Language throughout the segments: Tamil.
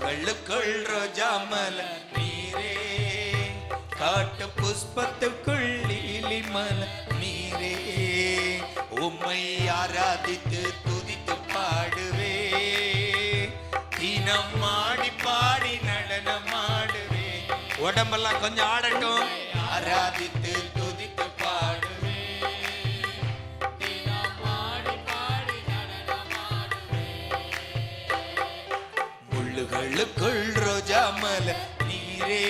முள்ளுகளுக்குள் ரோஜா மலர் நீரே, காட்டு புஷ்பத்துக்குள் லீலி மலர் நீரே. உம்மை ஆராதித்து துதித்து பாடுவே, தினம் ஆடி பாடி நடனமாடுவே. உடம்பெல்லாம் கொஞ்சம் ஆடட்டும். ஆராதித்து துதித்து பாடுவே, தினம் ஆடி பாடி நடனமாடுவே. முள்ளுகளுக்குள் ரோஜா மலர் நீரே,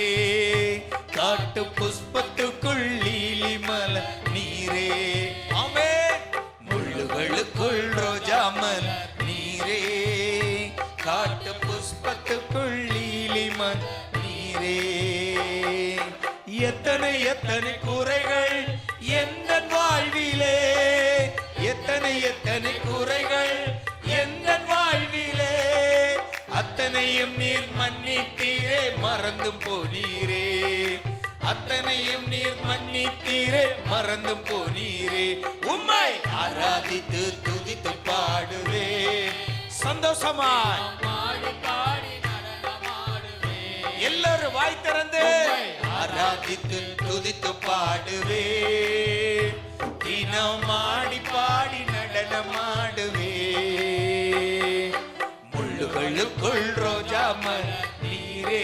காட்டு புஷ்பத்துக்குள் லீலி மலர் நீரே. ஆமென். முள்ளுகளுக்குள் ரோஜா மலர் நீரே, காட்டு புஷ்பத்துக்குள் லீலி மலர் நீரே. எத்தனை எத்தனை குறைகள் எந்த வாழ்விலே, எத்தனை எத்தனை குறைகள் எந்த வாழ்விலே, அத்தனையும் நீர் மன்னித்தீரே மறந்தும் போனீரே, அத்தனையும் நீர் மன்னித்தீரே மறந்தும் போனீரே. உம்மை ஆராதித்து துதித்து பாடுவே, சந்தோஷமாய் எல்லாரும் வாய் திறந்து ஆராதித்து துதித்து பாடுவே, தினம் ஆடி பாடி நடனமாடுவே. முள்ளுகளுக்குள் ரோஜா மலர் நீரே,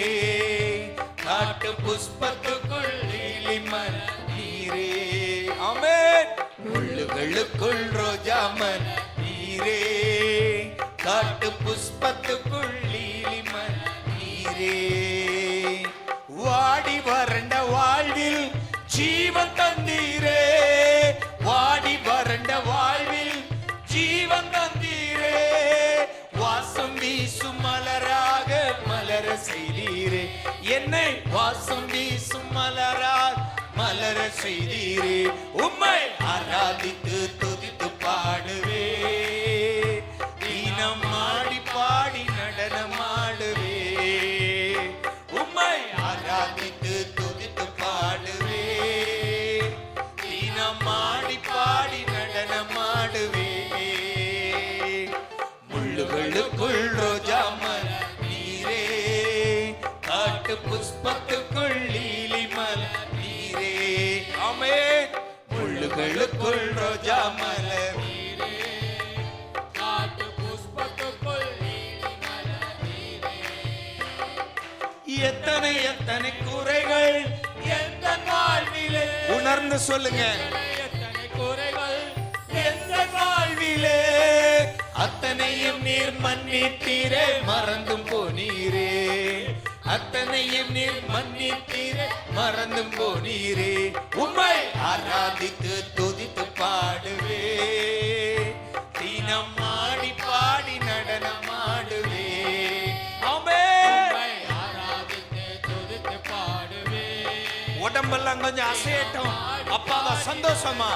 காட்டு புஷ்பத்துக்குள் லீலி மலர் நீரே. ஆமென். முள்ளுகளுக்குள் ரோஜா மலர் நீரே, காட்டு புஷ்பத்துக்குள் லீலி மலர் நீரே. வாடி வறண்ட வாழ்வில் ஜீவன் தந்தீரே, வாடி வறண்ட வாழ்வில் ஜீவன் தந்தீரே. வாசம் வீசும் மலராக மலர செய்தீரே, என்னை வாசம் வீசும் மலராக மலர செய்தீரே. உம்மை ஆராதித்து துதித்து பாடுவே, தினம் ஆடி பாடி நடனமாடுவே. உம்மை ஆராதித்து துதித்து பாடுவே, தினம் ஆடி பாடி நடனமாடுவே. முள்ளுகளுக்குள் ரோஜா மலர் நீரே, காட்டு புஷ்பத்துக்குள் லீலி மலர் நீரே. ஆமென். முள்ளுகளுக்குள் ரோஜா மலர் நீரே, காட்டு புஷ்பத்துக்குள் லீலி மலர் நீரே. எத்தனை எத்தனை குறைகள் எந்த வாழ்விலே, உணர்ந்து சொல்லுங்க. எத்தனை குறைகள் எந்த வாழ்விலே, அத்தனையும் நீர் மன்னித்தீரே மறந்தும் போனீரே, அத்தனையும் நீர் மன்னித்தீரே மறந்தும் போனீரே. உம்மை ஆராதித்து துதித்து பாடுவே, தினம் ஆடி பாடி நடனமாடுவே. ஆமென். ஆராதித்து துதித்து பாடுவே, உடம்பெல்லாம் கொஞ்சம் அசையட்டும். அப்பாவா சந்தோஷமா.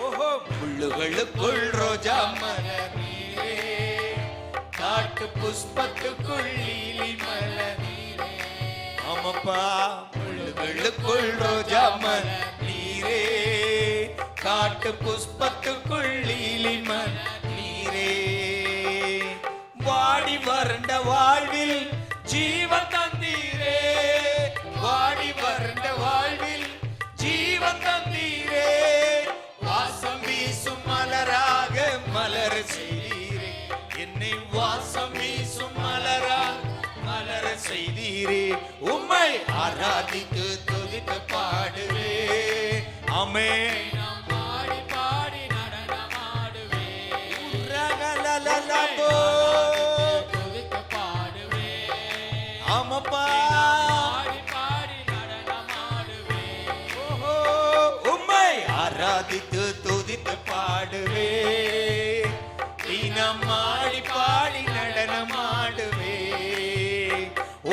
ஓஹோ. முள்ளுகளுக்குள் ரோஜா மலர் நீரே, காட்டு புஷ்பத்துக்குள் லீலி மலர் நீரே. ஆமாப்பா. முள்ளுகளுக்குள் ரோஜா மலர் நீரே, காட்டு புஷ்பத்துக்குள் லீலி மலர் நீரே. வாடி வறண்ட வாழ்வில் ஜீவன் தந்தீரே, வாடி வறண்ட வாழ்வில் ஜீவன் தந்தீரே. வாசம் வீசும் மலராக மலர செய்தீரே, என்னை வாசம் வீசும் மலராக மலர செய்தீரே. உம்மை ஆராதித்து துதித்து பாடுவே. ஆமென். பாடி பாடி நடனமாடுவே. உரகலலலபோ துதித்து பாடுவே. ஆமாப்பா. பாடி பாடி நடனமாடுவே. ஓஹோ. உம்மை ஆராதித்து துதித்து பாடுவே, தினம் ஆடி பாடி நடனமாடுவே.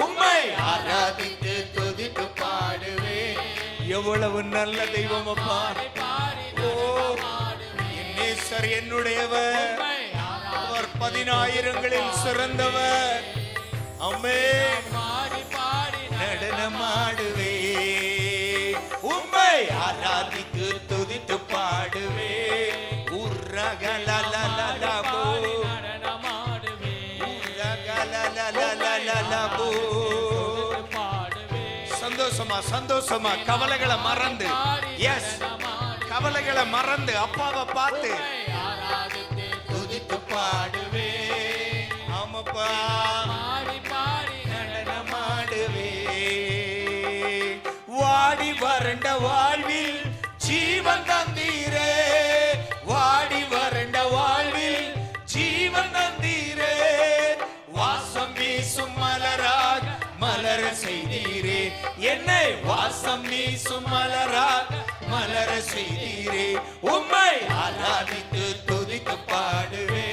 உம்மை ஆராதித்து துதித்து பாடுவே. எவ்வளவு நல்ல தெய்வம் அப்பா. ஓ, என் நேசர் என்னுடையவர், அவர் 10,000ங்களில் சிறந்தவர். ஆமென். நடனமாடுவே, உம்மை ஆராதித்து துதித்து பாடுவே. உர்ரகலலலலபோ சந்தோஷமா கவலைகளை மறந்து, எஸ், கவலைகளை மறந்து அப்பாவை பார்த்து துதித்து பாடுவே. ஆமாப்பா, நடனமாடுவே. வாடி வறண்ட வாழ்வில் ஜீவன் தந்தீரே, வாடி வறண்ட வாழ்வில் ஜீவன் தந்தீரே. வாசம் வீசும் மலராக மலர செய்தீரே, என்னை வாசம் வீசும் மலராக மலர செய்தீரே. உம்மை ஆராதித்து துதித்து பாடுவே,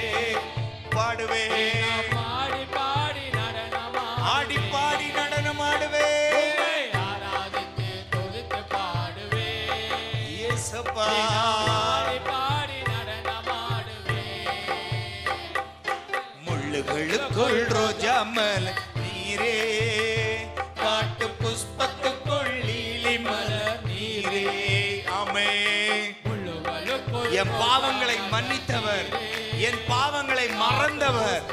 பாடுவே. ஆடி பாடி நடனமாடுவே. ஆராதித்து துதித்து பாடுவே. இயேசுப்பா, பாடி நடனமாடுவே. முள்ளுகளுக்குள் ரோஜா மலர் நீரே, காட்டு புஷ்பத்துக்குள் லீலி மலர் நீரே. ஆமே. என் பாவங்களை மன்னித்தவர், என் பாவங்களை மறந்தவர்,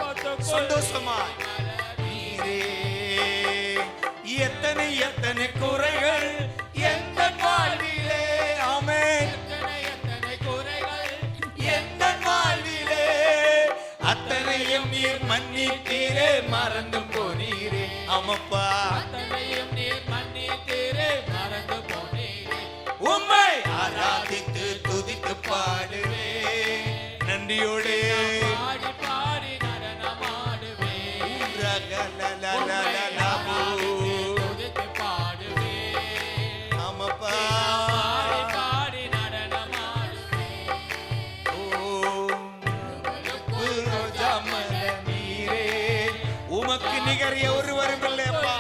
சந்தோஷமாய் நீரே. எத்தனை எத்தனை குறைகள் எந்த வாழ்விலே, ஆமே, எத்தனை குறைகள் எந்த வாழ்விலே, அத்தனையும் நீர் மன்னித்தீரே, மறந்து போனீரே. ஆமப்பா, அத்தனையும் நீர் மன்னித்தீரே, மறந்து போனீரே. உம்மை ஆராதித்து துதித்து பாடுவே, நன்றியோடு பாடி பாடி நடனமாடுவே. துதித்து பாடுவே. ஆமப்பா, பாடி நடனமாடுவே. ரோஜா மலர் நீரே, உமக்கு நிகர் ஒருவரும் இல்லையப்பா,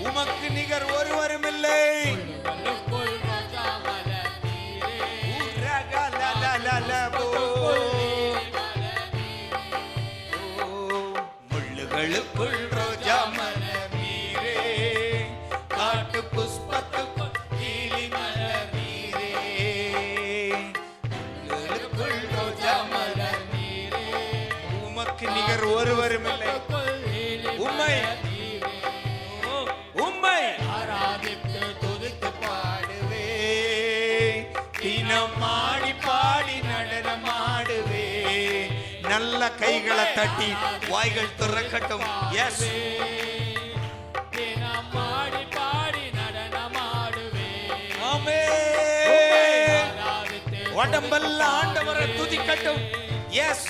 உமக்கு நிகர் ஒருவரும் இல்லை. முள்ளுகளுக்குள் ரோஜா மலர் நீரே, காட்டு புஷ்பத்துக்குள் லீலி மலர் நீரே. முள்ளுகளுக்குள் ரோஜா மலர் நீரே, உமக்கு நிகர் ஒருவரும் இல்லை. உம்மை உம்மை ஆராதித்து துதித்து பாடுவே, தினம் ஆடி பாடி நடனமாடுவே. நல்ல கைகளை தட்டி வாய்கள் திறக்கட்டும். எஸ், தினம் ஆடி பாடி நடனமாடுவே. ஆமென். உடம்பெல்லாம் ஆண்டவரை துதிக்கட்டும். எஸ்,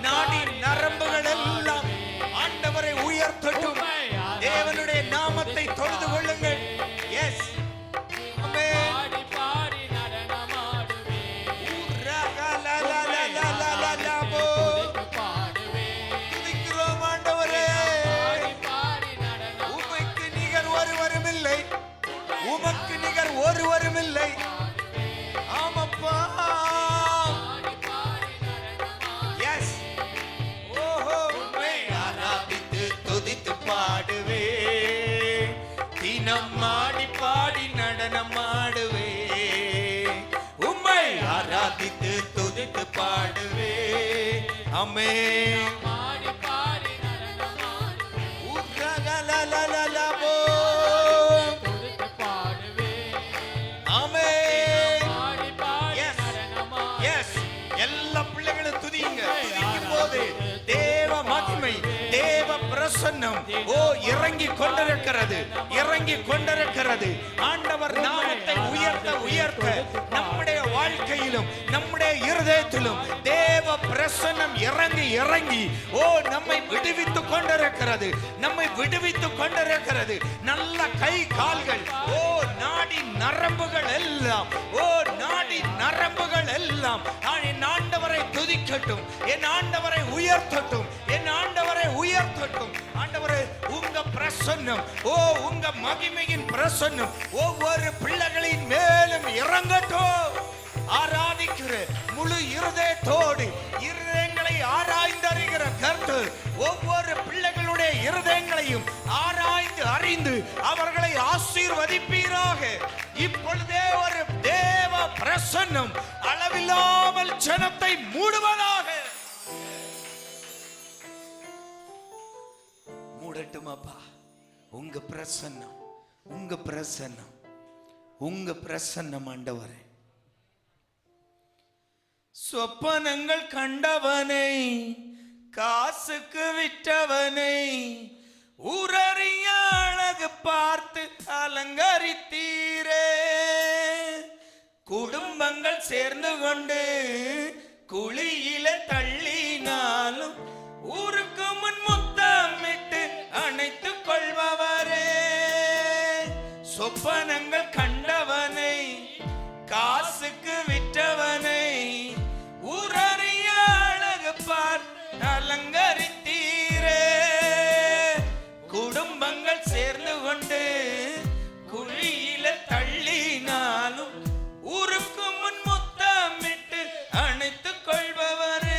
நாடி நரம்புகள் எல்லாம் ஆண்டவரை உயர்த்தட்டும். தேவனுடைய நாமத்தை தொழுது கொள்ளுங்கள். எஸ், துதிக்கிறோம் ஆண்டவரே. உமக்கு நிகர் ஒருவரும் இல்லை, உமக்கு நிகர் ஒருவரும் இல்லை. ஆமப்பா, எஸ், ஓஹோ. உம்மை ஆராதித்து துதித்து பாடுவே, தினம் ஆடி பாடி நடனமாடுவே. உம்மை ஆராதித்து துதித்து பாடுவே. ஆமென். ஆடி பாடி நடனமாடுவே. உர்ரகலலலலபோ துதித்து பாடுவே. ஆமென். ஆடி பாடி நடனமாடுவே. எஸ், எல்லா பிள்ளைகளும் துதிங்க. துதிக்கும் போது தேவ மகிமை, தேவ பிரசன்னம் இறங்கி கொண்டிருக்கிறது, இறங்கி கொண்டிருக்கிறது. ஆண்டவர் நாமத்தை உயர்த்த உயர்த்த நம்முடைய வாழ்க்கையிலும் நம்முடைய இருதயத்திலும் தேவ பிரசன்னம் இறங்கி இறங்கி நம்மை விடுவித்துக் கொண்டிருக்கிறது, நம்மை விடுவித்துக் கொண்டிருக்கிறது. நல்ல கை கால்கள், நாடி நரம்புகள் எல்லாம், நாடி நரம்புகள் எல்லாம் என் ஆண்டவரை துதிக்கட்டும், என் ஆண்டவரை உயர்த்தட்டும், என் ஆண்டவரை உயர்த்தட்டும். ஆண்டவரே, உங்க பிரசன்னம், உங்க மகிமையின் பிரசன்னம் ஒவ்வொரு பிள்ளைகளின் மேலும் இறங்கட்டும். ஆராதிக்கிற முழு இருதயத்தோடு இருதயங்களை ஆராய்ந்தறிகிற கர்த்தர் ஒவ்வொரு பிள்ளைகளுடைய இருதயங்களையும் ஆராய்ந்து அறிந்து அவர்களை ஆசீர்வதிப்பீராக. இப்பொழுதே ஒரு தேவ பிரசன்னம் அளவில்லாமல் ஜனத்தை மூடுவதாக. மூடட்டும் அப்பா, உங்க பிரசன்னம் உங்க பிரசன்னம், உங்க பிரசன்னம் ஆண்டவரே. சொப்பனங்கள் கண்டவனை, காசுக்கு விற்றவனை, ஊரறிய அழகு பார்த்து அலங்கரித்தீரே. குடும்பங்கள் சேர்ந்து கொண்டு குழியில தள்ளினாலும் ஊருக்கு முன் முத்தமிட்டு அணைத்துக் கொள்பவரே. சொப்பனங்கள் கண்டவனை, காசுக்கு விற்றவனை, ஊரறிய அழகு பார்த்து அலங்கரித்தீரே. குடும்பங்கள் சேர்ந்து கொண்டு குழியில தள்ளினாலும் ஊருக்கு முன் முத்தமிட்டு அணைத்துக் கொள்பவரே.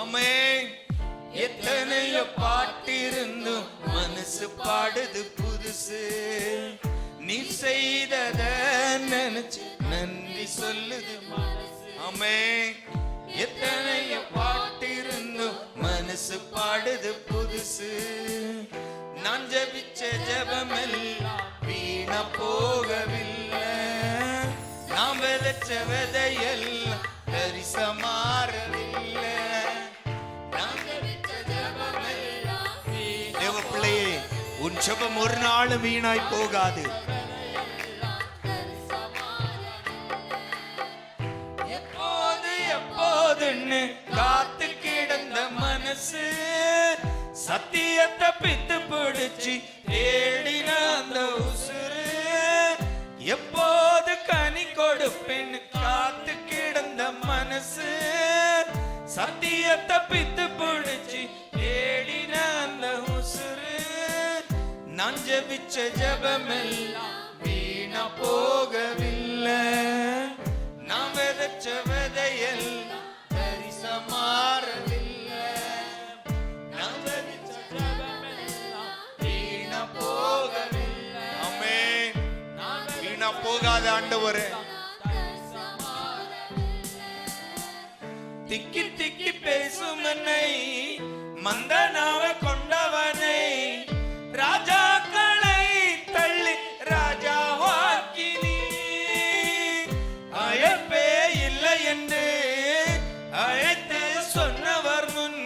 ஆமென். எத்தனையோ பாட்டிருந்தும் மனசு பாடுது புதுசு. நீ செய்தத நினைச்சு நன்றி சொல்லுது. ஆமென். எத்தனையோ பாட்டிருந்தும் மனசு பாடுது புதுசு. நான் ஜபிச்ச ஜபமெல்லாம் வீணா போகவில்லை. நான் விதைச்ச விதையெல்லாம் தரிசா மாறவில்லை. தேவ பிள்ளையே, உன் ஜபம் ஒரு நாள் வீணாய் போகாது. எப்போது எப்போதுன்னு காத்து கிடந்த மனசு சத்தியத்தை பித்து பிடிச்சு தேடின அந்த உசுறு. எப்போது கனி கொடுப்பேன்னு காத்து கிடந்த மனசு சத்தியத்தை பித்து பிடிச்சு தேடின அந்த உசுறு. நான் ஜபிச்ச ஜபமெல்லாம் வீணா போகவில்லை. நான் விதைச்ச விதையெல்லாம் தரிசா மாறவில்லை. நான் விதைச்ச ஜபமெல்லாம் வீணா போகவில்லை. ஆமென். வீணா போகாத ஆண்டவரே. திக்கி திக்கி பேசும் என்னை, மந்தனாவை கொண்டவனை, ராஜாக்களை தள்ளி ராஜாவாக்கி நீ. அழைப்பே இல்லை என்று அழைத்து சொன்னவர் முன்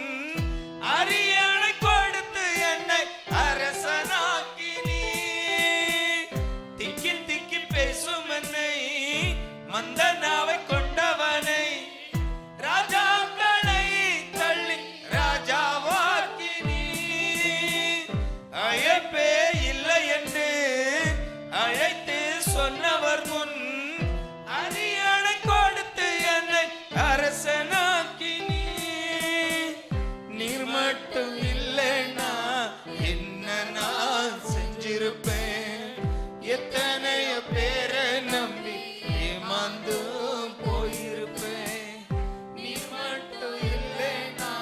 அரியணை கொடுத்து என்னை அரசனாக்கி நீ. திக்கி திக்கி பேசும் என்னை, மந்தனாவை கொண்டவனை, ராஜாக்களை தள்ளி ராஜாவாக்கி நீ. அழைப்பே இல்லை என்று அழைத்து சொன்னவர் முன் அரியணை கொடுத்து என்னை அரசனாக்கி நீ. நீர் மட்டும் இல்லைன்னா என்ன நான் செஞ்சிருப்பேன். எத்தனையோ பேரை நம்பி ஏமாந்தும் போயிருப்பேன். நீர் மட்டும் இல்லைன்னா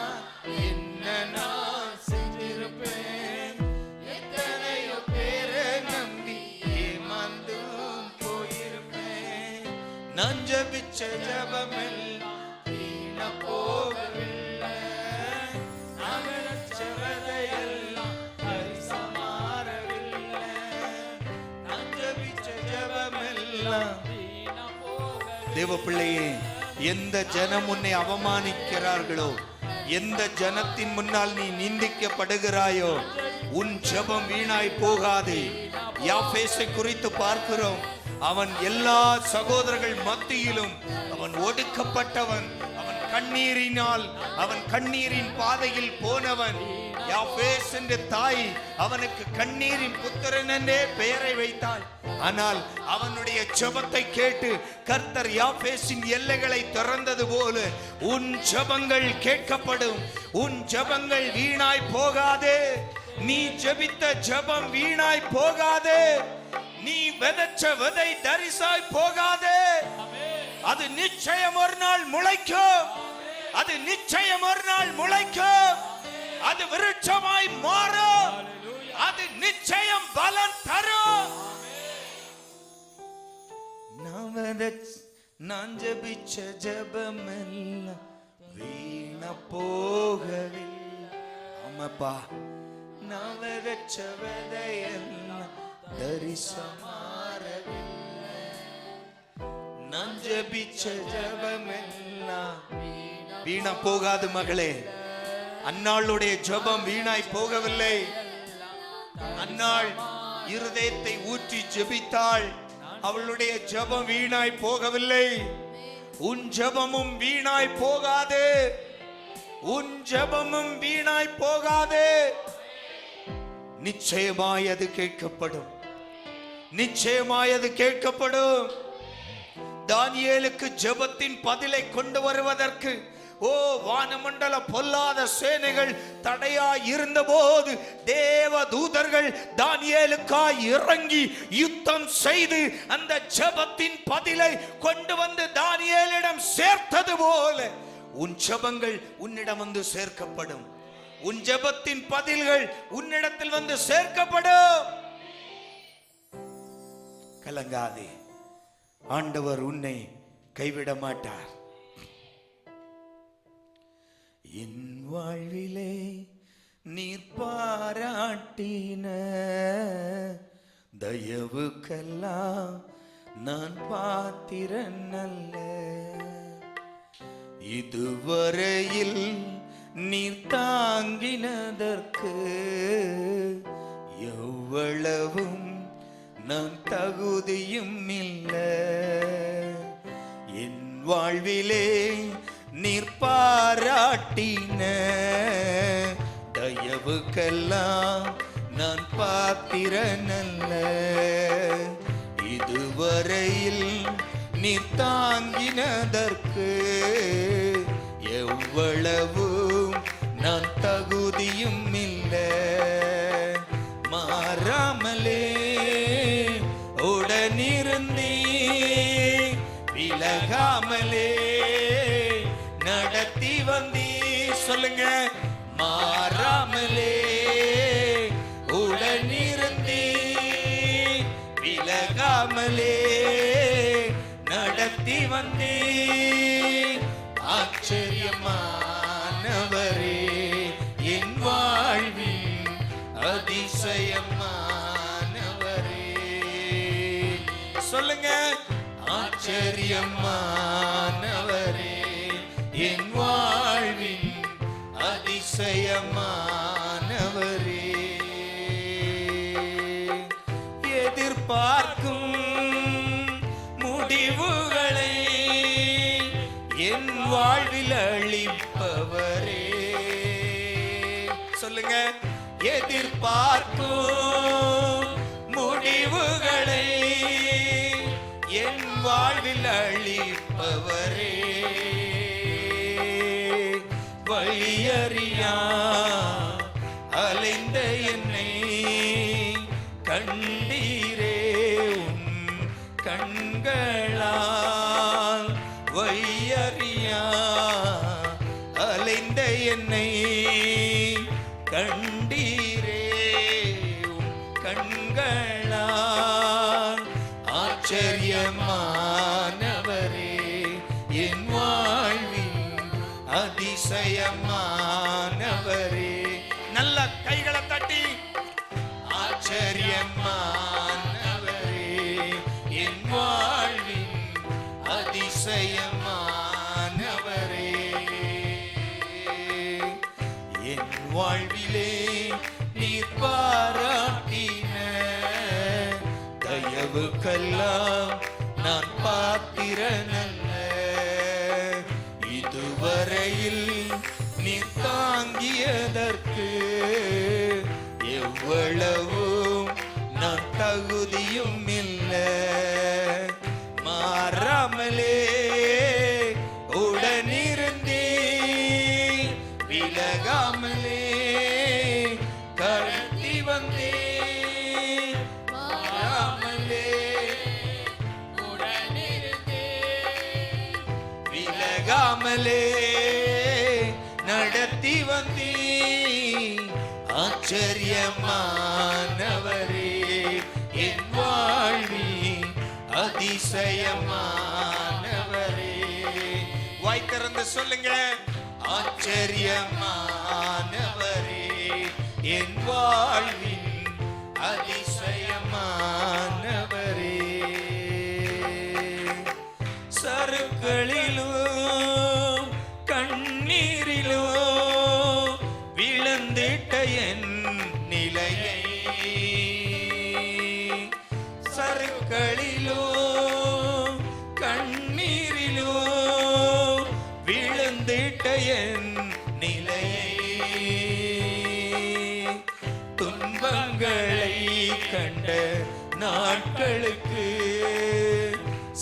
என்ன நான் செஞ்சிருப்பேன். எத்தனையோ பேரை நம்பி ஏமாந்தும் போயிருப்பேன். நான் ஜபிச்ச ஜபமெல்லாம் வீணா போகவில்லை. நான் விதைச்ச விதையெல்லாம் தரிசா மாறவில்லை. நான் ஜபிச்ச ஜபமெல்லாம். தேவ பிள்ளையே, எந்த ஜனம் உன்னை அவமானிக்கிறார்களோ, எந்த ஜனத்தின் முன்னால் நீ நிந்திக்கப்படுகிறாயோ, உன் ஜெபம் வீணாய் போகாது. யாபேசை குறித்து பார்க்கிறோம். அவன் எல்லா சகோதரர்கள் மத்தியிலும் அவன் ஒடுக்கப்பட்டவன். அவன் கண்ணீரினால், அவன் கண்ணீரின் பாதையில் போனவன். யாபேஸ் என்ற தாய் அவனுக்கு கண்ணீரின் புத்திரன் என்றே பெயரை வைத்தாள். ஆனால் அவனுடைய ஜெபத்தை கேட்டு கர்த்தர் யாபேசின் எல்லைகளை திறந்தது போல உன் ஜெபங்கள் கேட்கப்படும். உன் ஜெபங்கள் வீணாய் போகாதே. நீ ஜெபித்த ஜெபம் வீணாய் போகாதே. நீ விதைச்ச விதை தரிசாய் போகாதே. அது நிச்சயம் ஒரு நாள் முளைக்கும். அது நிச்சயம் ஒரு நாள் முளைக்கும். அது விருட்சமாய் மாறும். அது நிச்சயம் பலன் தரும். நான் ஜபிச்ச ஜபமெல்லாம் வீணா போகவில்லை. ஆமாப்பா, நான் விதைச்ச விதையெல்லாம் தரிசமாறவில்லை, நான் ஜெபிச்ச ஜெபமெல்லாம் வீணா போகாது மகளே. அன்னாளுடைய ஜெபம் வீணாய் போகவில்லை. அன்னாள் இருதயத்தை ஊற்றி ஜெபித்தாள். அவளுடைய ஜெபம் வீணாய் போகவில்லை. உன் ஜெபமும் வீணாய் போகாது. உன் ஜெபமும் வீணாய் போகாது. நிச்சயமாய் அது கேட்கப்படும். நிச்சயமாய் அது கேட்கப்படும். தானியேலுக்கு ஜெபத்தின் பதிலை கொண்டு வருவதற்கு வானமண்டல பொல்லாத சேனைகள் தடையாய் இருந்த போது தேவ தூதர்கள் தானியேலுக்காய் இறங்கி யுத்தம் செய்து அந்த ஜெபத்தின் பதிலை கொண்டு வந்து தானியேலிடம் சேர்த்தது போல உன் ஜெபங்கள் உன்னிடம் வந்து சேர்க்கப்படும். உன் ஜெபத்தின் பதில்கள் உன்னிடத்தில் வந்து சேர்க்கப்படும். கலங்காதே, ஆண்டவர் உன்னை கைவிட மாட்டார். என் வாழ்விலே நீர் பாராட்டின தயவுக்கெல்லாம் நான் பாத்திரன் அல்ல. இதுவரையில் நீர் தாங்கினதற்கு எவ்வளவும் நான் தகுதியும் இல்லை. என் வாழ்விலே நீர் பாராட்டின தயவுக்கெல்லாம் நான் பாத்திரனல்ல. இதுவரையில் நீர் தாங்கினதற்கு எவ்வளவும் நான் தகுதியும் இல்லை. மாறாமலே உடனிருந்தீ, விலகாமலே நடத்தி வந்தீ. சொல்லுங்க, மாறாமலே உடனிருந்தீ, விலகாமலே நடத்தி வந்தீ. ஆச்சரியமானவரே, என் வாழ்வின் அதிசயமானவரே. சொல்லுங்க, ஆச்சரியமானவரே, என் வாழ்வின் அதிசயமானவரே. எதிர்பார்க்கும் முடிவுகளை என் வாழ்வில் அளிப்பவரே. சொல்லுங்க, எதிர்பார்க்கும் முடிவுகளை என் வாழ்வில் அளிப்பவரே. வழியறியா அலைந்த என்னை கண்டீரே உன் கண்களால். வழியறியா அலைந்த என்னை கண்டீரே உன் கண்களால். ஆச்சரியமானவரே, என் வாழ்வின் அதிசயமானவரே. நல்ல கைகளை தட்டி, ஆச்சரியமானவரே, என் வாழ்வின் அதிசயமானவரே. என் வாழ்விலே நீர் பாராட்டின தயவுக்கெல்லாம் நான் பாத்திரனல்ல. இதுவரையில் நீ தாங்கியதற்கு எவ்வளவும் நான் தகுதியும் இல்லை. மாறாமலே உடனிருந்தீ, விலகாமலே கடத்தி வந்தே. மாறாமலே உடனிருந்தே, விலகாமலே நடத்தி வந்தீ. ஆச்சரியமானவரே, என் வாழ்வின் அதிசயமானவரே. வாய் திறந்து சொல்லுங்க, ஆச்சரியமானவரே, என் வாழ்வின் அதிசயமானவரே. சறுக்களிலும் கண்ணீரிலும் விழுந்திட்ட என் நிலையை, சறுக்களிலும் கண்ணீரிலும் விழுந்திட்ட என் நிலையை, துன்பங்களை கண்ட நாட்களுக்கு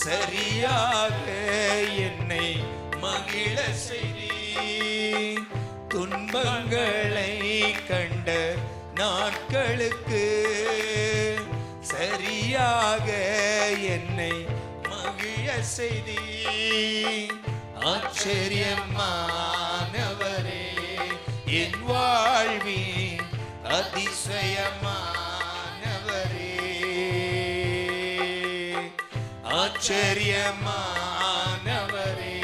சரியாக என்னை மகிழ செய்தி, துன்பங்களை கண்ட நாட்களுக்கு சரியாக என்னை மகிழ செய்தி. ஆச்சரியமானவரே, என் வாழ்வின் அதிசயமானவரே. ஆச்சரியமானவரே,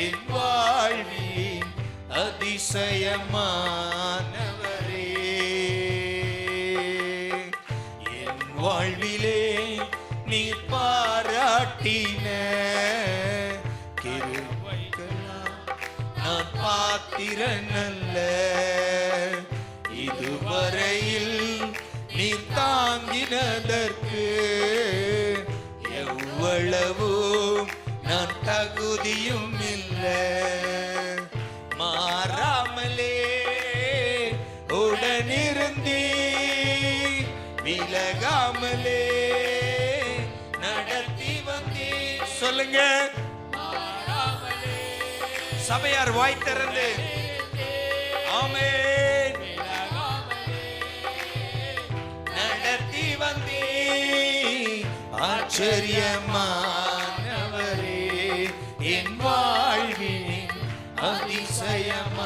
என் வாழ்வின் அதிசயமானவரே. என் வாழ்விலே நீ பாராட்டின கிருபைக்கெல்லாம் நான் பாத்திரனல்ல, இதுவரையில் நீ தாங்கினதற்கு எவ்வளவோ நான் தகுதியும் இல்லை. மாறாமலே உடனிருந்தீ, விலகாமலே நடத்தி வந்தீ. சொல்லுங்க, சபையார் வாய் திறந்து ஆமென். நடத்தி வந்தீ, ஆச்சரியமானவரே, என் வாழ்வின் அதிசயமானவரே.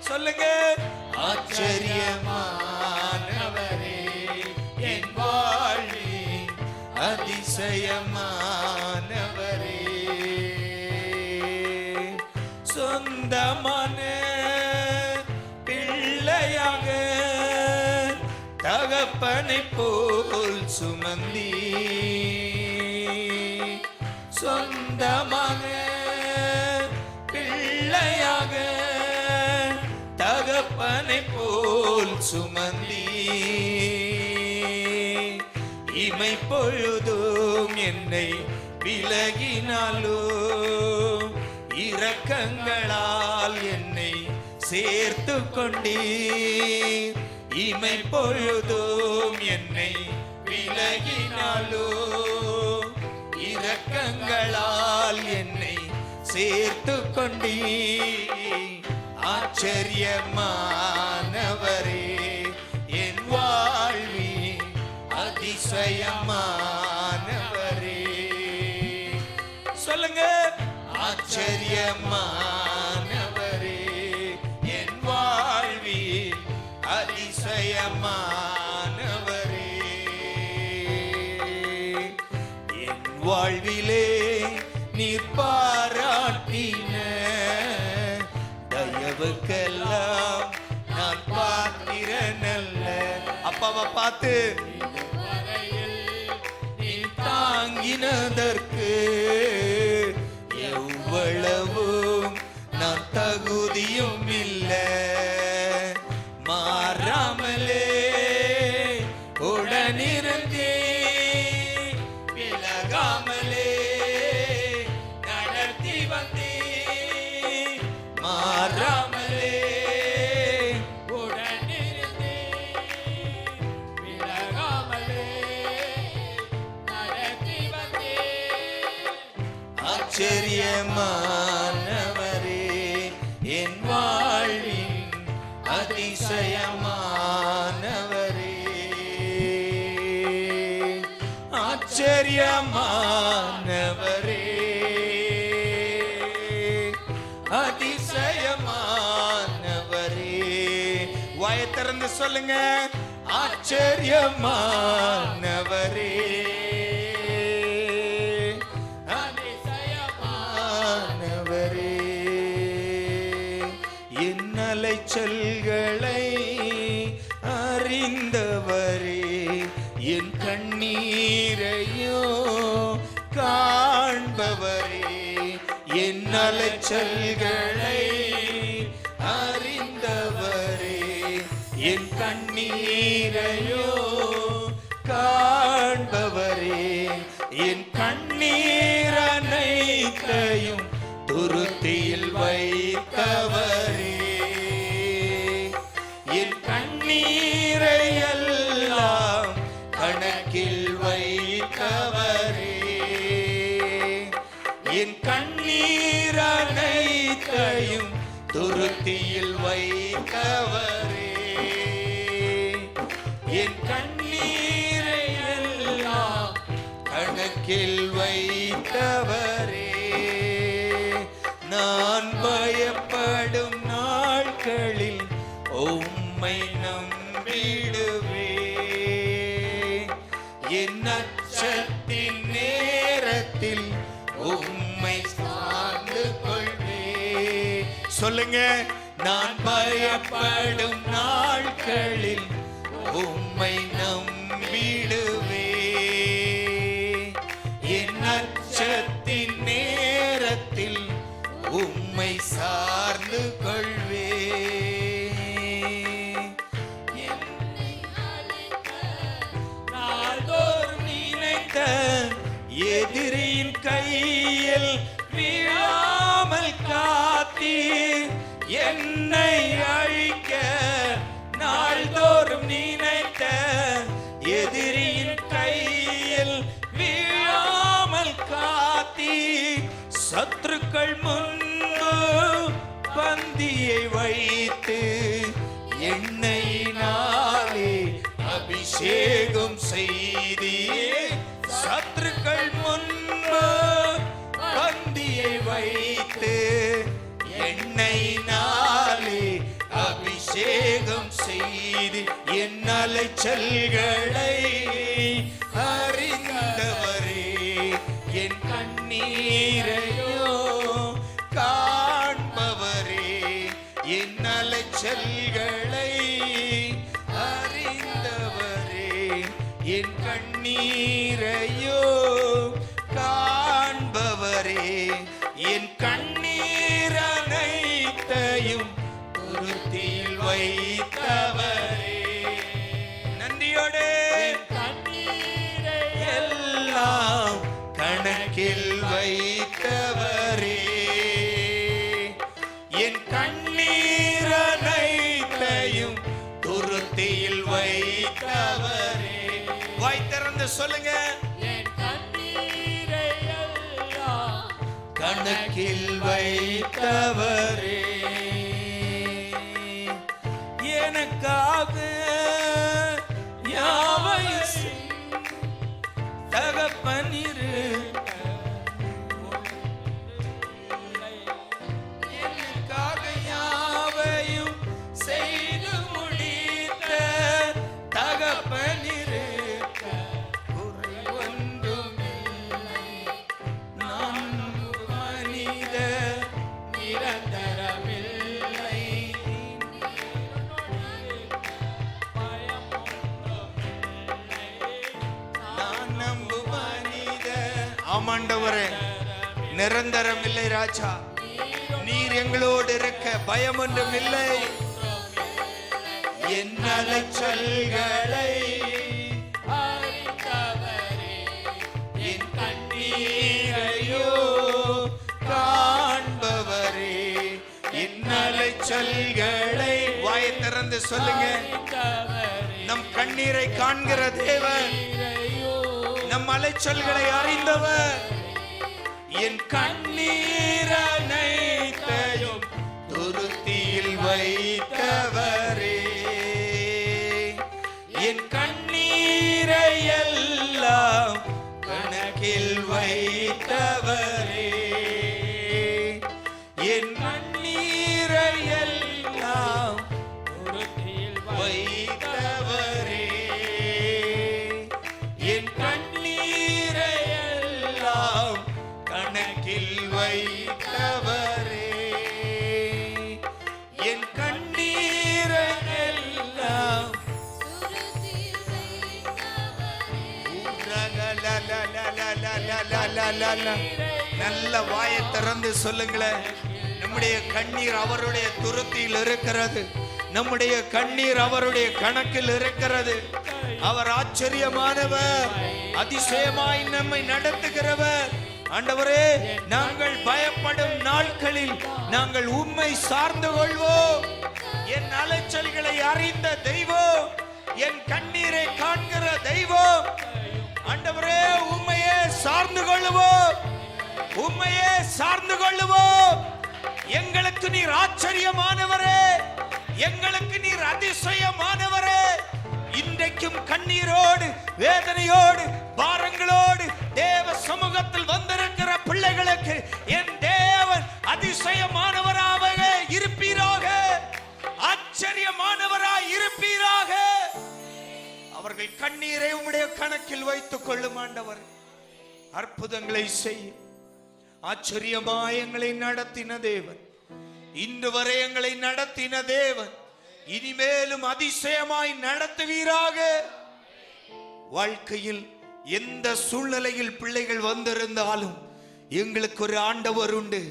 சொல்லுங்க, ஆச்சரியமானவரே, என் வாழ்வின் அதிசயமானவரே. சொந்தமான பிள்ளையாக தகப்பனை போல் சுமந்தி, சொந்தமாக பிள்ளையாக தகப்பனை போல் சுமந்தி, இமை பொழுதும் என்னை விலகினாலோ இரக்கங்களால் என்னை சேர்த்து கொண்டீர். இமை பொழுதும் என்னை விலகினாலோ இரக்கங்களால் என்னை சேர்த்து கொண்டீர். ஆச்சரியமானவரே, என் வாழ்வின் அதிசயமானவரே. சொல்லுங்க, ஆச்சரியமானவரே, என் வாழ்வின் அதிசயமானவரே. என் வாழ்விலே நீர் பாராட்டின தயவுக்கெல்லாம் நான் பாத்திரனல்ல. அப்பாவை பார்த்து, நீ தாங்கினதற்கு எவ்வளவும் நான் தகுதியும் இல்லை. மாறாமலே உடனிருந்தே, விலகாமலே நடத்தி வந்தே. மாறாமலே உடனிருந்தே, விலகாமலே நடத்தி வந்தே. ஆச்சரியமானவரே, என் வாழ்வின் அதிசயமானவரே. ஆச்சரியமானவரே, அதிசயமானவரே. வாயை திறந்து சொல்லுங்க, ஆச்சரியமானவரே, அதிசயமானவரே. அலைச்சல்களை அறிந்தவரே, என் கண்ணீரையோ காண்பவரே, என் கண்ணீர் அனைத்தையும் துருத்தியில் வைத்தவரே, என் கண்ணீரை எல்லாம் கணக்கில் வைத்தவரே, என் கண்ணீர் அனைத்தையும் துருத்தியில் வைத்தவரே, என் கண்ணீரை எல்லாம் கணக்கில் வைத்தவரே. நான் பயப்படும் நாட்களில் உம்மை நம்பிடுவே, என் அச்சத்தின் நேரத்தில் உம்மை சார்ந்து கொள்வே. சொல்லுங்க, நான் பயப்படும் நாட்களில் உம்மை நம்பிடுவே, என் அச்சத்தின் நேரத்தில் உம்மை சார்ந்து கொள்வே. நாள்தோறும் நினைத்த எதிரியின் கையில் வீழாமல் காத்தீர், என்னை அழிக்க நாள்தோறும் நினைத்த எதிரியின் கையில் வீழாமல் காத்தீர், சத்துருக்கள் முன்பு பந்தியை வைத்து எண்ணெயினாலே அபிஷேகம் செய்தீர், சத்துருக்கள் முன்பு பந்தியை வைத்து எண்ணெயினாலே அபிஷேகம் செய்து, என் அலைச்சல்களை அறிந்தவரே, என் கண்ணீரையோ காண்பவரே, என் அலைச்சல்களை அறிந்தவரே, என் கண்ணீரையோ காண்பவரே, என் கண்ணீர் அனைத்தையும் துருத்தியில் வைத்தவரே. நன்றியோடு கண்ணீரை எல்லாம் கணக்கில் வைத்தவரே, என் கண்ணீர் அனைத்தையும் துருத்தியில் வைத்தவரே. வாய் திறந்து சொல்லுங்க, என் கண்ணீரை எல்லாம் கணக்கில் வைத்தவரே, எனக்காக யாவையும் தகப்பனிரு, எனக்காக யாவையும் செய்து முடித்த தகப்பனிரு, குறை ஒன்றுமில்லை, நான் மனித நிரந்தரமில்லை, நான் நம்பும் மனித. ஆமாண்டவரே, நிரந்தரம் இல்லை ராஜா, நீர் எங்களோடு இருக்க பயம் ஒன்றும் இல்லை. என் அலைச்சல்களை அறிந்தவரே, என் கண்ணீரையோ காண்பவரே, என் அலைச்சல்களை. வாயை திறந்து சொல்லுங்க, நம் கண்ணீரை காண்கிற தேவன், நம் அலைச்சல்களை அறிந்தவர், என் கண்ணீர் அனைத்தையும் துருத்தியில் வைத்தவரே, என் கண்ணீரை எல்லாம் கணக்கில் வைத்தவரே, என் கண்ணீரை எல்லாம் துருத்தியில் வைத்தவரே, என் கண்ணீரை எல்லாம் கணக்கில் வைத்தவரே, என் கண்ணீரை எல்லாம். நல்ல வாயை திறந்து சொல்லுங்களேன், நம்முடைய கண்ணீர் அவருடைய துருத்தியில் இருக்கிறது. நம்முடைய கண்ணீர் அவருடைய கணக்கில் இருக்கிறது. அவர் ஆச்சரியமானவர், அதிசயமாய் நம்மை நடத்துகிறவர். ஆண்டவரே, நாங்கள் பயப்படும் நாட்களில் நாங்கள் உம்மை சார்ந்து கொள்வோம். என் அலைச்சல்களை அறிந்த தெய்வம், என் கண்ணீரை காண்கிற தெய்வம், ஆண்டவரே உம்மையே சார்ந்து கொள்வோம், உம்மையே சார்ந்து கொள்வோம். எங்களுக்கு நீர் ஆச்சரியமானவரே, எங்களுக்கு நீர் அதிசயமானவரே. இன்றைக்கும் கண்ணீரோடு வேதனையோடு பாரங்களோடு தேவ சமூகத்தில் வந்திருக்கிற பிள்ளைகளுக்கு என் தேவன் அதிசயமானவராக இருப்பீராக, ஆச்சரியமானவராய் இருப்பீராக. அவர்கள் கண்ணீரை உம்முடைய கணக்கில் வைத்துக் கொள்ளும் ஆண்டவர். அற்புதங்களை செய்ய ஆச்சரியமாய் எங்களை நடத்தின தேவன், இன்று வரை எங்களை நடத்தின தேவன், இனிமேலும் அதிசயமாய் நடத்துவீராக. வாழ்க்கையில் எந்த சூழ்நிலையில் பிள்ளைகள் வந்திருந்தாலும் எங்களுக்கு ஒரு ஆண்டவர் உண்டு,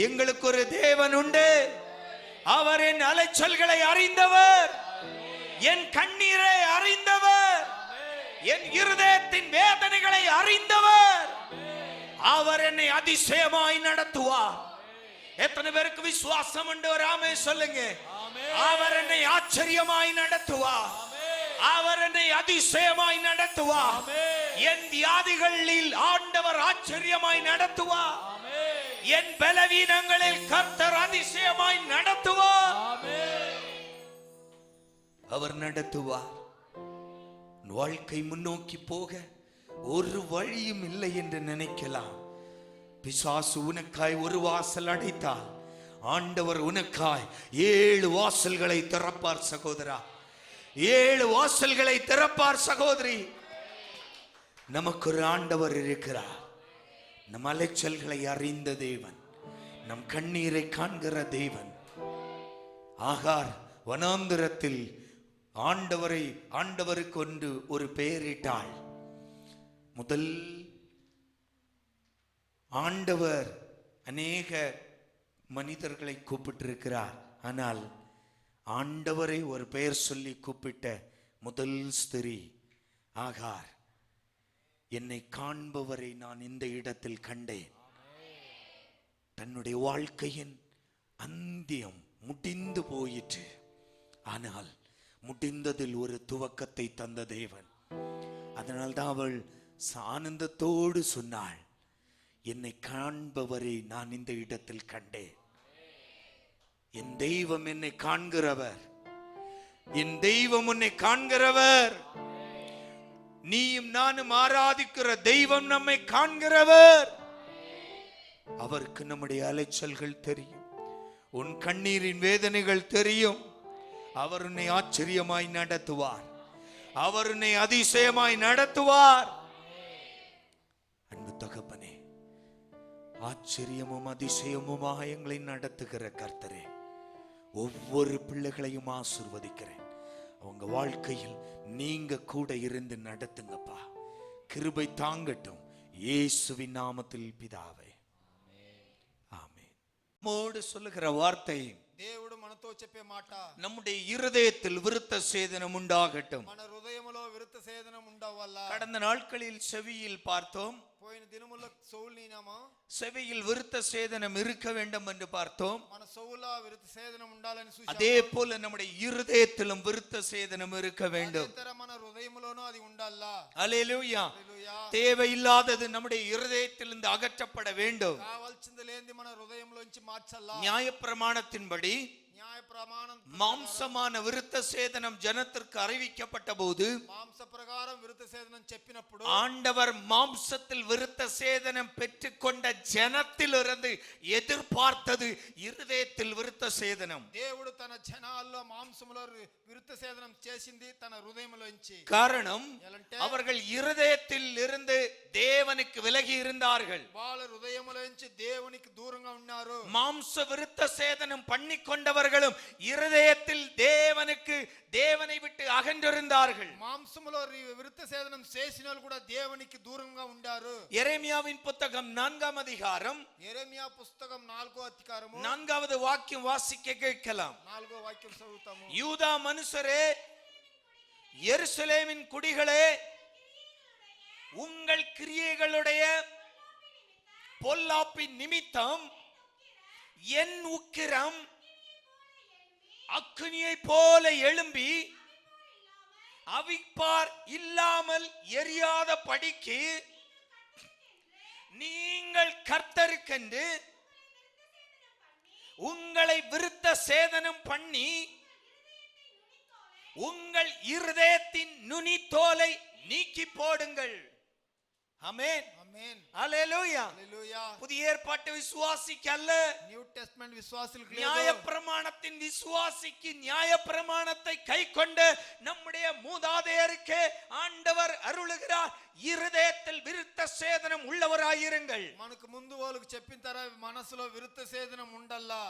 எங்களுக்கு ஒரு தேவன் உண்டு. அவர் என் அலைச்சல்களை அறிந்தவர், என் கண்ணீரை அறிந்தவர், என் இருதயத்தின் வேதனைகளை அறிந்தவர். அவர் என்னை அதிசயமாய் நடத்துவார். எத்தனை பேருக்கு விசுவாசம் உண்டு? ஒரு ஆமென் சொல்லுங்க. அவர் என்னை ஆச்சரியமாய் நடத்துவார், அவர் என்னை அதிசயமாய் நடத்துவார். என் வியாதிகளில் ஆண்டவர் ஆச்சரியமாய் நடத்துவார், என் பலவீனங்களில் கர்த்தர் அதிசயமாய் நடத்துவார். அவர் நடத்துவார். வாழ்க்கை முன்னோக்கி போக ஒரு வழியும் இல்லை என்று நினைக்கலாம். பிசாசு உனக்காய் ஒரு வாசல் அடைத்தால் ஆண்டவர் உனக்காய் 7 வாசல்களை திறப்பார் சகோதரா, 7 வாசல்களை திறப்பார் சகோதரி. நமக்கு ஒரு ஆண்டவர் இருக்கிறார். நம் அலைச்சல்களை அறிந்த தேவன், நம் கண்ணீரை காண்கிற தேவன். ஆகார் வனாந்திரத்தில் ஆண்டவருக்கு ஒன்று ஒரு பெயரிட்டாள். முதல் ஆண்டவர் அநேக மனிதர்களை கூப்பிட்டிருக்கிறார், ஆனால் ஆண்டவரை ஒரு பெயர் சொல்லி கூப்பிட்ட முதல் ஸ்திரீ ஆகார். என்னை காண்பவரை நான் இந்த இடத்தில் கண்டேன். தன்னுடைய வாழ்க்கையின் அந்தியம் முடிந்து போயிற்று, ஆனால் முடிந்ததில் ஒரு துவக்கத்தை தந்த தேவன். அதனால்தான் அவள் ஆனந்தத்தோடு சொன்னாள், என்னை காண்பவரை நான் இந்த இடத்தில் கண்டேன். என் தெய்வம் என்னை காண்கிறவர், என் தெய்வம் உன்னை காண்கிறவர். நீயும் நானும் ஆராதிக்கிற தெய்வம் நம்மை காண்கிறவர். அவருக்கு நம்முடைய அலைச்சல்கள் தெரியும், உன் கண்ணீரின் வேதனைகள் தெரியும். அவர் உன்னை ஆச்சரியமாய் நடத்துவார், அவர் உன்னை அதிசயமாய் நடத்துவார். அன்பு தகப்பனே, ஆச்சரியமும் அதிசயமுமாக எங்களை நடத்துகிற கர்த்தரே, ஒவ்வொரு பிள்ளைகளையும் ஆசீர்வதிக்கிறேன். அவங்க வாழ்க்கையில் நீங்க கூட இருந்து நடத்துங்கப்பா. கிருபை தாங்கட்டும், இயேசுவின் நாமத்தில் பிதாவே, ஆமென். மோடு சொல்லுகிற வார்த்தை, దేవుడు మనతో చెప్పే మాట, நம்முடைய இருதயத்தில் விருத்த சேதனம் உண்டாகட்டும். మన హృదయములో విరుత సేదనం ఉండవల్ల. கடந்த நாட்களில் செவியில் பார்த்தோம், పోయిన దినముల సౌల్నీనామా செவியில் விருத்த சேதனம் இருக்க வேண்டும் என்று பார்த்தோம். మన సౌల విరుత సేదనం ఉండాలని చూశాము. அதே போல நம்முடைய இருதயத்திலும் விருத்த சேதனம் இருக்க வேண்டும். అదే తర మన హృదయములోనూ అది ఉండాలా. அல்லேலூயா. హల్లెలూయా. தேவையில்லாதது நம்முடைய இருதயத்திலிருந்து அகற்றப்பட வேண்டும். కావాల్సింది లేనిది మన హృదయంలోంచి మార్చాలా. நியாயப்பிரமாணத்தின்படி న్యాయ ప్రమాణం மாம்சமான விருத்த சேதனம் ஜனத்திற்கு அறிவிக்கப்பட்ட போது, మాంస ప్రకారం విరుత సేదనం చెప్పినప్పుడు, ஆண்டவர் மாம்சத்தில் விருத்த சேதனம் பெற்றுக்கொண்ட ஜனத்திலிருந்து எதிர்பார்த்தது இருதயத்தில் விருத்த சேதனம். దేవుడు తన జనాల్లో మాంసములో విరుత సేదనం చేసింది తన హృదయములోంచి. காரணம், அவர்கள் இருதயத்தில் இருந்து தேவனுக்கு விலகி இருந்தார்கள். వాళ్ళ హృదయములోంచి దేవునికి దూరంగా ఉన్నారు. மாம்ச விருத்த சேதனம் பண்ணிக்கொண்டவர் அவர்களும் இருதயத்தில் தேவனை விட்டு அகன்றிருந்தார்கள். మాంసములో విరుత సేదనం చేసిన వాళ్ళు కూడా దేవునికి దూరంగా ఉండారు. எரேமியாவின் புத்தகம் 4ஆம் அதிகாரம் యెరెమియా పుస్తకం 4వ అధ్యాయము 4வது வாக்கியம் வாசிக்க கேட்கலாம். 4వ వాక్యం చదువుతాము. யூதா மனுஷரே, எருசலேமின் குடிகளே, உங்கள் கிரியைகளுடைய பொல்லாப்பின் நிமித்தம் என் உக்கிரம் அக்கினியை போல எழும்பி அவிப்பார் இல்லாமல் எரியாத படிக்கு நீங்கள் கர்த்தருக்கென்று உங்களை விருத்த சேதனம் பண்ணி உங்கள் இருதயத்தின் நுனித்தோலை நீக்கி போடுங்கள். ஆமென், ఆమేన్, ஹல்லேலூயா. హల్లెలూయా. புதிய ஏற்பாட்டு விசுவாசிக்கு அல்ல, న్యూ టెస్టమెంట్ విశ్వాసులకు లేదు. நியாயப்பிரமாணத்தின் விசுவாசிக்கு நியாயப்பிரமாணத்தை கைக்கொண்ட நம்முடைய மூதாதையருக்கு ஆண்டவர் அருளுகிறார், இருதயத்தில் விருத்த சேதனம் உள்ளவராயிருங்கள். మనకు ముందు వాళ్ళకి చెప్పిన తర్వాత మనసులో విరుత సేదనం ఉండల్లా.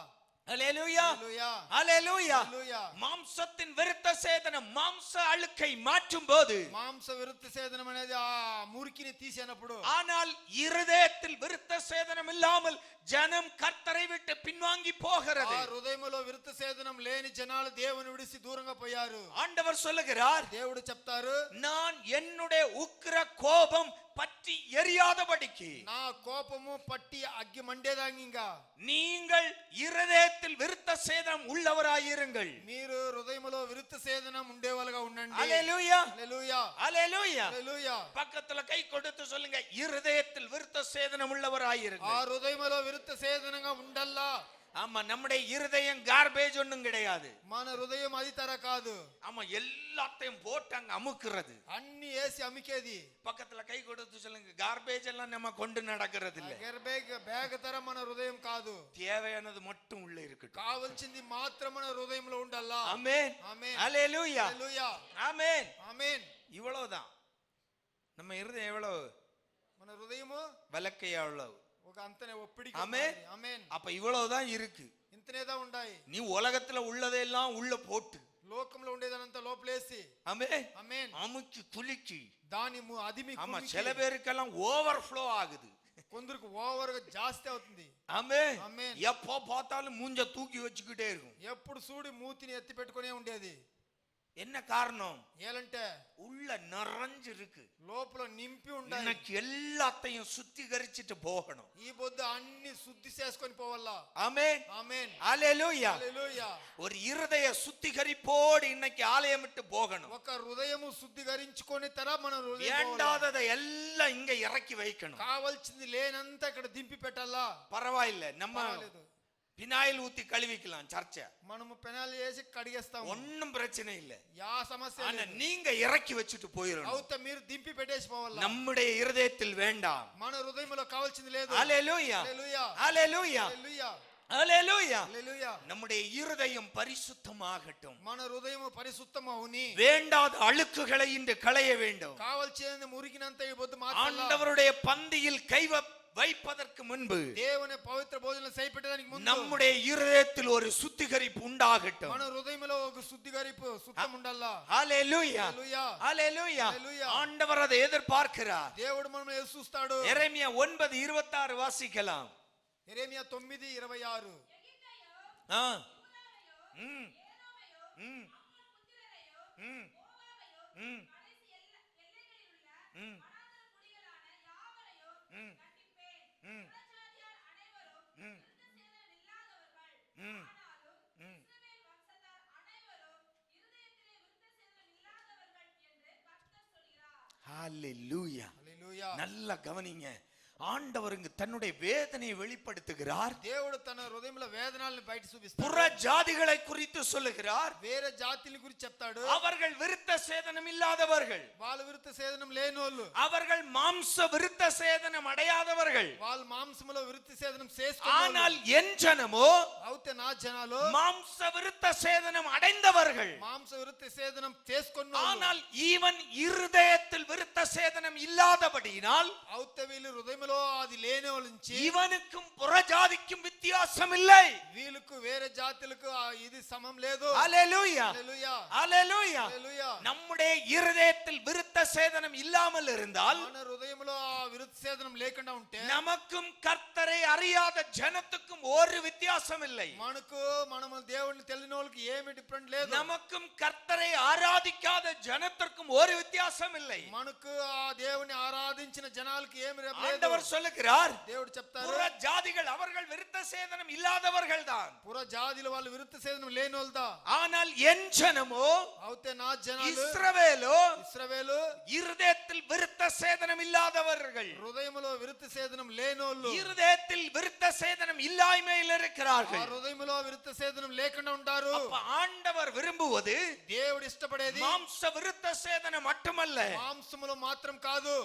ஹல்லேலூயா, హల్లెలూయా, ஹல்லேலூயா. హల్లెలూయా. மாம்சத்தின் விருத்த சேதனம் மாம்ச அழுக்கை மாற்றும் போது, మాంస విరుత సేదనం అనేది ఆ మురికిని తీసేనప్పుడు, ஆனால் இருதயத்தில் விருத்த சேதனம் இல்லாமல் ஜனம் கர்த்தரை விட்டு பின்வாங்கி போகிறது. ఆ హృదయములో విరుత సేదనం లేని జనాలు దేవుని విడిసి దూరంగా పోయారు. ஆண்டவர் சொல்லுகிறார், దేవుడు చెప్తారు, நான் என்னுடைய உக்கிர கோபம் பற்றி எரியாதபடிக்கு నా కోపము పట్టి అగ్గి మండేదాంగా நீங்கள் இருதயத்தில் விருத்த சேதனம் உள்ளவராயிருங்கள். మీరు హృదయములో విరుత సేదనం ఉండేవాళ్ళుగా ఉండండి. ஹல்லேலூயா, హల్లెలూయా, ஹல்லேலூயா. హల్లెలూయా. பக்கத்துல கை கொடுத்து சொல்லுங்க, இருதயத்தில் விருத்த சேதனம் ఆ உள்ளவராயிருங்கள். హృదయములో విరుత సేదనంగా ఉండల్లా. ஆமா, நம்முடைய இருதயம் கார்பேஜ் ஒண்ணும் கிடையாது. మన హృదయం అది తర కాదు. ஆமா, எல்லாத்தையும் போட்டு அங்க அமுக்குறது. అన్ని వేసి అమికేది. பக்கத்துல கை கொடுத்து சொல்லுங்க, கார்பேஜ் எல்லாம் நம்ம கொண்டு நடக்கிறது இல்ல. బ్యాగ్ తర మన హృదయం కాదు. தேவையானது மட்டும் உள்ள இருக்கட்டும். కావాల్సింది మాత్రం మన హృదయంలో ఉండల్లా. ஆமென், ఆమేన్, ஹல்லேலூயா, హల్లెలూయా, ஆமென். ఆమేన్. இவ்வளவுதான். நம்ம இருதயம் எவ்வளவு మన హృదయము வலக்கையா எவ்வளவு. ఒక అంతనే ఒప్పిడి. ஆமென். ఆమేన్. அப்ப இவ்வளவுதான் இருக்கு. ఇంతనేదా ఉండాయి. நீ உலகத்துல உள்ளதெல்லாம் உள்ள போட்டு, లోకంలో ఉండేదనంతా లోపలేసి, ஆமென், ఆమేన్, அமுக்கி துலுக்கி. దాని అదిమి ஆமா, சில பேருக்கெல்லாம் ஓவர்ஃப்ளோ ஆகுது. కొందరికి ఓవర్ గా జాస్తి అవుతుంది. ஆமென், ఆమేన్. எப்போ பார்த்தாலும் மூஞ்ச தூக்கி வச்சுக்கிட்டே இருக்கும். ఎప్పుడు సూడి మూతిని ఎత్తి పెట్టుకునే ఉండేది. என்ன காரணம்? ఏలంటే உள்ள நிறைஞ்சு இருக்கு. లోపల నింపి ఉండాలి. இன்னைக்கு எல்லாத்தையும் சுத்திகரிச்சிட்டு போகணும். ఈ బొద్దు అన్ని శుద్ధి చేసుకొని పోవాలా. ஆமென், ఆమేన్, ஹல்லேலூயா. హల్లెలూయా. ஒரு இருதய சுத்திகரிப்போடு இன்னைக்கு ஆலயம் விட்டு போகணும். ఒక హృదయము శుద్ధీకరించుకొని తర మన హృదయం வேண்டாததை எல்லாம் இங்க இறக்கி வைக்கணும். కావాల్సింది లేనంతా ఇక్కడ దింపి పెట్టాలా. பரவாயில்லை, நம்ம పర్వాలేదు. பினாயில் ஊத்தி கழுவிக்கலாம் சர்ச்சை, మనము పెనాలు వేసి కడిగేస్తాము. ஒன்னும் பிரச்சனை இல்ல. యా సమస్య ஆனா లేదు. நீங்க இறக்கி வச்சுட்டு போயிடணும். అవుత మీరు దింపి పెట్టేసి పోవాలా. நம்முடைய இருதயத்தில் வேண்டாம். మన హృదయంలో కావాల్సింది లేదు. ஹல்லேலூயா, హల్లెలూయా, ஹல்லேலூயா, హల్లెలూయా, ஹல்லேலூயா. హల్లెలూయా. நம்முடைய இருதயம் பரிசுத்தமாகட்டும். మన హృదయము పరిశుద్ధమవుని. வேண்டாத அழுக்குகளை இன்று களைய வேண்டும். కావాల్సింది మురికినంత ఈ బొద్దు మార్చాలా. ஆண்டவருடைய பந்தியில் கை வைப்பதற்கு முன்பு దేవుని పవిత్ర భోజనం చేపెట్టడానికి ముందు நம்முடைய இருதயத்தில் ஒரு சுத்திகரிப்பு உண்டாகட்டும். మన హృదయంలో ఒక శుద్ధిగరిపు సుத்தம் ఉండాలా. ஹல்லேலூயா, హల్లెలూయా, ஹல்லேலூயா. హల్లెలూయా. ஆண்டவர் அதை எதிர்பார்க்கிறார். దేవుడు మనల్ని ఎదురు చూస్తాడు. எரேமியா 9:26 வாசிக்கலாம். యెరెమియా 9:26. ஆ, ம், ம், ம், ம், ம், ம், ம், ம், ம், ம். ஹல்லேலூயா. హల్లెలూయా. நல்ல கவனிங்க. ஆண்டவருங்க தன்னுடைய வேதனையை வெளிப்படுத்துகிறார். దేవుడు తన హృదయంలో వేదనల్ని బయట చూపిస్తాడు. புற ஜாதிகளை குறித்து சொல்லுகிறார். వేరే జాతిల గురించి చెప్తాడు. அவர்கள் விருத்த சேதனம் இல்லாதவர்கள், వాళ్ళ విరుత సేదనం లేనోళ్ళు, அவர்கள் மாம்ச விருத்த சேதனம் அடையாதவர்கள். వాళ్ళు మాంసములో విరుత సేదనం చేసుకున్నారు. ஆனால் என் ஜனமோ అవుతే నా జనాలు மாம்ச விருத்த சேதனம் அடைந்தவர்கள். మాంస విరుత సేదనం చేసుకున్నారు. ஆனால் இவன் இருதயத்தில் விருத்த சேதனம் இல்லாதபடியினால் అవుతే వీళ్ళు హృదయంలో హృదయంలో అది లేని వాళ్ళ నుంచి இவனுக்கும் புறஜாதிக்கும் வித்தியாசம் இல்லை. వీళ్ళకు వేరే జాతులకు ఇది సమం లేదు. ஹalleluya హల్లెలూయా ஹalleluya. హల్లెలూయా. நம்முடைய இருதயத்தில் விருத்த சேதனம் இல்லாமல் இருந்தால், మన హృదయంలో ఆ విరుద్ధ సేదనం లేకుండా ఉంటే நமக்கும் கர்த்தரை அறியாத ஜனத்துக்கும் ஒரு வித்தியாசம் இல்லை. మనము దేవుని తెలియని వాళ్ళకి ఏమి డిఫరెంట్ లేదు. நமக்கும் கர்த்தரை ஆராதிக்காத ஜனத்திற்கும் ஒரு வித்தியாசம் இல்லை. మనకు ఆ దేవుని ఆరాధించిన జనాలకు ఏమి లేదు. ஆண்டவர் சொல்லுகிறார், దేవుడు చెప్తారు, புற ஜாதிகள் அவர்கள் விருத்த சேதனம் இல்லாதவர்கள் தான், పుర జాతిల వాళ్ళు విరుద్ధ సేదనం లేని వాళ్ళదా. ஆனால் என் ஜனமோ, అవుతే నా జనాలు இஸ்ரவேலோ, ఇశ్రాయేలు இருதயத்தில் விருத்த சேதனம் இல்லாதவர்கள், హృదయములో విరుద్ధ సేదనం లేనోళ్ళు, இருதயத்தில் விருத்த சேதனம் இல்லாமையில் ఆ இருக்கிறார்கள். హృదయములో విరుద్ధ సేదనం లేకుండా ఉంటారు. அப்ப ஆண்டவர் விரும்புவது దేవుడు ఇష్టపడేది மாம்ச விருத்த சேதனம் மட்டுமல்ல, మాంసములో మాత్రం కాదు,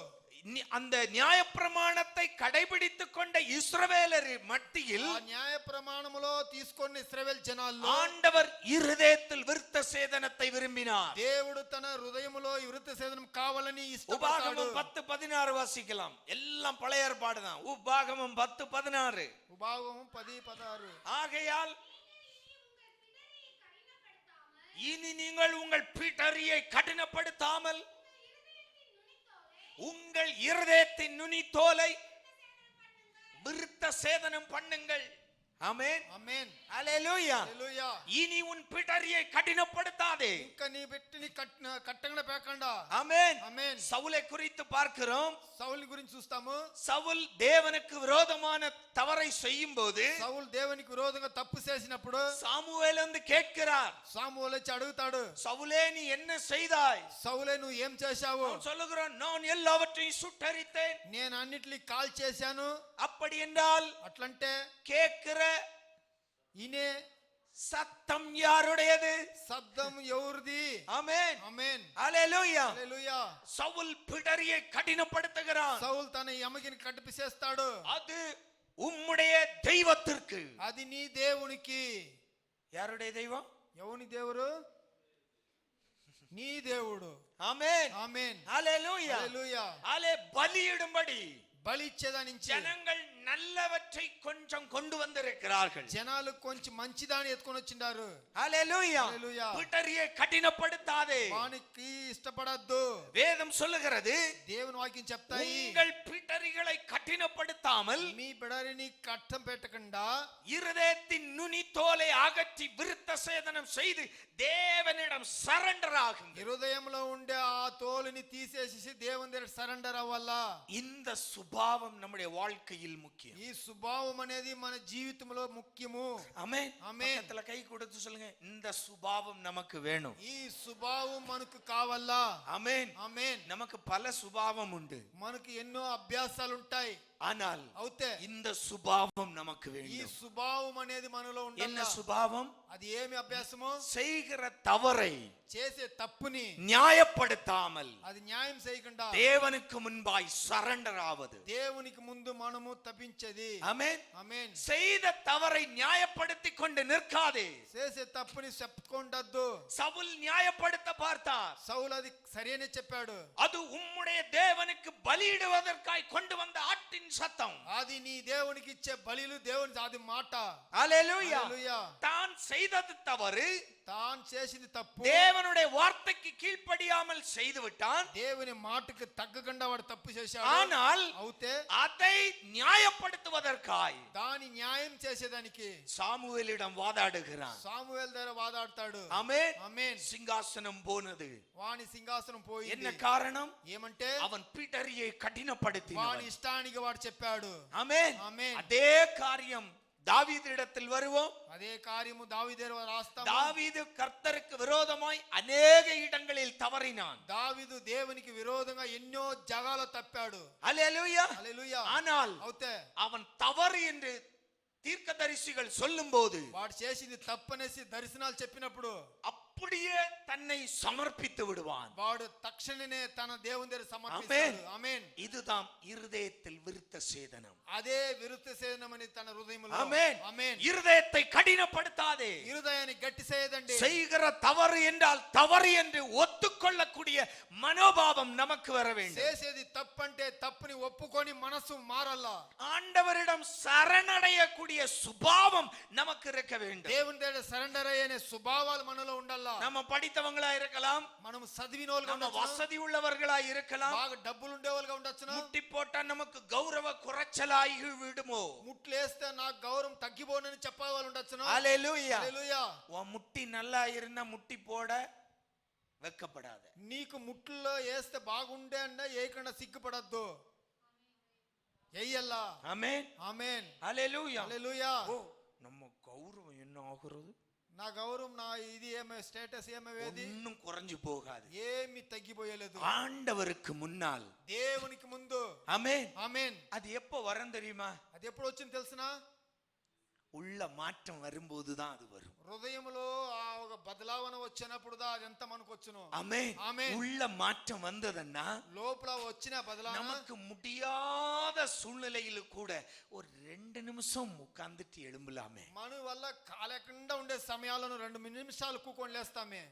அந்த நியாயப்பிரமாணத்தை கடைபிடித்துக் கொண்ட இஸ்ரவேலர் மத்தியில் ఆ న్యాయ ప్రమాణములో తీసుకొని ఇశ్రాయేల్ జనాల్లో ஆண்டவர் இருதயத்தில் விருத்த சேதனத்தை விரும்பினார். దేవుడు తన హృదయములో ఈ విరుద్ధ సేదనం కావాలని ఇష్టపడతాడు. உபாகமம் 10:16 வாசிக்கலாம். எல்லாம் பழைய ஏற்பாடு தான். உபாகமம் 10:16. ఉపాగమం 10:16. ஆகையால் இனி நீங்கள் உங்கள் பிடரியை கடினப்படுத்தாமல் உங்கள் இருதயத்தின் நுனி தோலை விருத்த சேதனம் பண்ணுங்கள். ஆமென் ఆమేన్. ஹalleluya. హల్లెలూయా. இனி உன் பிடரியை கடினப்படுத்தாதே. ఇంకా నీ బెట్టిని కట్టంగా పేకండా. ஆமென். ఆమేన్. சவுலை குறித்து பார்க்கிறோம். సౌలు గురించి చూస్తాము. சவுல் தேவனுக்கு விரோதமான தவறை செய்யும்போது సౌలు దేవునికి విరోధంగా తప్పు చేసినప్పుడు சாமுவேல் வந்து கேட்கிறார், సామువేలు వచ్చి అడుగుతాడు, சவுலே நீ என்ன செய்தாய்? సౌలే నువ్వు ఏం చేశావు? அவன் சொல்லுகிறான், நான் எல்லாவற்றையும் சுட்டரித்தேன். నేను అన్నిటిని కాల్ చేశాను. அப்படி என்றால் అట్లంటే கேட்கிற ఈయనే சத்தம் யாருடையது? శబ్దం ఎవరిది? ஆமென் ఆమేన్. ஹalleluya. హల్లెలూయా. சவுல் பிடரியை கடினப்படுத்துகிறான். సౌలు తన ఎమగిని కట్టిపి చేస్తాడు. அது உம்முடைய தெய்வத்திற்கு. అది నీ దేవునికి. யாருடைய தெய்வம்? ఎవని దేవుడు? నీ దేవుడు. ஆமென் ఆమేన్. ஹalleluya. హల్లెలూయా. ஆலே பலியிடும்படி బలి ఇచ్చేదానించి ஜனங்கள் நல்லவற்றை கொஞ்சம் கொண்டு வந்திருக்கிறார்கள். జనాలు కొంచెం మంచిదాన్ని ఎత్తుకొని వచ్చిండారు. ஹalleluya. హల్లెలూయా. பிடரியை கடினப்படுத்தாதே. వానికి ఇష్టపడద్దు. வேதம் சொல்லுகிறது, దేవుని వాక్యం చెప్తాయి, உங்கள் பிடரிகளை கடினப்படுத்தாமல் మీ బిడరిని కట్టం పెట్టకుండా இருதயத்தின் நுனி தோலை அகற்றி விருத்த சேதனம் செய்து தேவனிடம் சரண்டர் ஆகும். హృదయంలో ఉండే ఆ తోలుని తీసేసి దేవుని దగ్గర సరెండర్ అవ్వాలా. இந்த சுபாவம் நம்முடைய வாழ்க்கையில் முக்கியம். ఈ స్వభావం అనేది మన జీవితంలో ముఖ్యము. ஆமென். ஆமென். பக்கத்துல கை கொடுத்து சொல்லுங்க, இந்த சுபாவம் நமக்கு வேணும். ఈ స్వభావం మనకు కావాలా. ஆமென். ఆమేన్. நமக்கு பல சுபாவம் உண்டு, మనకి ఎన్నో అభ్యాసాలు ఉంటాయి. ஆனால் అవుతే இந்த சுபாவம் நமக்கு ఈ வேண்டும். స్వభావం అనేది మనలో என்ன ఉండాలి. சுபாவம்? అది ఏమి అభ్యాసమో? செய்கிற தவறை చేసే తప్పుని நியாயப்படுத்தாமல் అది న్యాయం చేయకుండా தேவனுக்கு முன்பாய் சரண்டர் ஆவது. దేవునికి ముందు మనము తప్పించేది. ஆமென். ఆమేన్. செய்த தவறை நியாயப்படுத்தி கொண்டு நிற்காதே. చేసే తప్పుని చెప్పుకోండద్దు. சவுல் நியாயப்படுத்த பார்த்தார். సౌలు అది సరైన చెప్పాడు. அது உம்முடைய தேவனுக்கு பலியிடுவதற்காய் கொண்டு வந்த ஆட்டின் சத்தம். అది నీ దేవునికి ఇచ్చే బలిలు దేవుని అది మాట. ஹalleluya. హల్లెలూయా. தான் செய்தது தவறு, తాను చేసింది తప్పు. தேவனுடைய வார்த்தைக்கு கீழ்ப்படியாமல் செய்து விட்டான். దేవుని మాటకు తగ్గకుండా వాడు తప్పు చేశాడు. ஆனால் అవుతే அதை நியாயப்படுத்துவதற்காய் దాని న్యాయం చేసేదానికి சாமுவேலிடம் வாதாடுகிறான். సామువేలు దగ్గర వాదాడతాడు. ஆமென். ఆమేన్. சிங்காசனம் போனது. వాని సింహాసనం పోయింది. என்ன காரணம்? ఏమంటే அவன் பிடரியை கடினப்படுத்தினான். వాని ఇష్టానికి వాడు చెప్పాడు. ஆமென். ఆమేన్. அதே காரியம் தாவீதிடத்தில் வருவோம். అదే కార్యము దావీదు దగ్గర రాస్తాము. தாவீது கர்த்தருக்கு விரோதமாய் அநேக இடங்களில் தவறினான். దావీదు దేవునికి విరోధంగా ఎన్నో జగాల తప్పాడు. ஹல்லேலூயா. హల్లెలూయా. ஆனால் అవుతే அவன் தவறு என்று தீர்க்கதரிசிகள் சொல்லும்போது వాడు చేసింది తప్పనేసి దర్శనాలు చెప్పినప్పుడు அப்படியே தன்னை சமர்ப்பித்து விடுவான். వాడు తక్షణనే తన దేవుని దగ్గర సమర్పిస్తాడు. ఆమేన్. இதுதான் இருதயத்தில் விருத்த சேதனம். అదే విరుద్ధ సేదనమని తన హృదయములో. ஆமென். ఆమేన్. இருதயத்தை கடினப்படுத்தாதே. హృదయాన్ని గట్టి చేయదండి. செய்கிற தவறு என்றால் தவறு என்று ஒத்துக்கொள்ளக்கூடிய மனோபாவம் நமக்கு வர வேண்டும். చేసేది తప్పంటే తప్పుని ఒప్పుకొని మనసు మారల్లా. ஆண்டவரிடம் சரணடையக்கூடிய சுபாவம் நமக்கு இருக்க வேண்டும். దేవుని దగ్గర సరెండర్ అయ్యే స్వభావాలు మనలో ఉండాలా. நம்ம படித்தவங்களா இருக்கலாம், మనం చదివినోళ్ళుగా நம்ம ఉండొచ్చు, வசதி உள்ளவர்களா இருக்கலாம். బాగా డబ్బులు ఉండేవాళ్ళుగా ఉండొచ్చును. முட்டி போட்டா நமக்கு கௌரவ குறைச்சலாகி விடுமோ? ముట్లేస్తే నాకు గౌరవం తగ్గిపోనని చెప్పేవాళ్ళు ఉండొచ్చును. ஹல்லேலூயா. హల్లెలూయా. உன் முட்டி நல்லா இருந்தா முட்டி போட வெட்கப்படாத. నీకు ముట్లో వేస్తే బాగుండే అన్న ఏకన్నా సిగ్గుపడద్దు. ఎయ్యల్లా. ஆமென். ఆమేన్. ஹல்லேலூயா. హల్లెలూయా. ஓ, நம்ம கௌரவம் என்ன ஆகுறது? నా గౌరవం నా ఇది ఏమే స్టేటస్ ఏమేది இன்னும் குறைஞ்சு போகாது. ఏమి తగ్గిపోయలేదు. ஆண்டவருக்கு முன்னால், దేవునికి ముందు. ஆமென். ఆమేన్. அது எப்போ வரும் தெரியுமா? అది ఎప్పుడు వచ్చింది తెలుసునా? உள்ள மாற்றம் வரும்போதுதான் அது வரும். హృదయములో ఆ ఒక బదలావన వచ్చినప్పుడు అది ఎంత మనకు వచ్చును. ஆமென். ఆమేన్. உள்ள மாற்றம் வந்ததுன்னா లోపల వచ్చిన బదలావన நமக்கு முடியாத சூழ்நிலையில கூட ஒரு 2 நிமிஷம் உட்கார்ந்துட்டு எழும்பலாமே. మన వల్ల కాలేకుండా ఉండే సమయాలను 2 నిమిషాలు కూకొని లేస్తామే.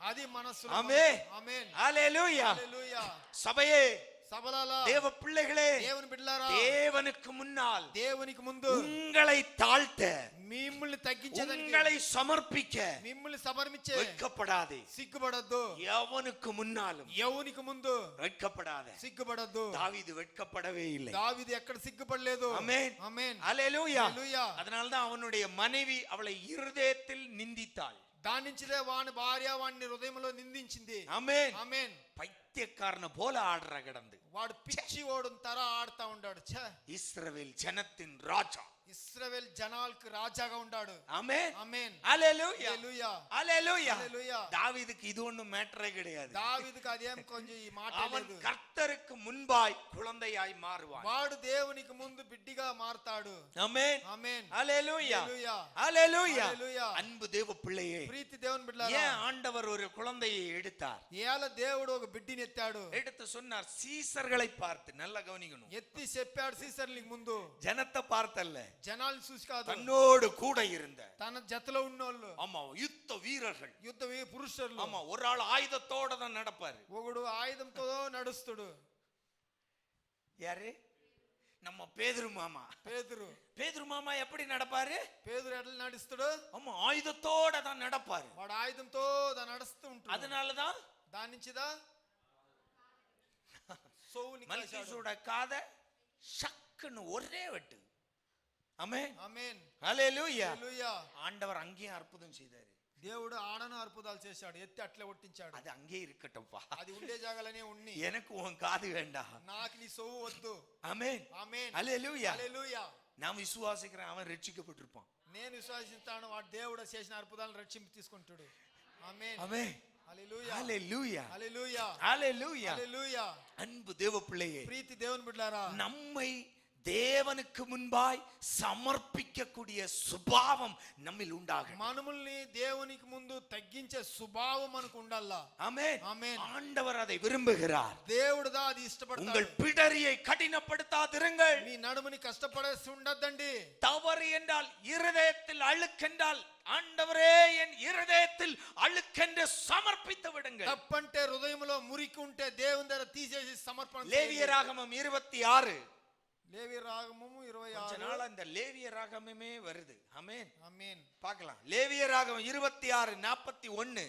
అది మనసు. ஆமென். ఆమేన్. ஹல்லேலூயா. హల్లెలూయా. சபையே, సబలాలా, தேவ பிள்ளைகளே, దేవుని బిడ్డలారా, தேவனுக்கு முன்னால் దేవునికి ముందు உங்களை தாழ்த்த, మిమ్మల్ని తగ్గించేదానికి, உங்களை சமர்ப்பிக்க మిమ్మల్ని సమర్పించే வெட்கப்படாதே. సిగ్గుపడద్దు. எவனுக்கு முன்னாலும் యెవనికి ముందు வெட்கப்படாதே. సిగ్గుపడద్దు. தாவீது வெட்கப்படவே இல்லை. దావీదు ఎక్కడ సిగ్గుపడలేదు. ஆமென். ఆమేన్. ஹல்லேலூயா. హల్లెలూయా. அதனால தான் அவனுடைய மனைவி அவளை இருதயத்தில் நிந்தித்தாள். దాని నుంచిదే వాని భార్య వాడిని హృదయంలో నిందించింది. ஆமென். ఆమేన్. பைத்தியக்காரன போல ஆடுற கிடந்து వాడు పిచ్చి ఓడున తర ఆడుతా ఉండాడు. ఛ, இஸ்ரவேல் ஜனத்தின் ராஜா. ఇశ్రాయేల్ జనాలకు రాజాగా ఉండాడు. ஆமென். ఆమేన్. ஹல்லேலூயா. హల్లెలూయా. ஹல்லேலூயா. హల్లెలూయా. தாவீதுக்கு இது ஒண்ணும் மேட்டரே கிடையாது. దావీదుకు అదేం కొంచెం ఈ మాట அவன் లేదు. கர்த்தருக்கு முன்பாய் குழந்தையாய் மாறுவான். వాడు దేవునికి ముందు బిడ్డిగా మారతాడు. ஆமென். ఆమేన్. ஹல்லேலூயா. హల్లెలూయా. ஹல்லேலூயா. హల్లెలూయా. அன்பு தேவ பிள்ளையே, ప్రీతి దేవుని బిడ్డలారా, ஏன் ஆண்டவர் ஒரு குழந்தையை எடுத்தார்? ఏల దేవుడు ఒక బిడ్డిని ఎత్తాడు. எடுத்து சொன்னார், சீசர்களை பார்த்து. நல்லா கவனிக்கணும். ఎత్తి చెప్పాడు సీసర్లకు ముందు. ஜனத்தை பார்த்தல்ல, జనాలు చూసి కాదు, தன்னோடு கூட இருந்த, తన జతలో ఉన్నోళ్ళు, ஆமா, யுத்த வீரர்கள். యుద్ధ పురుషులు. ஆமா, ஒரு ஆள் ஆயுதத்தோட தான் நடப்பாரு. ఒకడు ఆయుధంతో నడుస్తుడు. யாரு? நம்ம பேதுரு மாமா. పేతురు. பேதுரு மாமா எப்படி நடப்பாரு? పేతురు ఎట్లా నడుస్తుడు? ஆமா, ஆயுதத்தோட தான் நடப்பாரு. వాడు ఆయుధంతో నడుస్తూ ఉంటాడు. அதனாலதான் దాని నుంచిదా సోవుని కాశాడు. மல்கிசூட காத சக்குன்னு ஒரே வெட்டு. ஆமென். ఆమేన్. ஹல்லேலூயா. హల్లెలూయా. ஆண்டவர் அங்கேயும் அற்புதம் செய்தாரு. దేవుడు ఆడను అద్భుతాలు చేశాడు. ఎత్తి అట్లే ఒట్టించాడు. அது அங்கே இருக்கட்டும்பா. అది ఉండే జాగాలనే ఉన్ని. எனக்கு உன் காது வேண்டாம். నాకు నీ సోవు వద్దు. ஆமென். ఆమేన్. ஹல்லேலூயா. హల్లెలూయా. நான் விசுவாசிக்கிறேன், அவன் ரட்சிக்கப்பட்டிருப்பான். నేను విశ్వసిస్తాను, వాడు దేవుడు చేసిన అద్భుతాలను రక్షింపు తీసుకుంటాడు. ఆమేన్. ஆமென். హల్లెలూయా. ஹல்லேலூயா. హల్లెలూయా. ஹல்லேலூயா. హల్లెలూయా. அன்பு தேவ பிள்ளையே, ప్రీతి దేవుని బిడ్డలారా, நம்மை தேவனுக்கு முன்பாய் சமர்ப்பிக்கக்கூடிய சுபாவம் நம்மில் உண்டாகும். మనముల్ని దేవునికి ముందు తగ్గించే స్వభావం మనకు ఉండాలా. ஆமென். ఆమేన్. ஆண்டவர் அதை விரும்புகிறார். దేవుడుదా అది ఇష్టపడతాడు. உங்கள் பிடரியை கடினப்படுத்தாதிருங்கள். మీ నడుముని కష్టపడేసి ఉండద్దండి. தவறு என்றால், இருதயத்தில் அழுக்கென்றால், ஆண்டவரே என் இருதயத்தில் அழுக்கென்று சமர்ப்பித்து விடுங்கள். తప్పంటే హృదయంలో మురికి ఉంటే దేవుని దగ్గర తీసేసి సమర్పణ చేయండి. லேவியராகமம் 26. లేవి రాగమము கொஞ்ச 26. நாள் அந்த லேவியராகமமே வருது. ஆமென். ఆమేన్. பார்க்கலாம். லேவியராகமம் 26:41.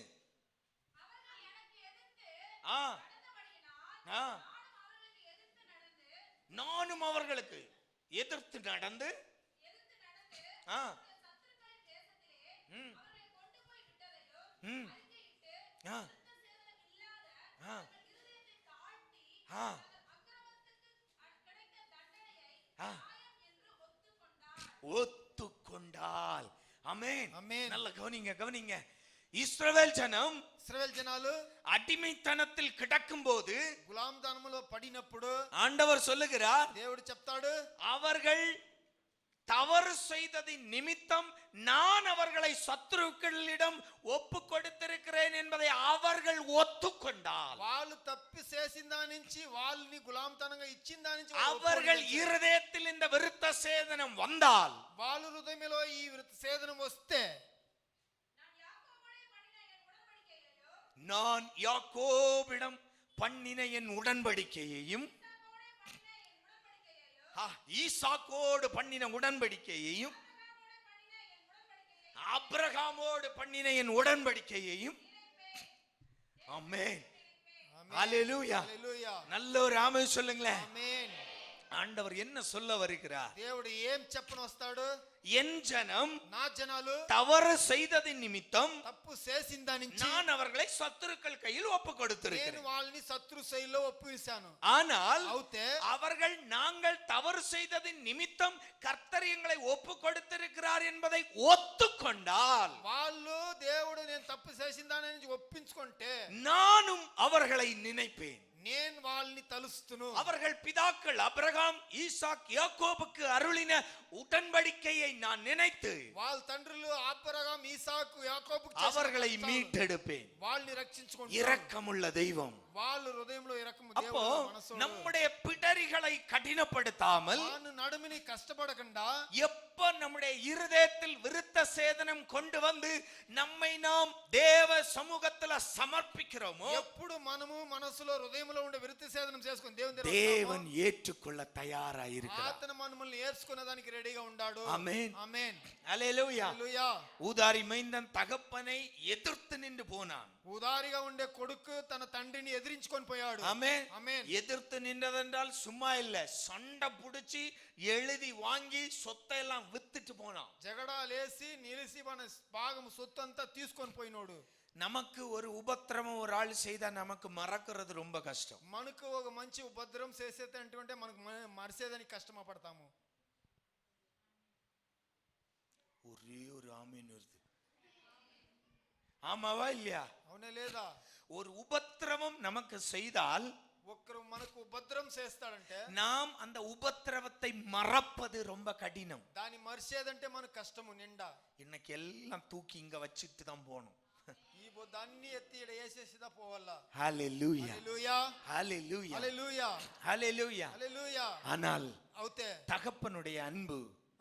ஆ ஆ நானும் அவர்களுக்கு எதிர்த்து நடந்து ஆ ம் ம் ஆ ஆ ஆ ஆ ஒத்துக்கொண்டால். ஆமென். ஆமென். நல்ல கவனிங்க, கவனிங்க. இஸ்ரவேல் ஜனம் ఇశ్రాయేల్ జనాలు அடிமைத்தனத்தில் கிடக்கும் போது, గులాంతనములో పడినప్పుడు ஆண்டவர் சொல்லுகிறார், దేవుడు చెప్తాడు, அவர்கள் தவறு செய்ததின் நிமித்தம் நான் அவர்களை சத்துருக்களிடம் ஒப்பு கொடுத்திருக்கிறேன் என்பதை அவர்கள் ఒత్తుకొండాல் వాళ్ళు తప్పు చేసిన దాని నుంచి వాళ్ళని గులాంతనంగా ఇచ్చిన దాని నుంచి அவர்கள் இருதயத்தில் இந்த விருத்த சேதனம் வந்தால் వాళ్ళ హృదయంలో ఈ సేదనం వస్తే நான் யாக்கோபிடம் பண்ணின என் உடன்படிக்கையையும் ஈசாக்கோடு பண்ணின உடன்படிக்கையையும் ஆபிரகாமோடு பண்ணின என் உடன்படிக்கையையும் ஆமென் ஹalleluya நல்ல ஒரு ஆமென் சொல்லுங்களேன். ஆமென். ஆண்டவர் என்ன சொல்ல வருகிறார்? దేవుడు ఏం చెప్పను వస్తాడు? என் ஜனம் నా జనాలు தவறு செய்ததின் நிமித்தம் తప్పు చేసిన దాని నుంచి நான் அவர்களை சத்துருக்கள் கையில் ஒப்பு నేను கொடுத்திருக்கிறேன். వాళ్ళని శత్రు శైలిలో ఒప్పిస్తాను. ஆனால் అవుతే அவர்கள் நாங்கள் தவறு செய்ததின் நிமித்தம் கர்த்தர் எங்களை ஒப்பு கொடுத்திருக்கிறார் என்பதை ஒத்துக்கொண்டால் వాళ్ళు దేవుడు నేను తప్పు చేసిన దాని నుంచి ఒప్పించుకుంటే நானும் அவர்களை நினைப்பேன். నేను వాళ్ళని తలుస్తును. அவர்கள் பிதாக்கள் அபிரகாம் ஈசாக் யாக்கோபுக்கு அருளின உடன்படிக்கையை நான் நினைத்து వాళ్ళ తండ్రులు అబ్రహాం ఇసాకు యాకోబుకు அவர்களை மீட்டெடுப்பேன். వాళ్ళని రక్షించుకుంటాను. இரக்கமுள்ள தெய்வம். వాళ్ళ హృదయంలో இரக்கம் அப்போ దేవుడు మనసులో நம்முடைய பிடரிகளை கடினப்படுத்தாமல் వాని నడుముని కష్టపడకుండా எப்ப நம்முடைய இருதயத்தில் விருத்த சேதனம் கொண்டு வந்து நம்மை நாம் தேவ சமூகத்துல சமர்ப்பிக்கிறோமோ ఎప్పుడు మనము మనసులో హృదయంలో ఉండే విరుద్ధ సేదనం చేసుకొని దేవుని దగ్గర தேவன் ஏற்றுக்கொள்ள தயாரா இருக்கிறார். ఆతన మనల్ని ఏర్చుకునే దానికి రెడీగా ఉన్నాడు. ஆமென் ఆమేన్. ஹalleluya. హల్లెలూయా. ஊதாரி மைந்தன் தகப்பனை எதிர்த்து நின்று போனான். ఉదారిగా ఉండే కొడుకు తన తండ్రిని ఎదిరించుకొని పోయాడు. ஆமென். ఆమేన్. எதிர்த்து நின்றதென்றால் சும்மா இல்ல, சண்டை புடிச்சு எழுதி வாங்கி சொத்தை எல்லாம் வித்துட்டு போனான். జగడాలేసి నిలిసి మన భాగం సొత్తు అంతా తీసుకొని పోయినోడు. நமக்கு ஒரு உபத்திரமம் ஒரு ஆள் செய்தா நமக்கு மறக்கிறது ரொம்ப கஷ்டம். మనకు ఒక మంచి ఉపద్రవం చేసేదంటే మనకు మరిసేదానికి కష్టమ పడతాము. ஒரே ஒரு ஆமீன் வருது. ஆமாவா இல்லையா? అవునే లేదా? ஒரு உபத்திரவம் நமக்கு செய்தால் ఒక్కరు మనకు ఉపద్రవం చేస్తాడంటే நாம் அந்த உபத்திரவத்தை மறப்பது ரொம்ப கடினம். దాన్ని మరిసేదంటే మనకు కష్టము నిండా. இன்னைக்கு எல்லாம் தூக்கி இங்க வச்சிட்டு தான் போகணும். ఈ బొద్దాన్ని ఎత్తి ఇడ వేసేసిదా పోవాలా. ஹalleluya హల్లెలూయా. ஹalleluya హల్లెలూయా. ஹalleluya. హల్లెలూయా. ஆனால் అవుతే தகப்பனுடைய அன்பு,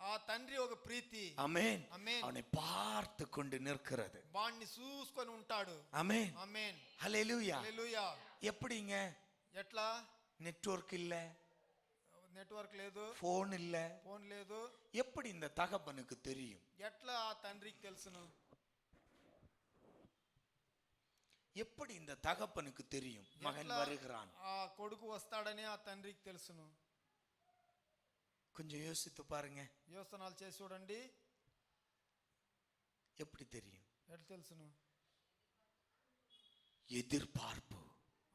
ఆ తండ్రి ఒక ప్రీతి, ஆமென், ఆమేన్, அவனை பார்த்து கொண்டு நிற்கிறது. వాణ్ణి చూసుకొని ఉంటాడు. ஆமென், ఆమేన్. ஹalleluya. హల్లెలూయా. எப்படிங்க? ఎట్లా? நெட்வொர்க் இல்ல, నెట్వర్క్ లేదు, போன் இல்ல, ఫోన్ లేదు. எப்படி இந்த தகப்பனுக்கு தெரியும்? ఎట్లా ఆ తండ్రికి తెలుసును? எப்படி இந்த தகப்பனுக்கு தெரியும் மகன் ఎట్లా வருகிறான்? ఆ కొడుకు వస్తాడని ఆ తండ్రికి తెలుసును? கொஞ்சம் யோசித்து பாருங்க. యోచనాలు చేసి చూడండి. எப்படி தெரியும்? ఎట్లా తెలుసును? எதிர்பார்ப்பு.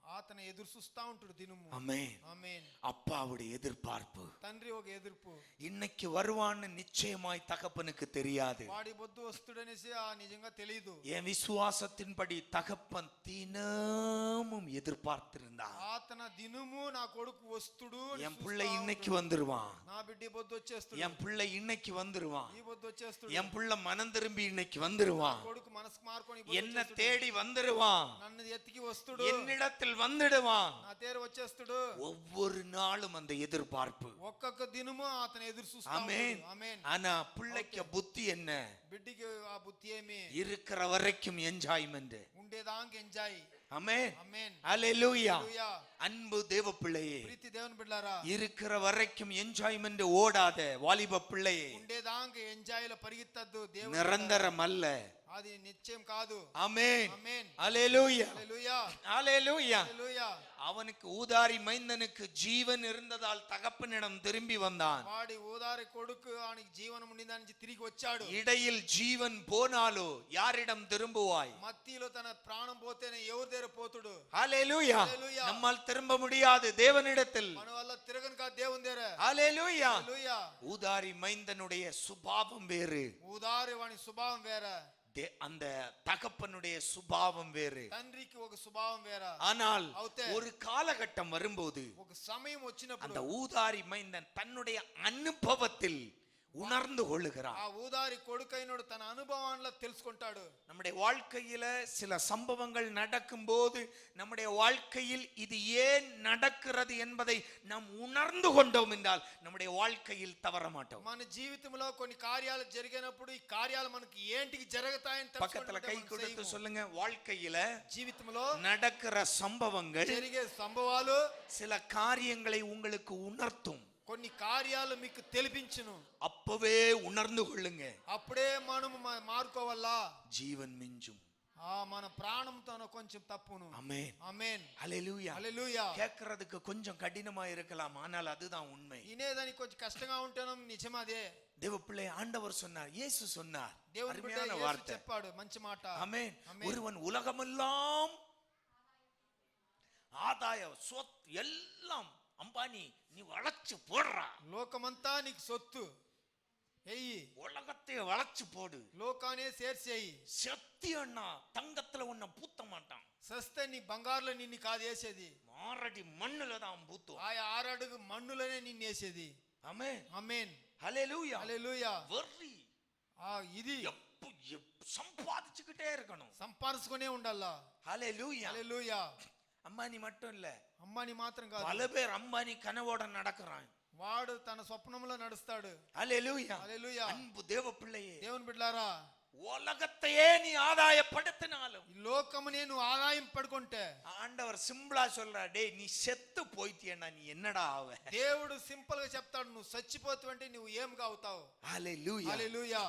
అతను ఎదురు చూస్తా ఉంటాడు దినము. ஆமென். ఆమేన్. அப்பாவுடைய எதிர்பார்ப்பு. తండ్రి ఒక ఎదుర్పు. இன்னைக்கு வருவான்னு நிச்சயமாய் தகப்பனுக்கு தெரியாது. వాడి బొద్దు వస్తుడనేసి నిజంగా తెలియదు. என் விசுவாசத்தின்படி தகப்பன் தினமும் எதிர்பார்த்திருந்தான். అతను దినము నా కొడుకు వస్తుడు, என் பிள்ளை இன்னைக்கு வந்துருவான், నా బిడ్డ బొద్దు వచ్చేస్తుడు, என் பிள்ளை இன்னைக்கு வந்துருவான், ఈ బొద్దు వచ్చేస్తుడు, என் பிள்ளை மனம் திரும்பி இன்னைக்கு வந்துருவான், కొడుకు మనసు మార్కొని என்ன தேடி வந்துருவான், నన్ను ఎత్తికి వస్తుడు, என்னிடத்தில் வந்துடுவான். నా తేరు వచ్చేస్తుడు. ஒவ்வொரு நாளும் அந்த எதிர்பார்ப்பு. ఒక్కొక్క దినము అతను ఎదురు చూస్తా ஆமென். ఉంటాడు. ఆమేన్. ஆனா பிள்ளைக்கு புத்தி என்ன? బిడ్డికి ఆ బుద్ధి ఏమి? இருக்கிற வரைக்கும் என்ஜாய்மெண்ட். ఉండేదానికి ఎంజాయ్. ஆமென். ఆమేన్. ஹalleluya. హల్లెలూయా. அன்பு தேவ பிள்ளையே, ప్రీతి దేవుని బిడ్డలారా, இருக்கிற வரைக்கும் என்ஜாய்மெண்ட் ஓடாத வாலிப பிள்ளையே, ఉండేదానికి ఎంజాయ్ లో పరిగెత్తద్దు. దేవుని நிரந்தரம் அல்ல. అది నిశ్చయం కాదు. ஆமென். ఆమేన్. ஹalleluya. హల్లెలూయా. ஹalleluya. హల్లెలూయా. அவனுக்கு ஊதாரி மைந்தனுக்கு ஜீவன் இருந்ததால் தகப்பனிடம் திரும்பி வந்தான். వాడి ఊదారి కొడుకు ఆనికి జీవనం ఉండిందని నుంచి తిరిగి వచ్చాడు. இடையில் ஜீவன் போனாலோ யாரிடம் திரும்புவாய்? మత్తిలో తన ప్రాణం పోతేనే ఎవరి దగ్గర పోతుడు? ஹalleluya. హల్లెలూయా. நம்மால் திரும்ப முடியாது தேவனிடத்தில். మన వల్ల తిరగను కాదు దేవుని దగ్గర. ஹalleluya. హల్లెలూయా. ஊதாரி மைந்தனுடைய சுபாவம் வேறு, ఊదారి వాని స్వభావం వేరే, அந்த தகப்பனுடைய சுபாவம் வேறு. తండ్రికి ఒక స్వభావం వేరే. ஆனால் అవుతే ஒரு காலகட்டம் வரும்போது ఒక సమయం அந்த వచ్చినప్పుడు ஊதாரி மைந்தன் தன்னுடைய அனுபவத்தில் உணர்ந்து கொள்ளுகிறான். ఆ ఊదారి కొడుకైనోడు తన అనుభవాల్లో తెలుసుకుంటాడు. நம்முடைய வாழ்க்கையில சில சம்பவங்கள் நடக்கும்போது நம்முடைய வாழ்க்கையில் இது ஏன் நடக்கிறது என்பதை நாம் உணர்ந்து கொண்டோம் என்றால் நம்முடைய வாழ்க்கையில் தவற மாட்டோம். మన జీవితంలో కొన్ని కార్యాలు జరిగినప్పుడు ఈ కార్యాలు మనకి ఏంటికి జరుగుతాయని பக்கத்துல கை கொடுத்து சொல்லுங்க, வாழ்க்கையில జీవితంలో நடக்கிற சம்பவங்கள் జరిగే సంభవాలు சில காரியங்களை உங்களுக்கு உணர்த்தும். కొన్ని కార్యాలు మీకు తెలిపించును. அப்பவே உணர்ந்து கொள்ளுங்க. అప్పుడే మనం మారుకోవాలా. జీవన్ మించుం. మన ప్రాణంతో కొంచెం తప్పును. ஆமென் ஆமென் ஹல்லேலூயா. హల్లెలూయా. கேட்கிறதுக்கு கொஞ்சம் கடினமா இருக்கலாம், ஆனால் அதுதான் உண்மை. ఇనేదానికి కొంచెం కష్టంగా ఉంటేనో నిజం అదే. தேவ பிள்ளை ஆண்டவர் சொன்னார், இயேசு சொன்னார், దేవుని బిడ్డ அருமையான యేసు வார்த்தை. చెప్పాడు, మంచి మాట. ஆமென். ஒருவன் உலகமெல்லாம் ஆதாய சொத் எல்லாம் அம்பானி நீ வளைச்சு போடுறா. లోకమంతా నీకు సొత్తు ఎయ్యి, உலகத்தை வளைச்சு போடு. లోకానే సేర్చేయి. சத்தியம்னா தங்கத்துல உன்னை பூத்த மாட்டான். సస్తే నీ బంగారులో నిన్ను కాదు వేసేది, மாரடி மண்ணுல தான் பூத்துவான். ఆ 6 అడుగు మన్నులోనే నిన్ను వేసేది. ஆமென் ఆమేన్ ஹல்லேலூயா. హల్లెలూయా. வெறி ఇది சம்பாதிச்சுக்கிட்டே இருக்கணும், సంపాదించుకునే ఉండాలా. ஹல்லேலூயா. హల్లెలూయా. அம்பானி மட்டும் இல்ல, అంబానీ మాత్రం కాదు, பல பேர் அம்பானி கனவோட நடக்கிறான். వాడు తన స్వప్నంలో నడుస్తాడు. ஹல்லேலூயா. హల్లెలూయా. அன்பு தேவ பிள்ளையே, దేవుని బిడ్డలారా, உலகத்தையே நீ ஆதாயப்படுத்தினாலும் ఈ లోకమునే నువ్వు ఆదాయం పడుకుంటే ஆண்டவர் சிம்பிளா சொல்றா, டேய் நீ செத்து போயிட்டியேன்னா நீ என்னடா ஆவ. దేవుడు సింపుల్ గా చెప్తాడు, నువ్వు చచ్చిపోతావంటే నువ్వు ఏమిగా అవుతావు. ஹல்லேலூயா. హల్లెలూయా.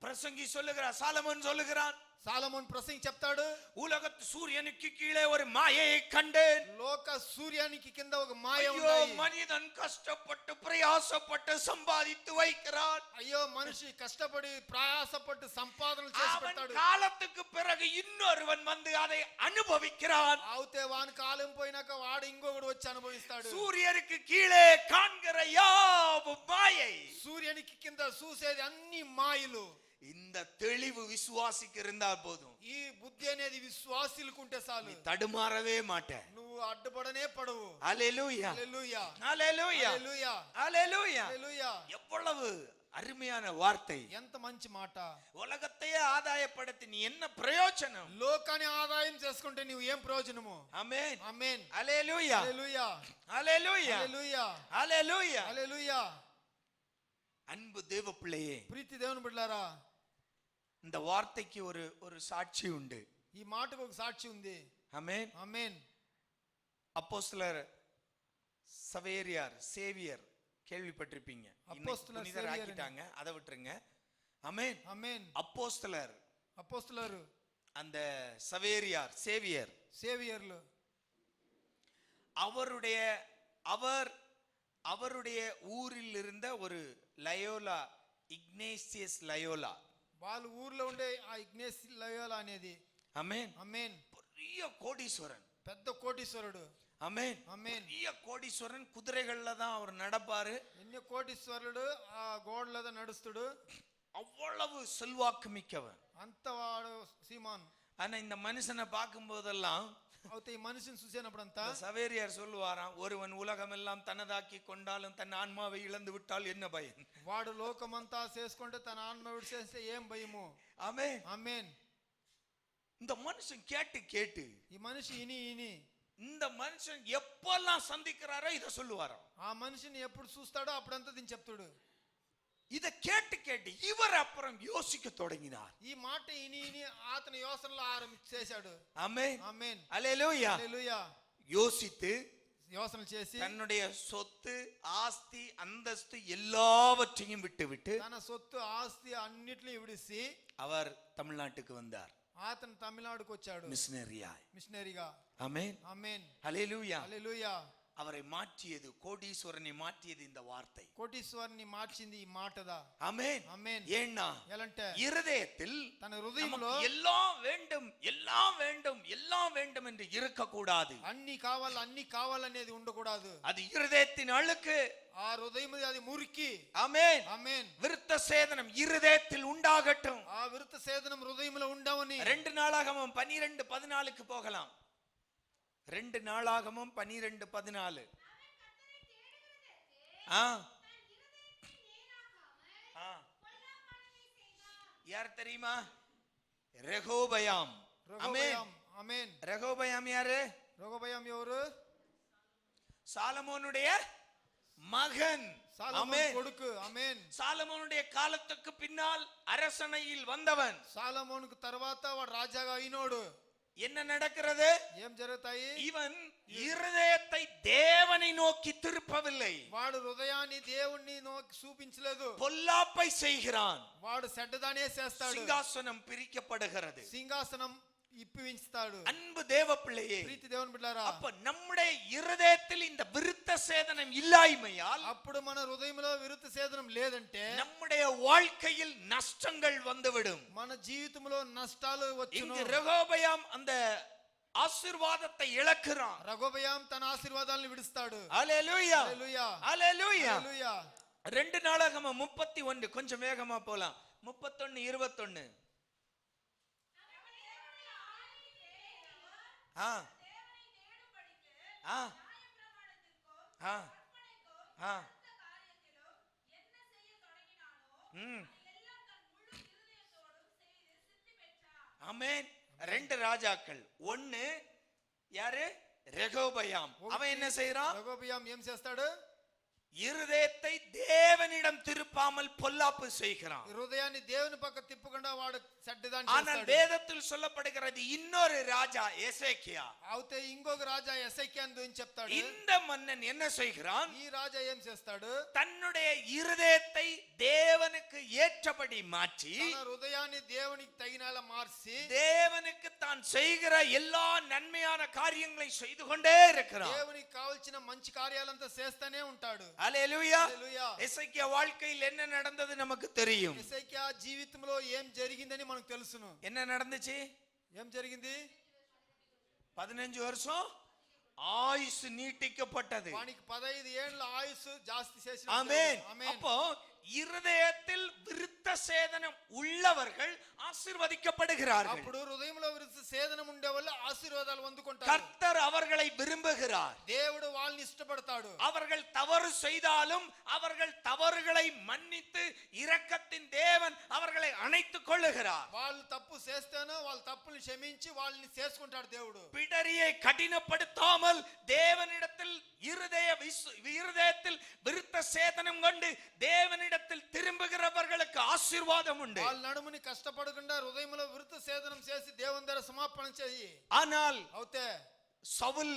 பிரசங்கி சொல்லுகிறார், சாலமோன் சொல்லுகிறான், సాలమోన్ ప్రసంగి చెప్తాడు, உலகத்து சூரியனுக்கு கீழே ஒரு மாயையை கண்டேன். లోక సూర్యానికి కింద ఒక మాయ ஐயோ, ఉంది. மனிதன் கஷ்டப்பட்டு பிரயாசப்பட்டு சம்பாதித்து வைக்கிறான். అయ్యో, మనిషి కష్టపడి ప్రయాసపட்டு సంపాదన చేసి அவன் పెడతాడు. காலத்துக்கு பிறகு இன்னொருவன் வந்து அதை அனுபவிக்கிறான். అవుతే వాని కాలం పోయినాక వాడు ఇంకొకడు వచ్చి అనుభవిస్తాడు. சூரியனுக்கு கீழே காண்கிற யாவும் மாயை. సూర్యునికి కింద చూసేది అన్ని మాయలు. இந்த தெளிவு விசுவாசிக்கு இருந்தா போதும், ఈ బుద్ధి అనేది విశ్వాసులకుంటే చాలు, நீ தடுமாறவே மாட்ட. నువ్వు అడ్డుపడనే పడవు. ஹல்லேலூயா. హల్లెలూయా. ஹல்லேலூயா. హల్లెలూయా. ஹல்லேலூயா. హల్లెలూయా. எவ்வளவு அருமையான வார்த்தை. ఎంత మంచి మాట. உலகத்தையே ஆதாயப்படுத்தி நீ என்ன பிரயோஜனம்? లోకాన్ని ఆదాయం చేసుకుంటే నువ్వు ఏం ప్రయోజనము? ஆமென். ఆమేన్. ஹல்லேலூயா. హల్లెలూయా. ஹல்லேலூயா. హల్లెలూయా. ஹல்லேலூயா. హల్లెలూయా. அன்பு தேவ பிள்ளையே, ప్రీతి దేవుని బిడ్డలారా, இந்த வார்த்தைக்கு ஒரு சாட்சி உண்டு. ఈ మాటకు ఒక సాక్షి ఉంది. ஆமென். ఆమేన్. அப்போஸ்தலர் சேவியர் கேள்விப்பட்டிருப்பீங்க. அப்போஸ்தலர் புனிதர் சேவியர் ஆக்கிட்டாங்க, அதை விட்டுருங்க. ஆமென். ఆమేన్. அப்போஸ்தலர் அந்த சேவியர் సేవియర్లు அவருடைய ஊரில் இருந்த ஒரு லயோலா, இக்னேசியஸ் லயோலா. వాళ్ళ ఊర్లో ఉండే ఆ ఇగ్నేస్ లయోలా అనేది. ஆமென். ఆమేన్. பெரிய கோடீஸ்வரன், పెద్ద కోటీశ్వరుడు. ஆமென். ఆమేన్. பெரிய கோடீஸ்வரன், குதிரைகள்ல தான் அவர் நடப்பாரு. ఎన్ని కోటీశ్వరుడు ఆ గోడలద నడుస్తుడు. அவ்வளவு செல்வாக்கு மிக்கவன். అంత వాడు సీమాన్. ஆனா இந்த மனுஷனை பார்க்கும் போதெல்லாம் అయితే ఈ మనిషిని చూసినప్పుడంతా சவேரியார் சொல்லுவாராம், ஒருவன் உலகமெல்லாம் தனதாக்கி கொண்டாலும் தன் ஆன்மாவை இழந்து விட்டால் என்ன பயம்? వాడు లోకమంతా చేసుకుంటే తన ఆత్మ విడిచేస్తే ఏం భయము? ஆமென். ఆమేన్. இந்த மனுஷன் கேட்டு ఈ మనిషి ఇని இந்த మనుషன் எப்பெல்லாம் சந்திக்கிறாரோ இத சொல்லுவாராம். ఆ మనిషిని ఎప్పుడు చూస్తాడో అప్పుడంతా దీన్ని చెప్తాడు. இத கேட்டு இவர் அப்புறம் யோசிக்க தொடங்கினார். ఈ మాట ఇని అతని యోచనలో చేశాడు. ஆமென். ఆమేన్. ஹல்லேலூயா. హల్లెలూయా. யோசித்து யோசனை చేసి தன்னுடைய சொத்து, ஆஸ்தி, அந்தஸ்து எல்லாவற்றையும் விட்டு తన సొత్తు ఆస్తి అన్నిటిని విడిసి அவர் தமிழ்நாட்டுக்கு வந்தார். అతను తమిళనాడుకు వచ్చాడు మిషనరీగా. ஆமென். ఆమేన్. ஹல்லேலூயா. హల్లెలూయా. அவரை மாற்றியது, கோடீஸ்வரனை மாற்றியது இந்த வார்த்தை. కోటీశ్వరుని మార్చింది ఈ మాటదా. ஆமென். ఆమేన్. ஏன்னா ఎలంటే இருதயத்தில் తన హృదయంలో எல்லாம் வேண்டும் என்று இருக்க கூடாது. అన్ని కావాలనేది ఉండకూడదు. அது இருதயத்தின் அழுக்கு. ఆ హృదయం అది మురికి. ஆமென். ఆమేన్. விருத்த சேதனம் இருதயத்தில் உண்டாகட்டும். ఆ విరుత సేదనం హృదయంలో ఉండవని. 2 நாளாகமம் 12:14க்கு போகலாம். 2 நாளாகமம் 12:14. யார் தெரியுமா? ரெகோபயாம். ஆமென். ఆమేన్. ரெகோபயாம் யாரு? రెహోబోయాం ఎవరు? சாலமோனுடைய மகன். சாலமோன் కొడుకు. ఆమేన్. சாலமோனுடைய காலத்துக்கு பின்னால் அரசனையில் வந்தவன். సాలమోనుకు తర్వాత వాడు రాజాగా అయినోడు. என்ன நடக்கிறது? ఏం జరుగుతాయి? இவன் இருதயத்தை தேவனை நோக்கி திருப்பவில்லை. వాడు హృదయాన్ని దేవుణ్ణి నోకి చూపించలేదు. பொல்லாப்பை செய்கிறான். వాడు చెడ్డదానే చేస్తాడు. சிங்காசனம் பிரிக்கப்படுகிறது. సింహాసనం ఇప్పిస్తాడు. அன்பு தேவ பிள்ளையே, ప్రీతి దేవుని బిడ్డలారా, அப்ப நம்முடைய இருதயத்தில் இந்த விருத்த சேதனம் இல்லாய்மையால் అప్పుడు మన హృదయంలో విరుత సేదనం లేదంటే நம்முடைய வாழ்க்கையில் நஷ்டங்கள் வந்துவிடும். మన జీవితంలో నష్టాలు వచ్చును. இங்கு ரெகோபயாம் அந்த ஆசீர்வாதத்தை இழக்கிறான். రెహోబోయాం తన ఆశీర్వాదాలను విడుస్తాడు. ஹல்லேலூயா, హల్లెలూయా, ஹல்லேலூயா. హల్లెలూయా. 2 நாளாகமம் 31, கொஞ்சம் வேகமா போலாம். 31, 21. ஆ ஆ ஆ ஆ ஆமென். 2 ராஜாக்கள். 1 யாரு? ரெகோபயாம். அவன் என்ன செய்யறான்? రెహోబోయాం ఏం చేస్తాడు? இருதயத்தை தேவனிடம் திருப்பாமல் பொல்லாப்பு செய்கிறான். హృదయాన్ని దేవుని పక్క తిప్పకుండా వాడు చెడ్డదాన్ని ஆனால் చేస్తాడు. வேதத்தில் சொல்லப்படுகிறது இன்னொரு ராஜா எசேக்கியா. అయితే ఇంకొక రాజా ఎసైకియాను గురించి చెప్తాడు. இந்த மன்னன் என்ன செய்கிறான்? ఈ రాజా ఏం చేస్తాడు? தன்னுடைய இருதயத்தை தேவனுக்கு ஏற்றபடி மாற்றி తన హృదయాన్ని దేవునికి తగినలా మార్చి தேவனுக்கு தான் செய்கிற எல்லா நன்மையான காரியங்களை செய்து கொண்டே இருக்கிறான். దేవునికి కావాల్సిన మంచి కార్యాలంతా చేస్తూనే ఉంటాడు. ஹல்லேலூயா. హల్లెలూయా. எசேக்கியா வாழ்க்கையில் என்ன நடந்தது நமக்கு தெரியும். ఎసైకియా జీవితంలో ఏం జరిగిందని మనకు తెలుసును. என்ன நடந்துச்சு? ఏం జరిగింది? 15 வருஷம் ஆயுசு நீட்டிக்கப்பட்டது. వానికి 15 ఏళ్ల ఆయుసు జాస్తి చేసిన. ஆமென். ఆమేన్. அப்போ இருதயத்தில் விருத்த சேதனம் உள்ளவர்கள் ஆசீர்வதிக்கப்படுகிறார்கள். అప్పుడు హృదయంలో విరుత సేదనం ఉండే వాళ్ళు ఆశీర్వాదాలు పొందుకుంటారు. கர்த்தர் அவர்களை விரும்புகிறார். దేవుడు వాళ్ళని ఇష్టపడతాడు. அவர்கள் தவறு செய்தாலும் அவர்கள் தவறுகளை மன்னித்து இரக்கத்தின் தேவன் அவர்களை அணைத்துக் கொள்ளுகிறார். వాళ్ళు తప్పు చేస్తేనో వాళ్ళ తప్పుల్ని క్షమించి వాళ్ళని చేసుకుంటాడు దేవుడు. பிடரியை கடினப்படுத்தாமல் தேவனிடத்தில் இருதயத்தில் விருத்த சேதனம் கொண்டு தேவனிடத்தில் திரும்புகிறவர்களுக்கு ஆசீர்வாதம் உண்டு. వాళ్ళ నడుముని కష్టపడకుండా హృదయంలో విరుత సేదనం చేసి దేవుని దగ్గర సమాపన చేయి. ஆனால் అవుతే சவுல்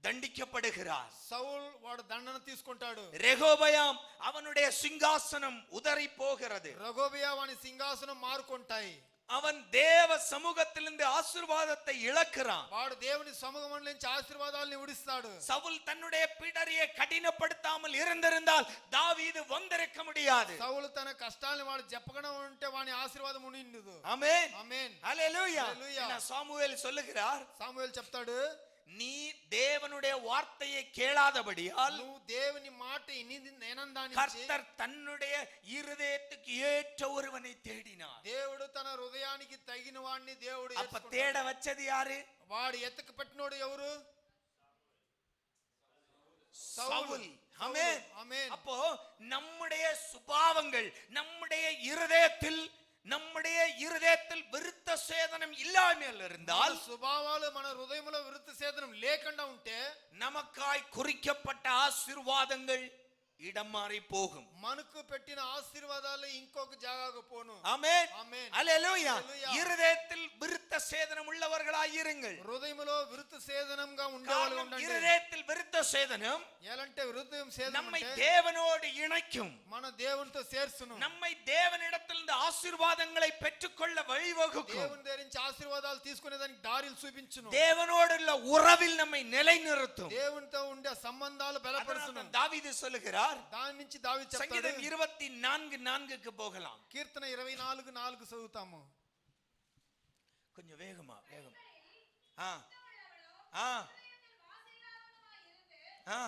தண்டிக்கப்படுகிறார். సౌల్ వాడు దండన తీసుకుంటాడు. ரெகோபயாம் அவனுடைய சிங்காசனம் உதறி போகிறது. రెహోబోయా వాని సింహాసనం మారుకుంటాయి. அவன் தேவ சமூகத்திலிருந்து ஆசீர்வாதத்தை இழக்கிறான். వాడు దేవుని సముఖం నుంచి ఆశీర్వాదాలను విడిస్తాడు. சவுல் தன்னுடைய பிடரியை கடினப்படுத்தாமல் இருந்திருந்தால் தாவீது வந்திருக்க முடியாது. సౌలు తన కష్టాలను వాడు చెప్పకుండా ఉంటే వాని ఆశీర్వాదం ఉండిండదు. ஆமென். ఆమేన్. ஹல்லேலூயா. ஹல்லேலூயா. சாமுவேல் சொல்லுகிறார், సాముయేలు చెప్తాడు, நீ தேவனுடைய வார்த்தையை கேளாதபடியால் నువ్వు దేవుని మాట నేనందానికి கர்த்தர் தன்னுடைய இருதயத்துக்கு ஏற்ற ஒருவனை தேடினார். దేవుడు తన హృదయానికి తగిన వాడిని దేవుడు அப்ப தேட வச்சது யாரு? వాడు ఎత్తుకు పెట్టినోడు ఎవరు? சவுல். ஆமென். ఆమేన్. அப்போ நம்முடைய சுபாவங்கள் நம்முடைய இருதயத்தில் விருத்த சேதனம் இல்லாமல் இருந்தால், சுபாவாలు మన హృదయంలో విరుత సేదనం లేకుండా ఉంటే நமக்காய் குறிக்கப்பட்ட ஆசீர்வாதங்கள் இடம் மாறி போகும். మనకు పెట్టిన ఆశీర్వాదాలు ఇంకొక జాగాకు పోను. ஆமென். ఆమేన్. ஹல்லேலூயா. హల్లెలూయా. இருதயத்தில் விருத்த சேதனம் உள்ளவர்களாய் இருங்கள். హృదయంలో విరుత సేదనంగా ఉండేవాళ్ళు ఉండండి. இருதயத்தில் விருத்த சேதனம் ఎలాంటి హృదయం సేదనం நம்மை అంటే தேவனோடு இணைக்கும். మన దేవునితో చేర్చును. நம்மை தேவனிடத்திலிருந்து ஆசீர்வாதங்களை பெற்றுக்கொள்ள வழிவகுக்கும். దేవుని దగ్గర నుంచి ఆశీర్వాదాలు తీసుకునే దానికి దారిలు చూపించును. தேவனோடுள்ள உறவில் நம்மை நிலைநிறுத்தும். దేవునితో ఉండే సంబంధాలు బలపరుచును. தாவீது சொல்லுகிறார், దాని నుంచి దావీదు చెప్తాడు. சங்கீதம் 24:4க்கு போகலாம். కీర్తన 24:4 చదువుతాము. கொஞ்சம் வேகமா. ஆ ஆ ஆ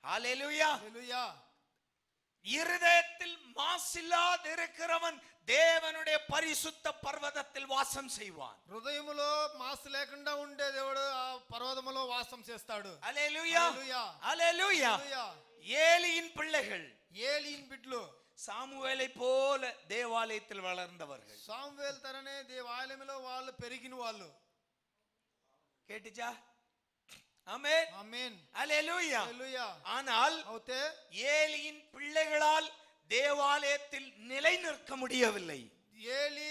ஹல்லேலூயா. హల్లెలూయా. இருதயத்தில் மாசில்லாது இருக்கிறவன் தேவனுடைய பரிசுத்த பர்வதத்தில் வாசம் செய்வான். హృదయములో మాసు లేకుండా ఉండే దేవుడు ఆ పర్వతములో వాసం చేస్తాడు. ஹல்லேலூயா. హల్లెలూయా. ஹல்லேலூயா. హల్లెలూయా. ஏலியின் பிள்ளைகள் ఏలీన్ బిడ్డలు சாமுவேலை போல தேவாலயத்தில் வளர்ந்தவர்கள். సామువేల్ తరనే దేవాలయంలో వాళ్ళు పెరిగిన వాళ్ళు. கேட்டுச்சா? ஆமென். ఆమేన్. அல்லேலூயா. హల్లెలూయా. ஆனால் అవుతే ஏலியின் பிள்ளைகளால் தேவாலயத்தில் நிலை நிற்க முடியவில்லை. ఏలి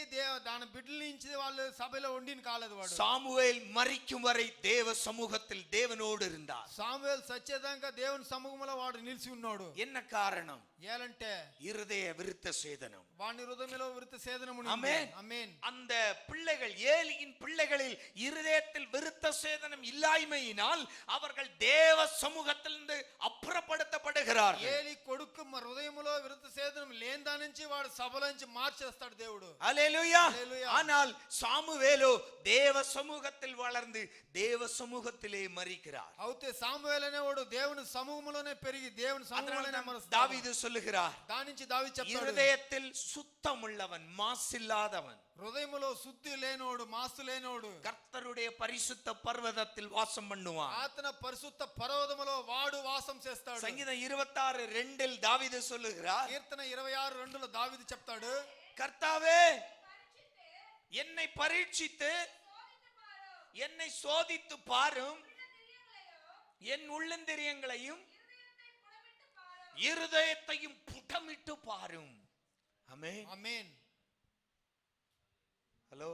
దాని బిడ్డల నుంచి వాళ్ళు సభలో ఉండిన కాలేదు. వాడు சாமுவேல் மரிக்கும் வரை தேவ சமூகத்தில் தேவனோடு இருந்தார். సామువేల్ సచ్చేదాకా దేవుని సముఖంలో వాడు నిలిచి ఉన్నాడు. என்ன காரணம்? ఏలంటే இருதய விருத்த சேதனம். వాని హృదయంలో విరుత సేదనం ఉంది. ஆமென். ఆమేన్. அந்த பிள்ளைகள் ஏலியின் பிள்ளைகளில் இருதயத்தில் விருத்த சேதனம் இல்லாய்மையினால் அவர்கள் தேவ சமூகத்திலிருந்து அப்புறப்படுத்தப்படுகிறார்கள். ఏలి కొడుకు హృదయంలో విరుత సేదనం లేని దాని నుంచి వాడు సభల నుంచి మార్చేస్తాడు దేవుడు. அல்லேலூயா. அல்லேலூயா. ஆனால் சாமுவேலோ தேவ சமூகத்தில் வளர்ந்து தேவ சமூகத்திலே மரிக்கிறார். అవుతే సామువేల్ అనేవాడు దేవుని సమూహంలోనే పెరిగి దేవుని సమూహంలోనే మరుస్తాడు. தாவீது சொல்லுகிறார், దాని నుంచి దావీదు చెప్తాడు, இருதயத்தில் சுத்தமுள்ளவன் மாசில்லாதவன் హృదయములో శుద్ధి లేనోడు మాసు లేనోడు கர்த்தருடைய பரிசுத்த பர்வதத்தில் வாசம் பண்ணுவான். ఆతన పరిశుద్ధ పర్వతములో వాడు వాసం చేస్తాడు. சங்கீதம் 26:2 தாவீது சொல்லுகிறார், కీర్తన 26:2 దావీదు చెప్తాడు, கர்த்தாவே என்னை பரீட்சித்து என்னை சோதித்து பாரும், என் உள்ளந்திரியங்களையும் இருதயத்தையும் புடமிட்டு பாரும். ஆமென். ఆమేన్. ஹலோ,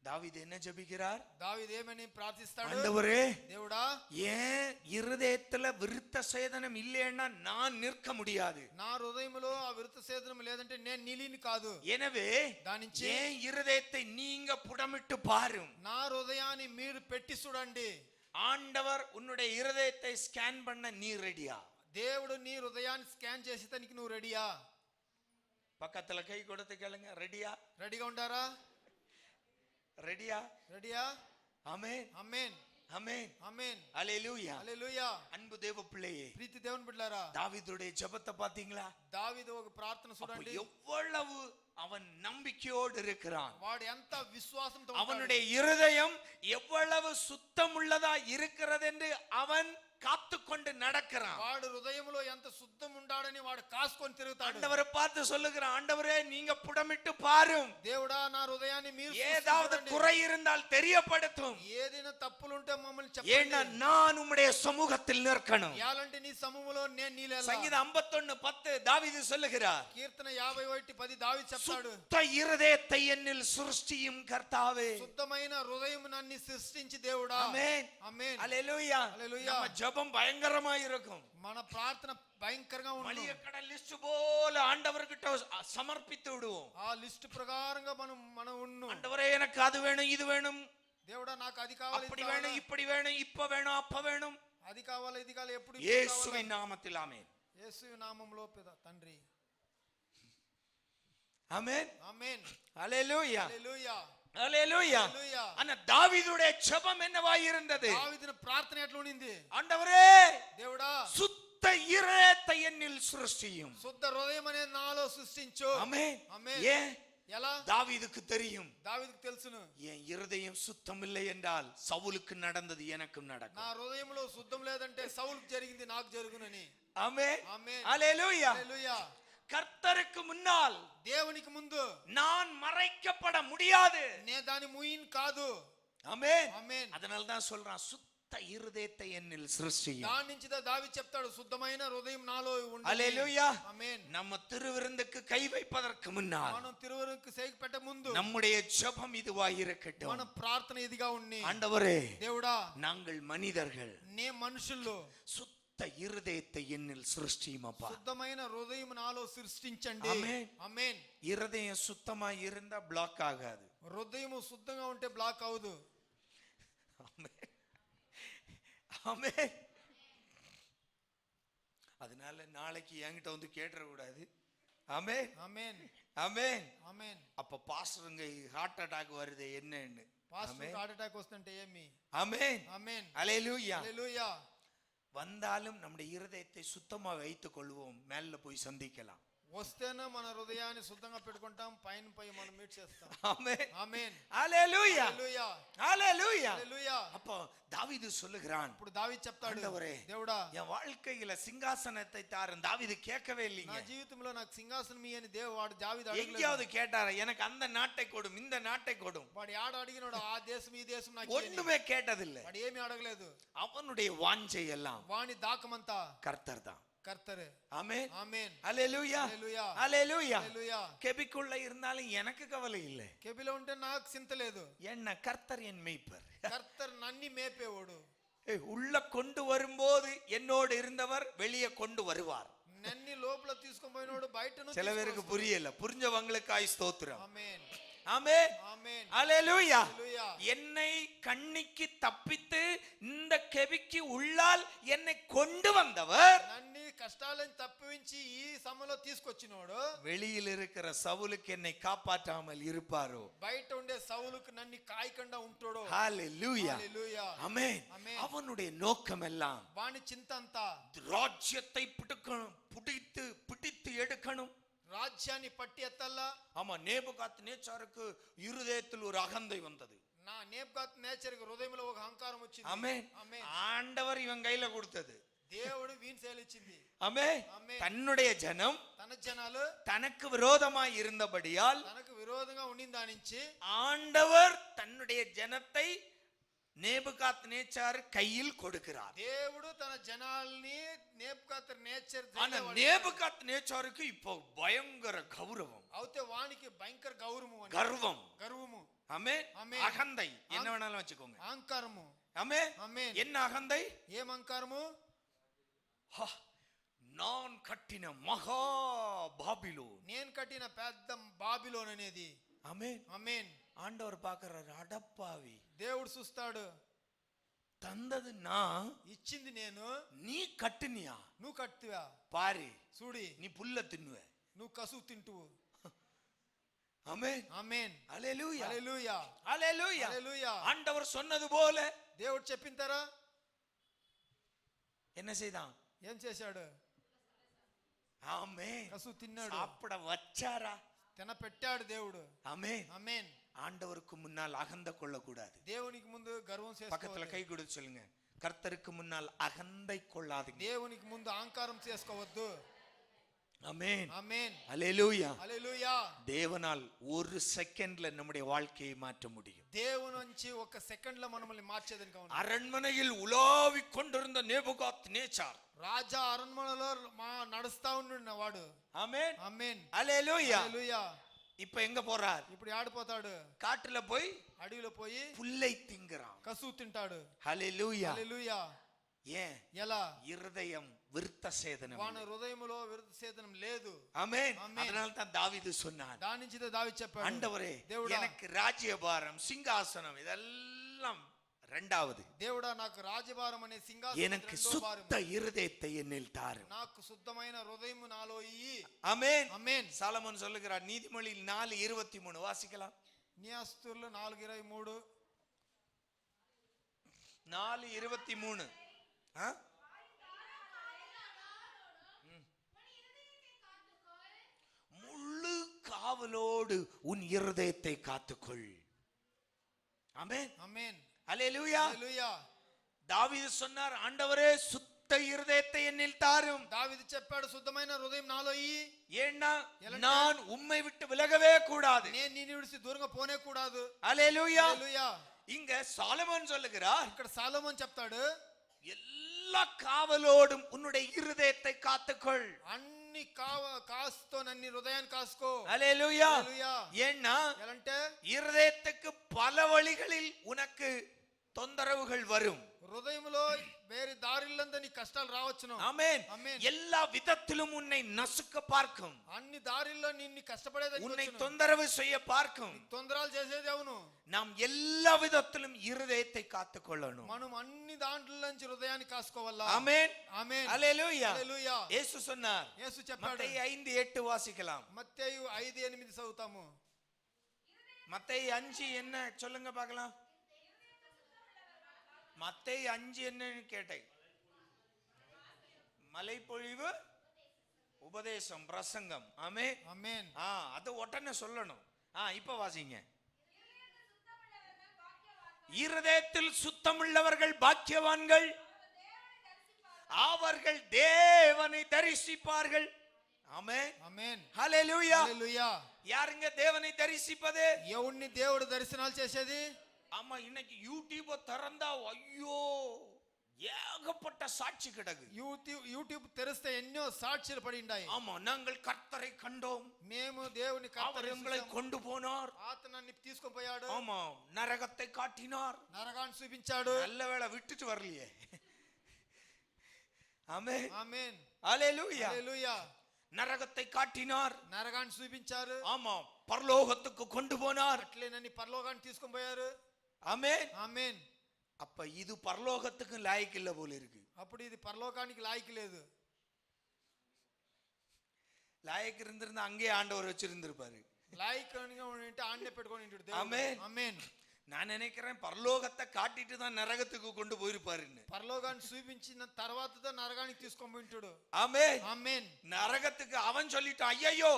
தாவீது என்ன ஜெபிக்கிறார்? దావీదు ఏమని ప్రార్థిస్తాడు? ஆண்டவரே, దేవుడా ஏன் இருதயத்துல விருத்த சேதனம் இல்லைன்னா நான் நிற்க முடியாது. నా హృదయములో ఆ విరుత సేదనం లేదంటే నేను నిలిని కాదు. எனவே దానించి ஏன் இருதயத்தை நீங்க புடமிட்டு பாரும். నా హృదయాన్ని మీరు పెట్టి చూడండి. ஆண்டவர் உன்னுடைய இருதயத்தை ஸ்கேன் பண்ண நீ ரெடியா? దేవుడు నీ హృదయాన్ని స్కాన్ చేసి తనకి నువ్వు రెడీయా? பக்கத்துல கை கொடுத்து கேளுங்க, ரெடியா? రెడీగా ఉండారా? ரெடியா? రెడీయా? ஆமென். ఆమేన్. ஆமென். ఆమేన్. அல்லேலூயா. హల్లెలూయా. அன்பு தேவ பிள்ளையே, ప్రీతి దేవుని బిడ్డలారా, தாவீதுடைய ஜெபத்தை பாத்தீங்களா? దావీదు ఒక ప్రార్థన அப்ப చూడండి. எவ்வளவு அவன் நம்பிக்கையோடு இருக்கிறான். వాడు ఎంత విశ్వాసంతో அவனுடைய இருதயம் எவ்வளவு சுத்தமுள்ளதா இருக்கிறது என்று அவன் காத்து கொண்டு நடக்கிறான். వాడు హృదయంలో ఎంత శుద్ధం ఉండాడని వాడు కాసుకొని తిరుగుతాడు. ஆண்டவரை பார்த்து சொல்லுகிறான், ஆண்டவரே நீங்க புடமிட்டு பாரும், దేవుడా నా హృదయాన్ని మీరు ஏதாவது குறை இருந்தால் தெரியப்படுத்தும், ఏదైనా తప్పులుంటే మమ్మల్ని ஏன்னா చెప్పండి. நான் உம்முடைய சமூகத்தில் நிற்கணும். యాలంటే నీ సమూహంలో నేను నీళ్ళ. சங்கீதம் 51:10 தாவீது சொல்லுகிறார், కీర్తన 51:10 దావీదు చెప్తాడు, சுத்த இருதயத்தை என்னில் சிருஷ்டியும் கர்த்தாவே. శుద్ధమైన హృదయం నన్ను సృష్టించి దేవుడా. ஆமென். ఆమేన్. அல்லேலூயா. அல்லேலூயா. நம்ம ஜெபம் பயங்கரமா இருக்கும். మన ప్రార్థన భయంకరంగా ఉంటుంది. மளிகைக்கடை லிஸ்ட் போல ஆண்டவர்கிட்ட சமர்ப்பித்து விடுவோம். ఆ లిస్ట్ ప్రకారంగా మనం ఉన్ను. ஆண்டவரே எனக்கு அது வேணும், இது வேணும், దేవుడా నాకు అది కావాలి, அப்படி வேணும், இப்படி வேணும், இப்ப வேணும், அப்ப வேணும். అది కావాలి, ఇది కావాలి, ఎప్పుడు இயேசுவின் நாமத்தில் ஆமென். యేసు నామములో తండ్రి. ஆமென். ఆమేన్. அல்லேலூயா. హల్లెలూయా. அல்லேலூயா. హల్లెలూయా. ஆனா தாவீதுடைய ஜெபம் என்னவாய் இருந்தது? దావీదు ప్రార్థన ఎట్లా ఉండింది? ஆண்டவரே దేవుడా சுத்த இருதயத்தை என்னில் சிருஷ்டியும். శుద్ధ హృదయం అనే నాలో సృష్టించు. ஆமென். ఆమేన్. ஏன்? ఎలా? தாவீதுக்கு தெரியும், దావీదుకు తెలుసును, என் இருதயம் சுத்தமில்லை என்றால் சவுலுக்கு நடந்தது எனக்கும் நடக்கும். నా హృదయంలో శుద్ధం లేదంటే సౌలుకు జరిగింది నాకు జరుగునని. ஆமென். ఆమేన్. அல்லேலூயா. హల్లెలూయా. கர்த்தருக்கு முன்னால் దేవునికి ముందు நான் மறைக்கப்பட முடியாது. నే దాని ముయిన్ కాదు. ஆமென். ఆమేన్. அதனால தான் சொல்றான், சுத்த இருதயத்தை என்னில் சிருஷ்டியும். దాని నుంచి దావీదు చెప్తాడు, శుద్ధమైన హృదయం నాలో ఉండాలి. அல்லேலூயா. ఆమేన్. நம்ம திருவிருந்துக்கு கை வைப்பதற்கு முன்னால் మనం తిరువరుకు సేక్ పెట్ట ముందు நம்முடைய ஜெபம் இதுவாய் இருக்கட்டும். మన ప్రార్థన ఇదిగా ఉన్ని. ஆண்டவரே, దేవుడా நாங்கள் மனிதர்கள், నే మనుషుల్లో சுத்த இருதயத்தை என்னில் சிருஷ்டியும் அப்பா. శుద్ధమైన హృదయం నాలో సృష్టించండి. ఆమేన్. ఆమేన్. இருதயம் சுத்தமா இருந்தா பிளாக் ஆகாது. హృదయం శుద్ధంగా ఉంటే బ్లాక్ అవదు. ஆமென். ஆமென். அதனால நாளைக்கு என்கிட்ட வந்து கேட்ற கூடாது. ஆமென். ఆమేన్. ஆமென். ఆమేన్. அப்ப பாஸ்டருங்க ஹார்ட் அட்டாக் வருது என்னன்னு. పాస్టర్ హార్ట్ అటాక్ వస్తుంటే ఏమి? ஆமென். ఆమేన్. அல்லேலூயா. హల్లెలూయా. வந்தாலும் நம்முடைய இருதயத்தை சுத்தமா வைத்துக் கொள்வோம், மேல போய் சந்திக்கலாம். వస్తేనే మన హృదయాన్ని శుద్ధంగా పెట్టుకుంటాం, పైన మనం మీట్ చేస్తాం. ஆமென் ఆమేన్. ஹalleluya హల్లెలూయా. ஹalleluya హల్లెలూయా. அப்போ தாவீது சொல்லுகிறான், ఇప్పుడు దావీదు చెప్తాడు, ஆண்டவரே, దేవుడా என் வாழ்க்கையில சிங்காசனத்தை தாரும். தாவீது கேட்கவே నా இல்லைங்க. జీవితంలో నాకు సింహాసనం ఇయ్యని వాడు దావీదు అడగలేదు. எங்கேயாவது கேட்டாரா எனக்கு அந்த நாட்டை கொடும் இந்த நாட்டை கொடும்? వాడు ఆడ అడిగినాడు ఆ దేశం ఈ దేశం నాకు ఇయ్యని. ஒண்ணுமே கேட்டதில்லை. వాడు ఏమీ అడగలేదు. அவனுடைய வாஞ்சை எல்லாம் వాని దాకమంతా கர்த்தர் தான். కర్తరే. ஆமென் ఆమేన్. ஹalleluya హల్లెలూయా. ஹalleluya. హల్లెలూయా. கெபிக்குள்ள இருந்தாலும் எனக்கு கவலை இல்லை. కెబిలో ఉంటే నాకు చింత లేదు. என்ன கர்த்தர் என் மேய்ப்பர். కర్తర్ నన్ని మేపేవాడు. உள்ள கொண்டு வரும்போது என்னோடு இருந்தவர் வெளியே கொண்டு வருவார். నన్ని లోపల తీసుకొని పోయినోడు బయటను சில பேருக்கு புரியல, புரிஞ்சவங்களுக்காய் ஸ்தோத்திரம். ఆమేన్. ஆமென் ఆమేన్. ஹalleluya. హల్లెలూయా. என்னை கண்ணிக்கு தப்பித்து இந்த கெபிக்கு உள்ளால் என்னை கொண்டு வந்தவர் నన్ని కష్టాలను తప్పించి ఈ సమలో తీసుకొచ్చినోడు வெளியில் இருக்கிற சவுலுக்கு என்னை காப்பாற்றாமல் இருப்பாரோ? బయట ఉండే సౌలుకు నన్ని కాయకుండా ఉంటాడో. ஹalleluya. హల్లెలూయా. ஆமென். ஆமென். அவனுடைய நோக்கம் எல்லாம் వాని చింత అంతా ராஜ்யத்தை பிடித்து எடுக்கணும். రాజ్యాన్ని పట్టి ఎత్తల్లా. ஆமா, நேபுகாத்நேச்சாருக்கு இருதயத்தில் ஒரு அகந்தை வந்தது. నా నేబ్కాత్ నేచర్ హృదయంలో ఒక అహంకారం వచ్చింది. ஆமென். ఆమేన్. ஆண்டவர் இவன் கையில கொடுத்தது. దేవుడు వీని సేలిచ్చింది. ஆமென். ఆమేన్. தன்னுடைய ஜனம் తన జనాలు தனக்கு விரோதமாய் இருந்தபடியால் తనకు విరోధంగా ఉండిన దానించి ஆண்டவர் தன்னுடைய ஜனத்தை நேபுகாத்நேச்சார் கையில் கொடுக்கிறார். దేవుడు తన జనాల్ని నేబ్కాత్ నేచర్ ஆனா நேபுகாத்நேச்சாருக்கு இப்போ பயங்கர கௌரவம், అవుతే వానికి భయంకర గౌరవము கர்வம், గర్వము. ஆமென், ஆமென். அகந்தை, என்ன வேணாலும் வச்சுக்கோங்க. అహంకారము. ஆமென். ఆమేన్. என்ன அகந்தை? ఏం అహంకారము? நான் கட்டின மகா பாபிலோன். నేను కట్టిన పెద్ద బాబిలోన్ అనేది. ஆமென். ఆమేన్. ஆண்டவர் பார்க்கறாரு, அடப்பாவி, దేవుడు చూస్తాడు, தந்தது நான், ఇచ్చింది నేను, நீ கட்டுனியா? నువ్వు కట్టివా? பாரு, చూడి, நீ புல்ல தின்னுவ. నువ్వు కసువు తింటువు. ஆமென். ఆమేన్. ஹalleluya. హల్లెలూయా. ஹalleluya. హల్లెలూయా. ஆண்டவர் சொன்னது போல దేవుడు చెప్పింతారా? என்ன செய்தான்? ఏం చేశాడు? ஆமென். కసువు తిన్నాడు. சாப்பிட வச்சாரா? తిన పెట్టాడు దేవుడు. ஆமென். ఆమేన్. ஆண்டவருக்கு முன்னால் அகந்த கொள்ள கூடாது. దేవునికి ముందు గర్వం பக்கத்துல చేసుకోవద్దు. கை கொடுத்து சொல்லுங்க, கர்த்தருக்கு முன்னால் அகந்தை கொள்ளாதீங்க. దేవునికి ముందు అహంకారం చేసుకోవద్దు. ஆமென். ఆమేన్. ஹalleluya. హల్లెలూయా. தேவனால் ஒரு செகண்ட்ல நம்முடைய வாழ்க்கையை மாற்ற முடியும். దేవుని నుంచి ఒక సెకండ్ లో మనల్ని మార్చేదని కాదు. அரண்மனையில் உலாவிக் கொண்டிருந்த நேபுகாத்நேச்சார் రాజా అరణ్మనలో నడుస్తా ఉన్నవాడు. ஆமென். ఆమేన్. ஹalleluya. హల్లెలూయా. இப்ப எங்க போறார்? ఇప్పుడు ఆడిపోతాడు. காட்டுல போய் అడవిలో పోయి புல்லை திங்கறான். కసువు తింటాడు. ஹalleluya. హల్లెలూయా. ஏன்? ఎలా? இருதயம் விருத்த சேதனம். వాని హృదయములో విరుద్ధసేదనం లేదు. ஆமென். ஆமென். அதனால தான் தாவீது சொன்னான், దాని నుంచి దావీదు చెప్పాడు, ஆண்டவரே, దేవుడా, எனக்கு ராஜ்யபாரம், சிங்காசனம் இதெல்லாம் இரண்டாவது. దేవుడా, నాకు రాజభారం అనే సింహాసనం எனக்கு రెండో భారం. சுத்த இருதயத்தை என்னில் தாரும். నాకు శుద్ధమైన హృదయము నాలో ఇయ్యి. ஆமென். ఆమేన్. சாலமோன் சொல்லுகிறார், நீதிமொழி 4:23 வாசிக்கலாம். న్యాయస్తులు 4:23. 4:23. முழு காவலோடு உன் இருதயத்தை காத்துக்கொள். ஆமென். ఆమేన్. ஹalleluya. హల్లెలూయా. தாவீது சொன்னார், ஆண்டவரே, சுத்த இருதயத்தை என்னில் தாரும். దావీదు చెప్పాడు, శుద్ధమైన హృదయం నాలో ఇయ్యి. ஏன்னா நான் உம்மை விட்டு விலகவே கூடாது. నేను నిన్ను విడిచి దూరంగా పోనే కూడదు. ஹalleluya. హల్లెలూయా. இங்க சாலமோன் சொல்லுகிறார், ఇక్కడ సాలోమోన్ చెప్తాడు, எல்லா காவலோடும் உன்னுடைய இருதயத்தை காத்துக்கொள். అన్ని కాస్తో నన్ను హృదయాన్ని కాసుకో. ஹalleluya. హల్లెలూయా. ஏன்னா ఎలాంటే இருதயத்துக்கு பல வழிகளில் உனக்கு தொந்தரவுகள் வரும். హృదయంలో వేరే దారిల్లంతా నీ కష్టాలు రావచ్చును. ஆமென். ఆమేన్. எல்லா விதத்திலும் உன்னை நசுக்க பார்க்கும், అన్ని దారిల్లో నిన్ను కష్టపడేదని உன்னை தொந்தரவு செய்ய பார்க்கும். తొందరలు చేసేది అవును. நாம் எல்லா விதத்திலும் இருதயத்தை காத்துக் கொள்ளணும். మనం అన్ని దాంట్ల నుంచి హృదయాన్ని కాసుకోవాలా. ஆமென். ఆమేన్. ஹalleluya. హల్లెలూయా. இயேசு சொன்னார், యేసు చెప్పాడు. மத்தேயு 5:8 வாசிக்கலாம். మత్తయి 5:8 చదువుతాము. மத்தேயு 5 என்ன சொல்லுங்க பார்க்கலாம். மத்தேயு 5 என்னன்னு கேட்டேன். மலைப்பொழிவு, உபதேசம், பிரசங்கம். ஆமென். ఆమేన్. அது உடனே சொல்லணும். இப்ப வாசிங்க. இருதயத்தில் சுத்தமுள்ளவர்கள் பாக்கியவான்கள், அவர்கள் தேவனை தரிசிப்பார்கள். ஆமென், ఆమేన్, ஹல்லேலூயா. హల్లెలూయా. யாருங்க தேவனை தரிசிப்பது? ఎవరిని దేవుడు దర్శనాలు చేసేది? ஆமா, இன்னைக்கு யூடியூப திறந்தா ஐயோ ஏகப்பட்ட சாட்சி கிடக்கு. యూట్యూబ్ తెరిస్తే ఎన్నో సాక్ష్యాలు పడి ఉన్నాయి. ஆமா, நாங்கள் கர்த்தரை கண்டோம், మేము దేవుని அவர் எங்களை கொண்டு போனார், ఆతనాన్ని తీసుకొని పోయాడు, ஆமா நரகத்தை காட்டினார், నరకాన్ని చూపించాడు. நல்ல வேளை விட்டுட்டு வரலையே. ஆமென், ఆమేన్, ஹல்லேலூயா. హల్లెలూయా. நரகத்தை காட்டினார், నరకాన్ని చూపించారు. ஆமா பரலோகத்துக்கு கொண்டு போனார். అట్లే నన్ను పరలోకాన్ని తీసుకొని పోయారు. ஆமென். ఆమేన్. அப்ப இது பரலோகத்துக்கு லாய்க்கு இல்ல போல இருக்கு. అప్పుడు ఇది పరలోకానికి లాయకి లేదు. லாய்க்கு இருந்திருந்தா அங்கே ஆண்டவர் வச்சிருந்திருப்பாரு. లాయకనిగా ఉంటే ఆన్నే పెట్టుకొని ఉంటాడు దేవుడు. ஆமென். ఆమేన్. நான் நினைக்கிறேன் பரலோகத்தை காட்டிட்டு தான் நரகத்துக்கு கொண்டு போயிருப்பாருன்னு. పరలోకాన్ని చూపించిన తర్వాతతో నరకానికి తీసుకొని పోయింటాడు. ஆமென். ఆమేన్. நரகத்துக்கு அவன் சொல்லிட்டான், ஐயோ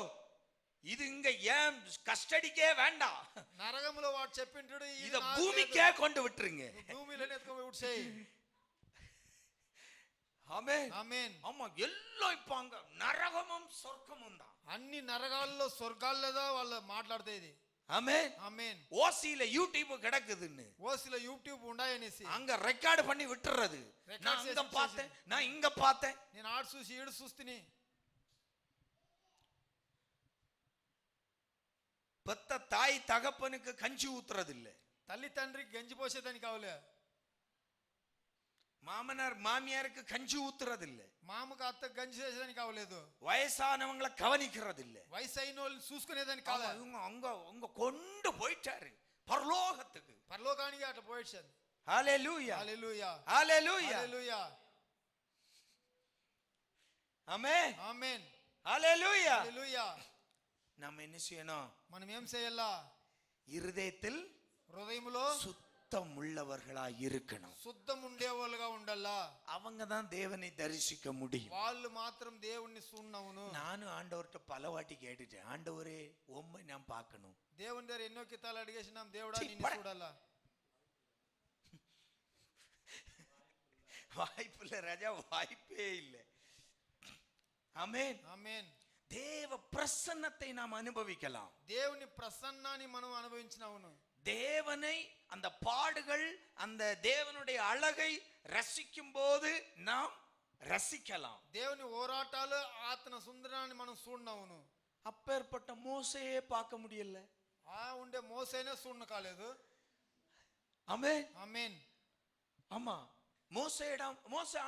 இது இங்க ஏன் கஸ்டடிக்கே வேண்டாம், నరకములో వాడు చెప్పింటాడు, இத பூமிக்கே கொண்டு விட்டுருங்க. భూమిలోనే ఎత్తుకొని పోయి ఉడ్సేయి. ஆமென். ఆమేన్. ஆமா, எல்லாம் இப்ப அங்க நரகமும் சொர்க்கமும் தான். అన్ని నరకాల్లో స్వర్గాల్లోదా వాళ్ళు మాట్లాడతాయి. ஆமென். ఆమేన్. ஓசியில யூடியூப் கிடக்குதுன்னு ఓసిలో యూట్యూబ్ ఉండాయనేసి அங்க ரெக்கார்ட் பண்ணி விட்டுறது. நான் அங்க பார்த்தேன், நான் இங்க பார்த்தேன். నేను ఆడు చూసి ఈడు చూస్తుని. பெத்த தாய் தகப்பனுக்கு கஞ்சி ஊத்துறது இல்ல, తల్లి తండ్రికి గంజి పోసేదానికి కావలే. மாமனார் மாமியாருக்கு கஞ்சி ஊத்துறது இல்ல, మామకు అత్త గంజి చేసేదానికి కావలేదు. வயசானவங்களை கவனிக்கிறது இல்ல. వయసు అయిన వాళ్ళు చూసుకునేదానికి కావాలి. இவங்க அங்க அங்க கொண்டு போயிட்டாரு பரலோகத்துக்கு. పరలోకానికి అట్లా పోయేసాను. ஹல்லேலூயா, హల్లెలూయా, ஹல்லேலூயா, హల్లెలూయా. ஆமென், ఆమేన్, ஹல்லேலூயா. హల్లెలూయా. நம்ம என்ன செய்யணும்? మనం ఏం చేయాలా? இருதயத்தில் హృదయములో சுத்தம் உள்ளவர்களாய் இருக்கணும். శుద్ధం ఉండేవాళ్ళుగా ఉండాలా. அவங்க தான் தேவனை தரிசிக்க முடியும். వాళ్ళు మాత్రం దేవుణ్ణి చూడవును. நானும் ஆண்டவர்கிட்ட பல வாட்டி கேட்டுட்டேன், ஆண்டவரே உம்மை நான் பார்க்கணும். దేవుని దగ్గర ఎన్నో కితాలు అడిగేసినాం, దేవుడా ఛీ, నిన్ను పడ. చూడాలా. வாய்ப்பு இல்ல ராஜா, வாய்ப்பே இல்லை. ஆமென். ఆమేన్. தேவ பிரசன்னத்தை நாம் அனுபவிக்கலாம். దేవుని ప్రసన్నాన్ని మనం అనుభవించినవును. தேவனை, அந்த பாடுகள், அந்த தேவனுடைய அழகை ரசிக்கும் போது நாம் ரசிக்கலாம். దేవుని ఓరాటాలు ఆతన సుందరాన్ని మనం చూడవును. அப்பேற்பட்ட மோசையே பார்க்க முடியல. ఆ ఉండే మోసైనా చూడను కాలేదు. ஆமென். ఆమేన్. ஆமா, மோசே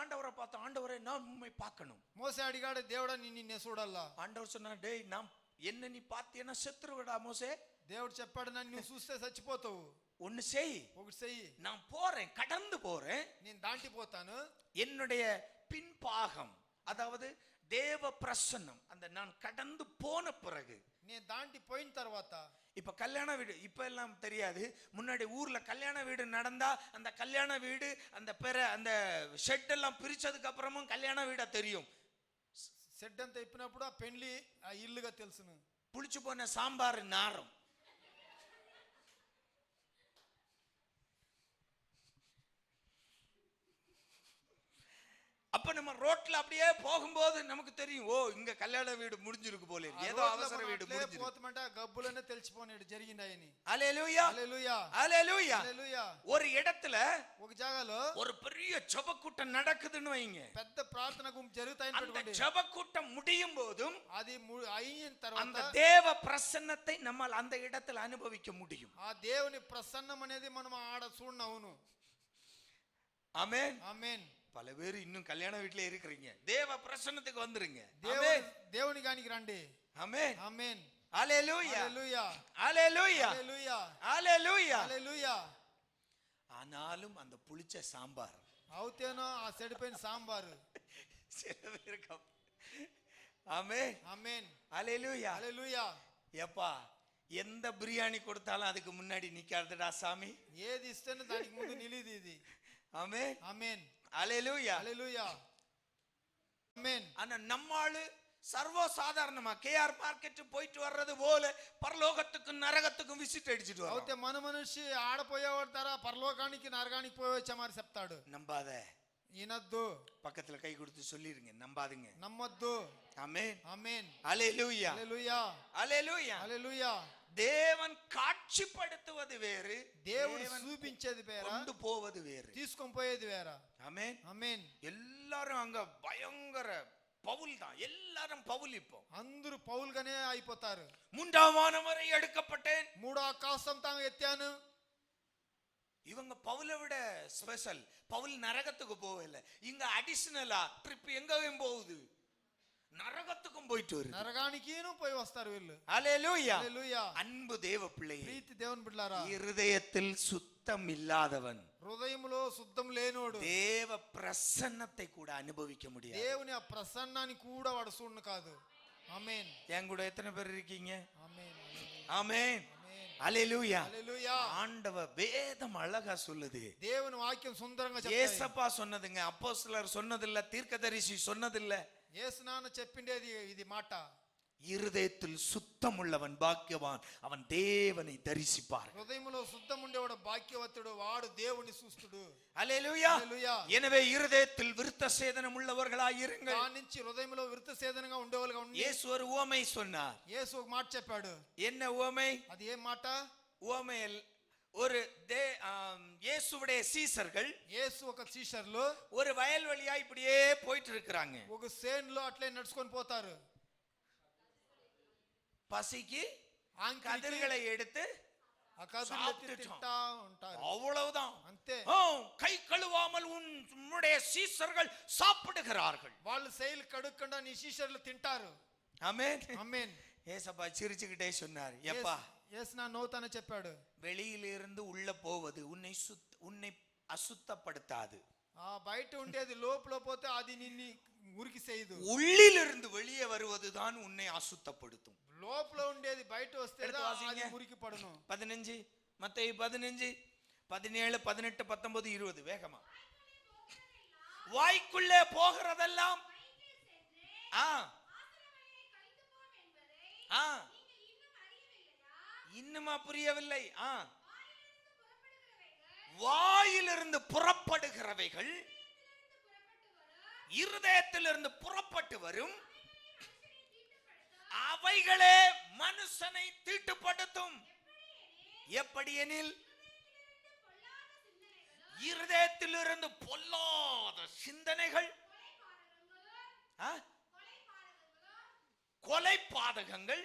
ஆண்டவரை பார்த்த, ஆண்டவரே நான் உம்மை பார்க்கணும். మోసే అడిగాడు, దేవుడా నిన్నే చూడాలా. ஆண்டவர் சொன்னார், டேய் நான் என்ன நீ பார்த்தேன்னா செத்துருவடா மோசே. దేవుడు చెప్పాడు, నన్ను నువ్వు చూస్తే చచ్చిపోతావు. ஒன்னு செய், ఒకటి చెయ్యి, நான் போறேன், கடந்து போறேன். నేను దాటిపోతాను. என்னுடைய பின்பாகம், அதாவது தேவ பிரசன்னம், அந்த நான் கடந்து போன பிறகு, నేను దాటిపోయిన తర్వాత. இப்ப கல்யாண வீடு இப்ப எல்லாம் தெரியாது, முன்னாடி ஊர்ல கல்யாண வீடு நடந்தா அந்த கல்யாண வீடு அந்த அந்த ஷெட் எல்லாம் பிரிச்சதுக்கு அப்புறமும் கல்யாண வீடா தெரியும். షెడ్ అంతా ఇప్పినప్పుడు ఆ పెళ్లి ఆ ఇల్లుగా తెలుసును. புளிச்சு போன சாம்பார் நாரம். அப்ப நம்ம ரோட்ல அப்படியே போகும்போது நமக்கு தெரியும், ஓ இங்க கல்யாண வீடு முடிஞ்சிருக்கு போல இருக்கு, ஏதோ அவசர வீடு முடிஞ்சிருக்கு. పోతమంటే ఆ గబ్బులనే తెలిసిపోనేడు జరిగిందాయని. ஹல்லேலூயா, హల్లెలూయా, ஹல்லேலూயா. హల్లెలూయా. ஒரு இடத்துல ఒక జాగాలో ஒரு பெரிய ஜெபக்கூட்டம் நடக்குதுன்னு வைங்க. పెద్ద ప్రార్థన గుంపు జరుగుతాయని அந்த పెట్టుకోండి. ஜெபக்கூட்டம் முடியும் போதும் అది అయిన அந்த తర్వాత தேவ பிரசன்னத்தை நம்மால் அந்த இடத்துல அனுபவிக்க முடியும். ఆ దేవుని ప్రసన్నం అనేది మనం ఆడ చూడవును. ஆமென். ఆమేన్. பல பேர் இன்னும் கல்யாண வீட்ல இருக்கிறீங்க, தேவ பிரசன்னத்துக்கு வந்துருங்க. దేవుని గానికి రండి. ஆமென். ఆమేన్. ஹல்லேலூயா, హల్లెలూయా, ஹல்லேலூயா, హల్లెలూయా, ஹல்லேலூயா. హల్లెలూయా. ஆனாலும் அந்த புளிச்ச சாம்பார் అవుతేనో ఆ చెడిపోయిన సాంబారు சில பேருக்கு. ஆமென், ఆమేన్, ஹல்லேலூயா. హల్లెలూయా. ஏப்பா எந்த பிரியாணி கொடுத்தாலும் அதுக்கு முன்னாடி நிக்காதடா சாமி. ఏది ఇస్తేనో దానికి ముందు నిలిది ఇది. ஆமென், ఆమేన్, ஹல்லேலூயா. హల్లెలూయా. ఆమేన్. ஆனா நம்மாளு சர்வ சாதாரணமா கேஆர் மார்க்கெட் போயிட்டு வர்றது போல பரலோகத்துக்கும் நரகத்துக்கும் விசிட் அடிச்சிட்டு வரோம். అయితే మన మనిషి ఆడపోయేవాడు తర పరలోకానికి నరకానికి పోయి వచ్చే మరి చెప్తాడు. நம்பாத. ఈనద్దు. பக்கத்துல கை கொடுத்து சொல்லிருங்க, நம்பாதீங்க. నమ్మొద్దు. ஆமென். ఆమేన్. ஹalleluya. హల్లెలూయా. ஹalleluya. హల్లెలూయా. தேவன் காட்சிப்படுத்துவது வேறு, దేవుడు చూపించేది వేరు, கொண்டு போவது வேறு. తీసుకొని పోయేది వేరు. ஆமென். ఆమేన్. எல்லாரும் அங்க பயங்கர பவுல் தான், எல்லாரும் பவுல். இப்போ అందరూ పౌల్గానే అయిపోతారు. மூன்றாம் வானம் வரை எடுக்கப்பட்டேன், మూడో ఆకాశం తాను ఎత్తాను. இவங்க பவுலை விட ஸ்பெஷல். பவுல் நரகத்துக்கு போகல, இங்க அடிஷனலா ட்ரிப் எங்கேயும் போகுது, நரகத்துக்கும் போயிட்டு வருது. నరకానికిను పోయి వస్తారు వీళ్ళు. ஹalleluya. హల్లెలూయా. அன்பு தேவ பிள்ளையே, ప్రీతి దేవుని బిడ్డలారా, இருதயத்தில் சுத்தம் இல்லாதவன் హృదయంలో శుద్ధం లేనోడు தேவ பிரசன்னத்தை கூட அனுபவிக்க முடியாது. దేవుని ఆ ప్రసన్నాన్ని కూడా వాడు చూడను కాదు. ఆమేన్. என் கூட எத்தனை பேர் இருக்கீங்க? ఆమేన్. ஆமென். ஹalleluya. హల్లెలూయా. ஆண்டவர் வேதம் அழகா சொல்லுது. దేవుని వాక్యం సుందరంగా చెప్తాయి. ஏசப்பா சொன்னதுங்க, அப்போஸ்தலர் சொன்னதில்ல, தீர்க்கதரிசி சொன்னதில்ல. యేసు నాన్న చెప్పిండేది ఇది మాట. இருதயத்தில் சுத்தம் உள்ளவன் பாக்கியவான், அவன் தேவனை தரிசிப்பார். హృదయంలో శుద్ధం ఉండేవాడు భాగ్యవంతుడు, వాడు దేవుని చూస్తుడు. ஹalleluya. హల్లెలూయా. எனவே இருதயத்தில் விருத்த சேதனம் உள்ளவர்களாய் இருங்கள். దాని నుంచి హృదయంలో విరుత సేదనంగా ఉండేవాళ్ళుగా ఉండి. இயேசு ஒரு உவமை சொன்னார். యేసు ఒక మాట చెప్పాడు. என்ன உவமை? అది ఏ మాట? உவமையில் ஒரு இயேசுவுடைய சீசர்கள் యేసు ఒక శిష్యులు ஒரு வயல் வழியா இப்படியே போயிட்டு இருக்காங்க. ఒక సేన్లో అట్లే నడుచుకొని పోతారు. பசிக்கு கதிர்களை எடுத்து ఆ కదులు తింటా ఉంటారు. அவ்வளவுதான். అంతే. கை கழுவாமல் உன்னுடைய சீசர்கள் சாப்பிடுகிறார்கள். వాళ్ళు శైలి కడుక్కుండా నీ శిష్యులు తింటారు. ஆமென். ఆమేన్. ஏசப்பா சிரிச்சுக்கிட்டே சொன்னார், எப்பா యేసు నా నోతానే చెప్పాడు, வெளியிலிருந்து உள்ள போவது உன்னை அசுத்தப்படுத்தாது. ఆ బయట ఉండేది లోపల పోతే అది నిన్ను మురికి చేయదు. உள்ளிலிருந்து வெளியே வருவதுதான் உன்னை அசுத்தப்படுத்தும். లోపల ఉండేది బయట వస్తే అది మురికి పడును. 15 மத்தேயு 15 17 18 19 20 வேகமா. வாய்க்குள்ளே போகிறதெல்லாம் இன்னுமா புரியவில்லை? வாயிலிருந்து புறப்படுகிறவைகள் இருதயத்திலிருந்து புறப்பட்டு வரும், அவைகளே மனுஷனை தீட்டுப்படுத்தும். எப்படி எனில் இருதயத்திலிருந்து பொல்லாத சிந்தனைகள், கொலை பாதகங்கள்,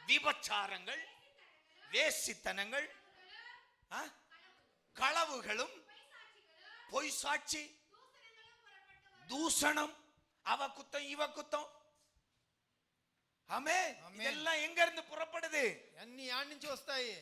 விபச்சாரங்கள், வேசித்தனங்கள், களவுகளும், பொய் சாட்சி, தூஷணம், அவ குத்தம் இவ குத்தம். ஆமென். இதெல்லாம் எங்க இருந்து புறப்படுது? అన్ని యాడ్ నుంచి వస్తాయి,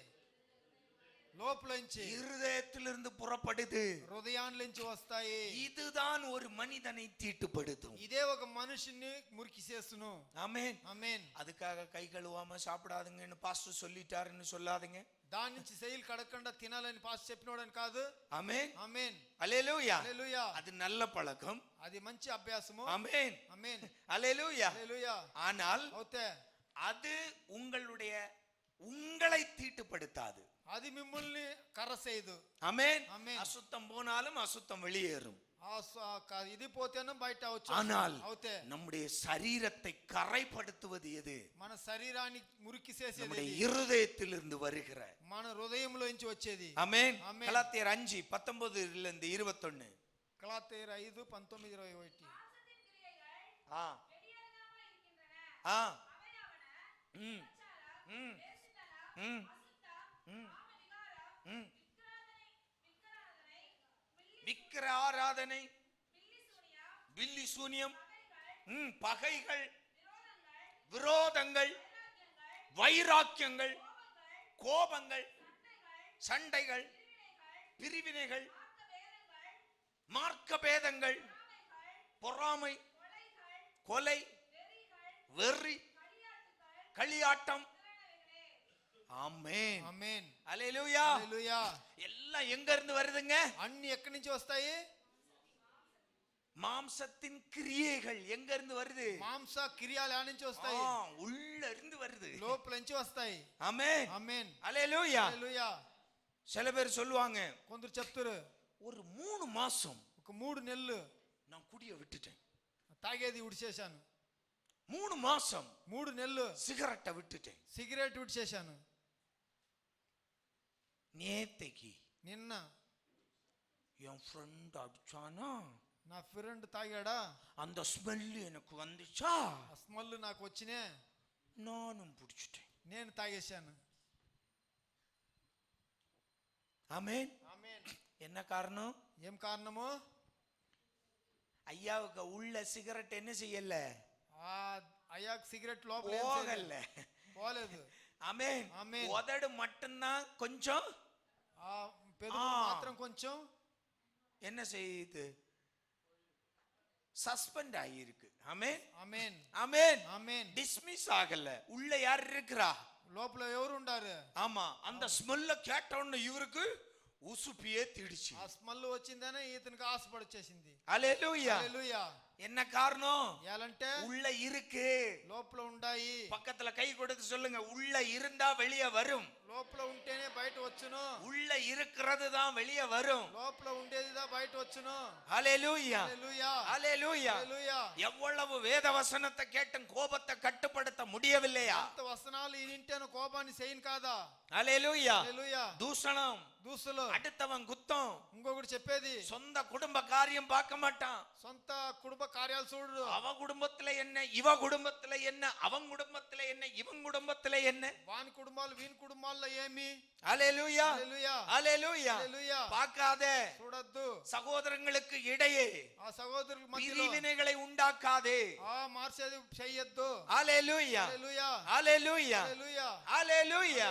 లోపల నుంచి, இருதயத்திலிருந்து புறப்படுது, హృదయాల నుంచి వస్తాయి. இதுதான் ஒரு மனிதனை தீட்டுப்படுத்தும். ఇదే ఒక మనిషిని మురికి చేస్తును. ஆமென். ఆమేన్. அதுக்காக கை கழுவாம சாப்பிடாதுங்கன்னு பாஸ்டர் சொல்லிட்டாருன்னு சொல்லாதீங்க. దాని నుంచి శైలి కడకుండా తినాలని పాస్ చెప్పినోడని కాదు. ஆமென். ఆమేన్. ஹல்லேலூயா. హల్లెలూయా. அது நல்ல பழக்கம். అది మంచి అభ్యాసము. ஆமென். ఆమేన్. ஹல்லேலூயா. హల్లెలూయా. ஆனால் అవుతే அது உங்களை தீட்டுப்படுத்தாது. అది మిమ్మల్ని కర్ర చేయదు. ஆமென். ஆமென். அசுத்தம் போனாலும் அசுத்தம் வெளியேறும். ఇది పోతేనే బయట వచ్చు. ஆனால் అవుతే நம்முடைய சரீரத்தை கரைப்படுத்துவது எது? మన శరీరాన్ని మురికి చేసేది நம்முடைய இருதயத்திலிருந்து வருகிற, మన హృదయంలో నుంచి వచ్చేది. ஆமென். ஆமென். கலாத்தியர் 5:19 21. గలాతీయులు 5:19-21. விக்கிர ஆராதனை, பில்லி சூனியம், பகைகள், விரோதங்கள், வைராக்கியங்கள், கோபங்கள், சண்டைகள், பிரிவினைகள், மார்க்க பேதங்கள், பொறாமை, கொலை, வெறி, களியாட்டம். ஆமென். ఆమేన్. ஹல்லேலூயா. హల్లెలూయా. எல்லாம் எங்க இருந்து வருதுங்க? అన్ని ఎక్కడి నుంచి వస్తాయి? மாம்சத்தின் கிரியைகள் எங்க இருந்து வருது? మాంస క్రియాలు యాడ్ నుంచి వస్తాయి, உள்ள இருந்து வருது. లోపల నుంచి వస్తాయి. ஆமென் ఆమేన్. அல்லேலூயா. హల్లెలూయా. சில பேர் சொல்லுவாங்க, కొందరు చెప్తారు, ஒரு 3 மாசம் ఒక 3 నెలలు நான் குடிய விட்டுட்டேன், తాగేది విడిచేశాను, 3 மாசம் 3 నెలలు சிகரெட்டை விட்டுட்டேன். సిగరెట్ విడిచేశాను. நேத்தைக்கு నిన్న என் ஃப்ரெண்ட் அடிச்சானா, నా ఫ్రెండ్ తాగాడా, அந்த ஸ்மெல் எனக்கு வந்துச்சா, ఆ స్మెల్ నాకు వచ్చినే, நானும் பிடிச்சிட்டேன். నేను తాగేశాను. ஆமென். ఆమేన్. என்ன காரணம்? ఏం కారణము? ஐயாவுக்கு உள்ள சிகரெட் என்ன செய்யல, ఆ అయ్యాకు సిగరెట్ లోపల ఏం போகல. పోలేదు. ஆமென். ஆமென். உதடு மட்டும்தான் கொஞ்சம் ఆ పెదవు మాత్రం కొంచెం என்ன செய்யுது, சஸ்பெண்ட் ஆகியிருக்கு. ஆமென். ఆమేన్. ஆமென். ఆమేన్. டிஸ்மிஸ் ஆகல. உள்ள யார் இருக்கிறா? లోపల ఎవరు ఉండారు? ஆமா, அந்த ஸ்மெல்ல கேட்ட உடனே இவருக்கு உசுப்பியே திடிச்சு. ఆ స్మెల్ వచ్చిందనే ఇతనికి ఆశపడి వచ్చేసింది. அல்லேலூயா. హల్లెలూయా. என்ன காரணம்? ఎలాంటే உள்ள இருக்கு. లోపల ఉండాయి. பக்கத்துல கை கொடுத்து சொல்லுங்க, உள்ள இருந்தா வெளியே வரும். లోపల ఉంటేనే బయట వచ్చును. உள்ள இருக்கிறது தான் வெளியே வரும். లోపల ఉండేదిదా బయట వచ్చును. அல்லேலூயா. హల్లెలూయా. அல்லேலூயா. హల్లెలూయా. எவ்வளவு வேத வசனத்தை கேட்டும் கோபத்தை கட்டுப்படுத்த முடியவில்லையா? అంత వసనాలు ఈనింటేను కోపాన్ని చేయను కాదా? அல்லேலூயா. హల్లెలూయా. தூஷணம், దూసులు, அடுத்தவன் குத்தம், ఇంకొకటి చెప్పేది, சொந்த குடும்ப காரியம் பார்க்க மாட்டான். సొంత కుటుంబ కార్యాలు చూడు. அவ குடும்பத்துல என்ன, இவ குடும்பத்துல என்ன, அவன் குடும்பத்துல என்ன, இவன் குடும்பத்துல என்ன. వాని కుటుంబాలు వీని కుటుంబాల్లో ఏమి? அல்லேலூயா. హల్లెలూయా. அல்லேலூயா. హల్లెలూయా. பார்க்காதே. చూడొద్దు. சகோதரங்களுக்கு இடையே ఆ సహోదరుల మధ్యలో பிரிவினைகளை உண்டாக்காதே. ఆ మార్చేది చెయ్యొద్దు. அல்லேலூயா. హల్లెలూయా. அல்லேலூயா. హల్లెలూయా. அல்லேலூயா. హల్లెలూయా.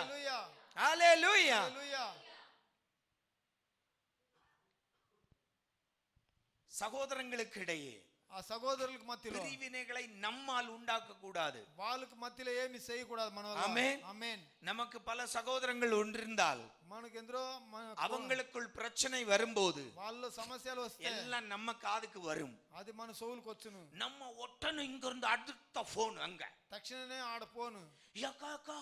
அல்லேலூயா. హల్లెలూయా. சகோதரங்களுக்கு இடையே ఆ సహోదరులకు మధ్యలో பிரிவினைகளை நம்மால் உண்டாக்க கூடாது. వాళ్ళకి మధ్యలో ఏమి చేయకూడదు మన వల్ల. ஆமென். ఆమేన్. நமக்கு பல சகோதரங்கள் ஒன்றிருந்தால் మనకి ఎందరో அவங்களுக்குள் பிரச்சனை வரும்போது వాళ్ళ సమస్యలు వస్తే எல்லாம் நம்ம காதுக்கு வரும். అది మన సోవులకు వచ్చును. நம்ம ஒட்டனும் இங்க இருந்து அடுத்த போன் அங்க, తక్షణమే ఆడ పోను. அக்கா அக்கா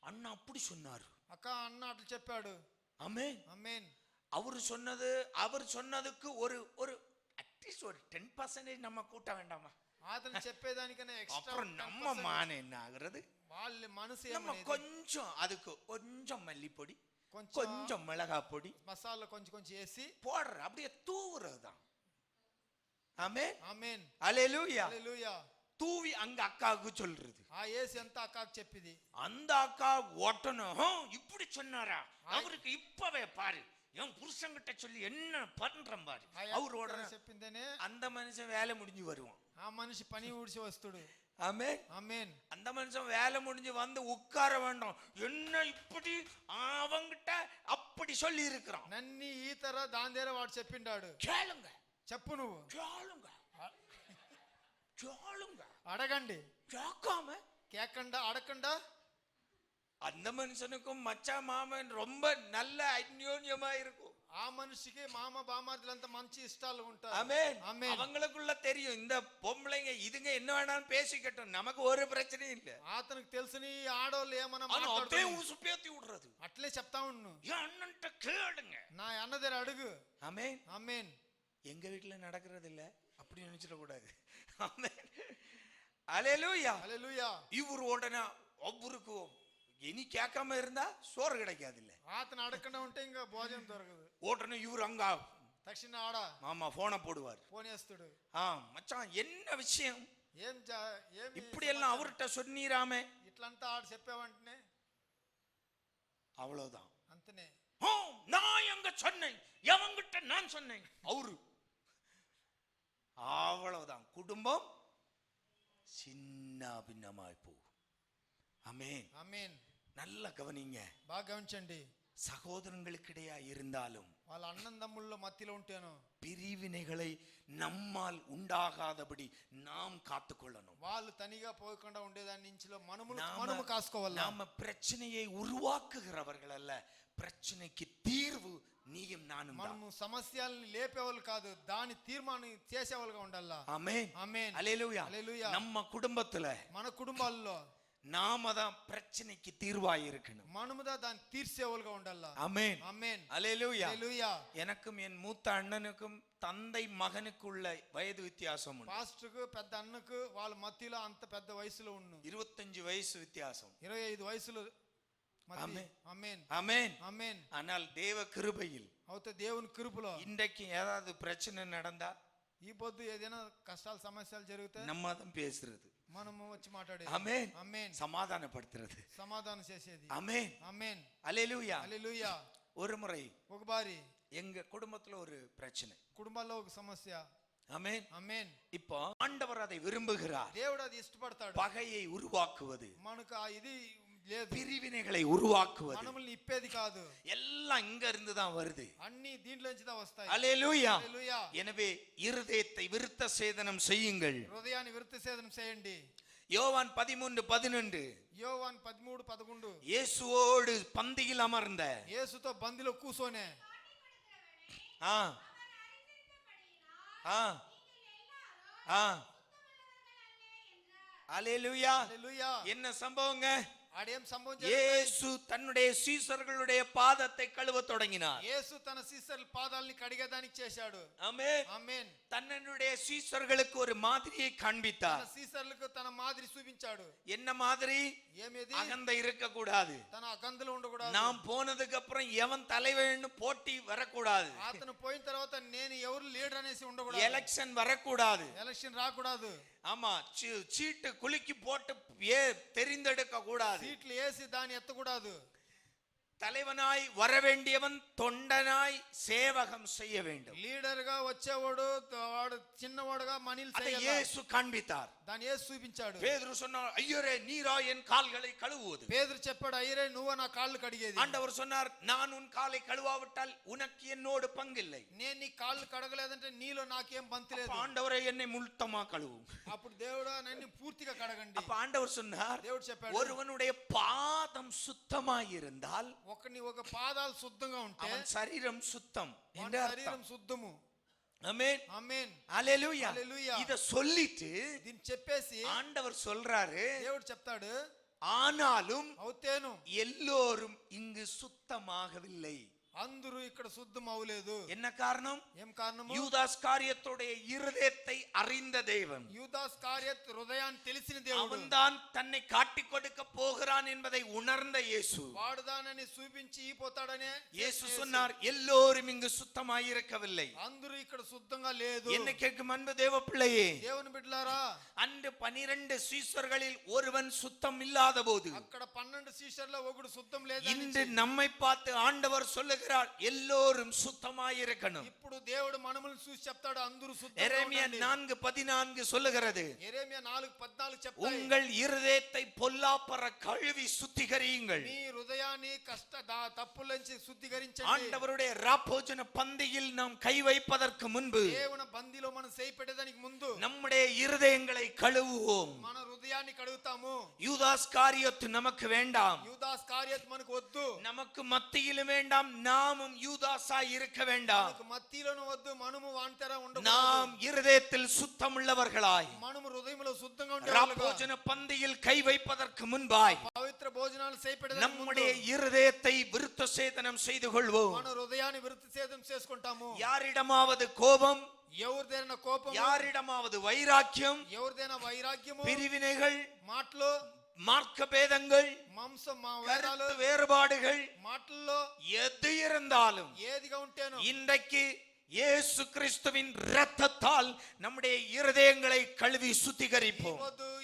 அண்ணா அப்படி சொன்னாரு. అక్క అన్న అట్లా చెప్పాడు. ஆமென். ఆమేన్. அவர் சொன்னதுக்கு ஒரு அட்லீஸ்ட் ஒரு 10% நம்ம கூட்ட வேண்டாமா? అతను చెప్పేదానికనే ఎక్స్ట్రా அப்புறம் நம்ம மான என்ன ஆகுறது? వాళ్ళ మనసు நம்ம ఏమనేది, கொஞ்சம் அதுக்கு கொஞ்சம் மல்லிப்பொடி, కొంచెం கொஞ்சம் மிளகா பொடி మసాలా కొంచెం కొంచెం వేసి போடுற, அப்படியே தூவுறது தான். ஆமென். ఆమేన్. அல்லேலூயா. హల్లెలూయా. தூவி அங்க அக்காவுக்கு சொல்றது. ఆ ఏసి ఎంత అక్కకి చెప్పింది. அந்த அக்கா ஓட்டணும், இப்படி சொன்னாரா, அவருக்கு இப்பவே பாரு என் புருஷன்கிட்ட சொல்லி என்ன பண்றேன் பாரு. அவரோட చెప్పిందనే அந்த மனுஷன் வேலை முடிஞ்சு வருவான். ఆ మనిషి పని ఊడిసి వస్తుడు. ஆமென். ఆమేన్. அந்த மனுஷன் வேலை முடிஞ்சு வந்து உட்கார வேண்டாம், என்ன இப்படி அவங்கிட்ட அப்படி சொல்லி இருக்கிறான். నన్ని ఈ తర దాని దగ్గర వాడు చెప్పిండాడు. கேளுங்க, చెప్పు నువ్వు. கேளுங்க, கேளுங்க, అడగండి. கேட்காம కేకండా అడగండా. அந்த மனுஷனுக்கும் மச்சா மாமன் ரொம்ப நல்ல அந்யோன்யமா இருக்கும். ఆ మనిషికి మామ బామార్దులంతా మంచి ఇష్టాలు ఉంటారు. ஆமென். ఆమేన్. அவங்களுக்குள்ள தெரியும், இந்த பொம்பளைங்க இதுங்க என்ன வேணாலும் பேசிக்கட்டும், நமக்கு ஒரு பிரச்சனையும் இல்ல. అతనికి తెలుసుని ఆడోళ్ళు ఏమన్నా ஆனா அதே మాట్లాడుతున్నారు. உசுப்பேத்தி விடுறது. అట్లే చెప్తా ఉండు. என் అண்ணன்ட்ட கேளுங்க. నా అన్న దగ్గర అడుగు. ஆமென். ఆమేన్. எங்க வீட்டுல நடக்கிறது இல்ல அப்படி நினைச்சிட கூடாது. ஆமென். அல்லேலூயா. హల్లెలూయా. இவர் உடனே ஒவ்வொருக்கு இனி கேட்காம இருந்தா சோறு கிடைக்காது இல்ல. అతను అడగకుండా ఉంటే ఇంకా భోజనం దొరకదు. உடனே இவர் அங்க తక్షణ ఆడ மாமா போனை போடுவார். ఫోన్ చేస్తాడు. மச்சான் என்ன விஷயம், ఏం இப்படி எல்லாம் அவர்கிட்ட சொன்னீராமே. ఇట్లంతా ఆడ చెప్పావంటనే அவ்வளவுதான். అంతనే. நான் எங்க சொன்னேன், எவங்கிட்ட நான் சொன்னேன், அவரு. அவ்வளவுதான், குடும்பம் சின்ன பின்னமாய் போ. ஆமென். ఆమేన్. நல்ல கவனிங்க, బాగా గమనించండి. சகோதரங்களுக்கிடையா இருந்தாலும் వాళ్ళ అన్నదమ్ముల్లో మధ్యలో ఉంటేను பிரிவினைகளை நம்மால் உண்டாகாதபடி நாம் காத்துக்கொள்ளணும். వాళ్ళు తనిగా పోయకుండా ఉండేదాని నుంచి మనము కాసుకోవాలి. நாம பிரச்சனையை உருவாக்குகிறவர்கள் அல்ல, பிரச்சனைக்கு தீர்வு నీయం నాను మనము సమస్యల్ని లేపేవాళ్ళు కాదు, దాని తీర్మానం చేసేవాళ్ళుగా ఉండాలా. ஆமென் ఆమేన్. அல்லேலூயா హల్లెలూయా. நம்ம కుటుంబத்துல మన కుటుంబాల్లో நாம தான் பிரச்சனைக்கு தீர்வாய் இருக்கணும். మనము దాన్ని తీర్చేవాళ్ళుగా ఉండాలా. ஆமென் ఆమేన్. அல்லேலூயா. హల్లెలూయా. எனக்கும் என் மூத்த அண்ணனுக்கும் தந்தை மகனுக்குள்ள வயது வித்தியாசம் உண்டு. పాస్టర్కు పెద్ద అన్నకు వాళ్ళ మధ్యలో అంత పెద్ద వయసులో ఉన్ను 25 వయసు வித்தியாசம். 25 వయసులో మధ్య. ఆమేన్. ఆమేన్. ஆமென் ఆమేన్. ஆனால் தேவ கிருபையில் అవుతే దేవుని కృపలో இன்றைக்கு ஏதாவது பிரச்சனை நடந்தா ఈ పొద్దు ఏదైనా కష్టాలు సమస్యలు జరిగితే நம்ம தான் பேசுறது. మనము వచ్చి మాట్లాడేది. ஆமென் ఆమేన్. சமாதானப்படுத்துறது. సమాధానం చేసేది. ஆமென் ఆమేన్. அல்லேலூயா. హల్లెలూయా. ஒரு முறை ఒక బారి எங்க குடும்பத்துல ஒரு பிரச்சனை. కుటుంబాల్లో ఒక సమస్య. ஆமென். ఆమేన్. இப்போ ஆண்டவர் அதை விரும்புகிறார். దేవుడు అది ఇష్టపడతాడు. பகையை உருவாக்குவது, మనకు ఆ ఇది లేదు, பிரிவினைகளை உருவாக்குவது మనల్ని ఇప్పేది కాదు. எல்லாம் இங்க இருந்து தான் வருது. అన్ని దీంట్లో నుంచి వస్తాయి. அல்லேலூயா. హల్లెలూయా. எனவே இருதயத்தை விருத்த சேதனம் செய்யுங்கள். హృదయాన్ని విరుద్ధ సేదనం చేయండి. யோவான் 13:11 యోవాన్ 13:11 இயேசுவோடு பந்தியில் அமர்ந்த యేసుతో బందిలో కూసోనే ஆ ஆ ஆ அல்லேலூயா. హల్లెలూయా. என்ன சம்பவங்க? ఆడేం సంభవం இயேசு தன்னுடைய சீசர்களுடைய பாதத்தை கழுவ தொடங்கினார். యేసు తన శిష్యుల పాదాలని కడిగేదానికి చేశాడు. ஆமென். ఆమేన్. தன்னுடைய சீசர்களுக்கு ஒரு மாதிரியை తన காண்பித்தார். శిష్యులకు తన మాదిరి చూపించాడు. என்ன மாதிரி? ఏమేది? அகந்தை இருக்க கூடாது. తన అగందులు ఉండకూడదు. நாம் போனதுக்கு அப்புறம் எவன் தலைவன்னு போட்டி வரக்கூடாது. అతను పోయిన తర్వాత నేను ఎవరు లీడర్ అనేసి ఉండకూడదు. எலெக்ஷன் வரக்கூடாது. ఎలక్షన్ రాకూడదు. ஆமா, சீட்டு குலுக்கி போட்டு தெரிந்தெடுக்க கூடாது. సీట్లు వేసి దాన్ని ఎత్తకూడదు. தலைவனாய் வர வேண்டியவன் தொண்டனாய் சேவகம் செய்ய வேண்டும். లీడర్ గా వచ్చేవాడు వాడు చిన్నవాడుగా మనీలు அதை చేయాలి. இயேசு காண்பித்தார். దాన్ని యేసు చూపించాడు. பேதுரு சொன்னார், ஐயரே நீரா என் கால்களை கழுவுவது. పేతురు చెప్పాడు, అయ్యరే నువ్వు నా కాళ్ళు కడిగేది. ஆண்டவர் சொன்னார், நான் உன் காலை கழுவாவிட்டால் உனக்கு என்னோடு பங்கில்லை. నేను నీ కాళ్ళు కడగలేదంటే నీలో నాకేం బంతి లేదు. ஆண்டவரே என்னை முழுத்தமா கழுவும். అప్పుడు దేవుడు నన్ను పూర్తిగా కడగండి. அப்ப ஆண்டவர் சொன்னார், దేవుడు చెప్పాడు, ஒருவனுடைய பாதம் சுத்தமாய் இருந்தால் ఒక పాదాలు శుద్ధంగా ఉంటే அவன் சரீரம் சுத்தம் వాని என்று శరీరం அர்த்தம். శుద్ధము. ஆமென். ఆమేన్. அல்லேலூயா. హల్లెలూయా. இத சொல்லிட்டு దీన్ని చెప్పేసి ஆண்டவர் சொல்றாரு, దేవుడు చెప్తాడు, ஆனாலும் అవుతేను எல்லோரும் இங்கு சுத்தமாகவில்லை. అందరూ ఇక్కడ శుద్ధం అవ్వలేదు. என்ன காரணம்? ఏం కారణము? யூதாஸ் காரியத்துடைய இருதயத்தை அறிந்த தேவன். యూదాస్ కార్యత్ హృదయాన్ని తెలిసిన దేవుడు. அவன்தான் தன்னை காட்டிக் கொடுக்க போகிறான் என்பதை உணர்ந்த இயேசு. వాడు దానిని చూపించి పోతాడనే இயேசு சொன்னார், எல்லோரும் இங்கு சுத்தமாய் இருக்கவில்லை. అందరూ ఇక్కడ శుద్ధంగా లేదు. என்ன கேட்கும் அன்பு தேவ பிள்ளையே, దేవుని బిడ్డలారా, அன்று 12 சீஷர்களில் ஒருவன் சுத்தம் இல்லாத போது అక్కడ 12 శిష్యుల్లో ఒకడు శుద్ధం లేదు. இன்று நம்மை பார்த்து ஆண்டவர் சொல்லுகிறார், எல்லோரும் சுத்தமாய் இருக்கணும். ఇప్పుడు దేవుడు మనములను చూసి చెప్తాడు, అందరూ శుద్ధంగా எரேமியா ఉండండి. 4:14 சொல்லுகிறது, యెరెమీయా 4:14 చెప్తాయి, உங்கள் இருதயத்தை பொல்லாப்பற கழுவி சுத்திகரியுங்கள். మీ హృదయాన్ని తప్పుల నుంచి శుద్ధీకరించండి. ஆண்டவருடைய ராப்போஜன பந்தியில் நாம் கை வைப்பதற்கு முன்பு దేవుని బందిలో మనం చేయి పెట్టడానికి ముందు நம்முடைய இருதயங்களை கழுவுவோம். మన హృదయాన్ని కడుగుతాము. யூதாஸ் காரியத்து நமக்கு வேண்டாம். యూదాస్ కార్యత్ మనకు వద్దు. நமக்கு மத்தியிலும் வேண்டாம், நாமும் யூதாஸாய் இருக்க வேண்டாம். మనకు మత్తిలోను వద్దు, మనము వాంటరా ఉండకూడదు. நாம் இருதயத்தில் சுத்தமுள்ளவர்களாய் మనము హృదయంలో శుద్ధంగా ఉండాలి. ராப்போஜன பந்தியில் கை வைப்பதற்கு முன்பாய் పవిత్ర భోజనాలు చేయి పెట్టడానికి ముందు நம்முடைய இருதயத்தை விருத்த சேதனம் செய்து கொள்வோம். మన హృదయాన్ని విరుద్ధ సేదం చేసుకుంటాము. யாரிடமாவது கோபம், ఎవరిదైనా కోపం, யாரிடமாவது வைராக்கியம், ఎవరిదైనా వైరాగ్యము, பிரிவினைகள், మాటలు, மார்க்க பேதங்கள், వేదాలు, கருத்து வேறுபாடுகள் మాటల్లో எது இருந்தாலும் ఏదిగా ఉంటేను இன்றைக்கு இயேசு கிறிஸ்துவின் இரத்தத்தால் நம்முடைய இருதயங்களை கழுவி சுத்திகரிப்போம்.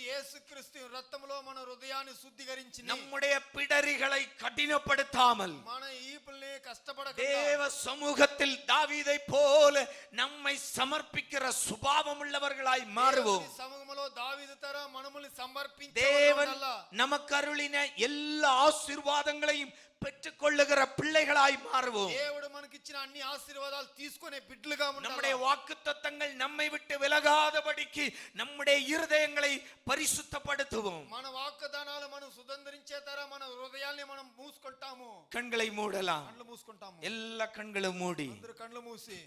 యేసుక్రీస్తు రక్తములో మన హృదయాన్ని శుద్ధీకరించి நம்முடைய பிடரிகளை கடினப்படுத்தாமல் మన ఈపుల్ని కష్టపడకుండా தேவ சமூகத்தில் தாவீதை போல நம்மை சமர்ப்பிக்கிற சுபாவம் உள்ளவர்களாய் மாறுவோம். సమూహములో దావీదు తర మనముల్ని సమర్పించే தேவன் நமக்கு அருளின எல்லா ஆசீர்வாதங்களையும் பெற்றுக்கொள்ளுகிற பிள்ளைகளாய் மாறுவோம். దేవుడు మనకిచ్చిన అన్ని ఆశీర్వాదాలు తీసుకునే బిడ్డలుగా ఉండాలి. நம்முடைய வாக்குத்தத்தங்கள் நம்மை விட்டு விலகாதபடிக்கு நம்முடைய இருதயங்களை பரிசுத்தப்படுத்துவோம். మన వాగ్దానాలు మనం సుదందరించే తర మన హృదయాల్ని మనం మూసుకుంటాము. கண்களை மூடலாம். కళ్ళు మూసుకుంటాము. எல்லா கண்களும் மூடி, అందరూ కళ్ళు మూసి,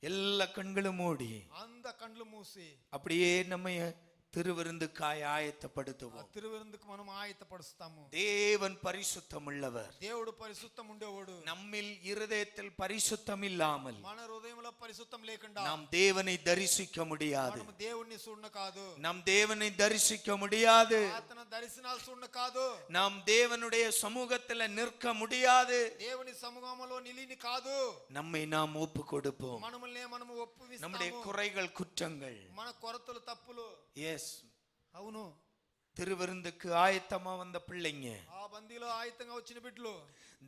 எல்லா கண்களும் மூடி అంద కళ్ళు మూసి அப்படியே நம்ம திருவிருந்துக்காய் ஆயத்தப்படுத்துவோம். తిరువిందుకు మనం ఆయత్తపరుస్తాము. தேவன் பரிசுத்தம் உள்ளவர். దేవుడు పరిశుద్ధం ఉండేవాడు. நம்மில் இருதயத்தில் பரிசுத்தம் இல்லாமல் మన హృదయంలో పరిశుద్ధం లేకుండా நாம் தேவனை தரிசிக்க முடியாது. మనం దేవుణ్ణి చూడన కాదు. நாம் தேவனை தரிசிக்க முடியாது. ఆతన దర్శనాలు చూడన కాదు. நாம் தேவனுடைய சமூகத்தில் நிற்க முடியாது. దేవుని సముఖంలో నిలిని కాదు. நம்மை நாம் ஒப்பு கொடுப்போம். మనముల్నే మనము ఒప్పువిస్తాము. நம்முடைய குறைகள் குற்றங்கள். మన కొరతలు తప్పులు. எஸ், అవును. திருவிருந்துக்கு ஆயத்தமா வந்த பிள்ளைங்க ఆ బందీలో ఆయుతంగా వచ్చిన బిడ్డలు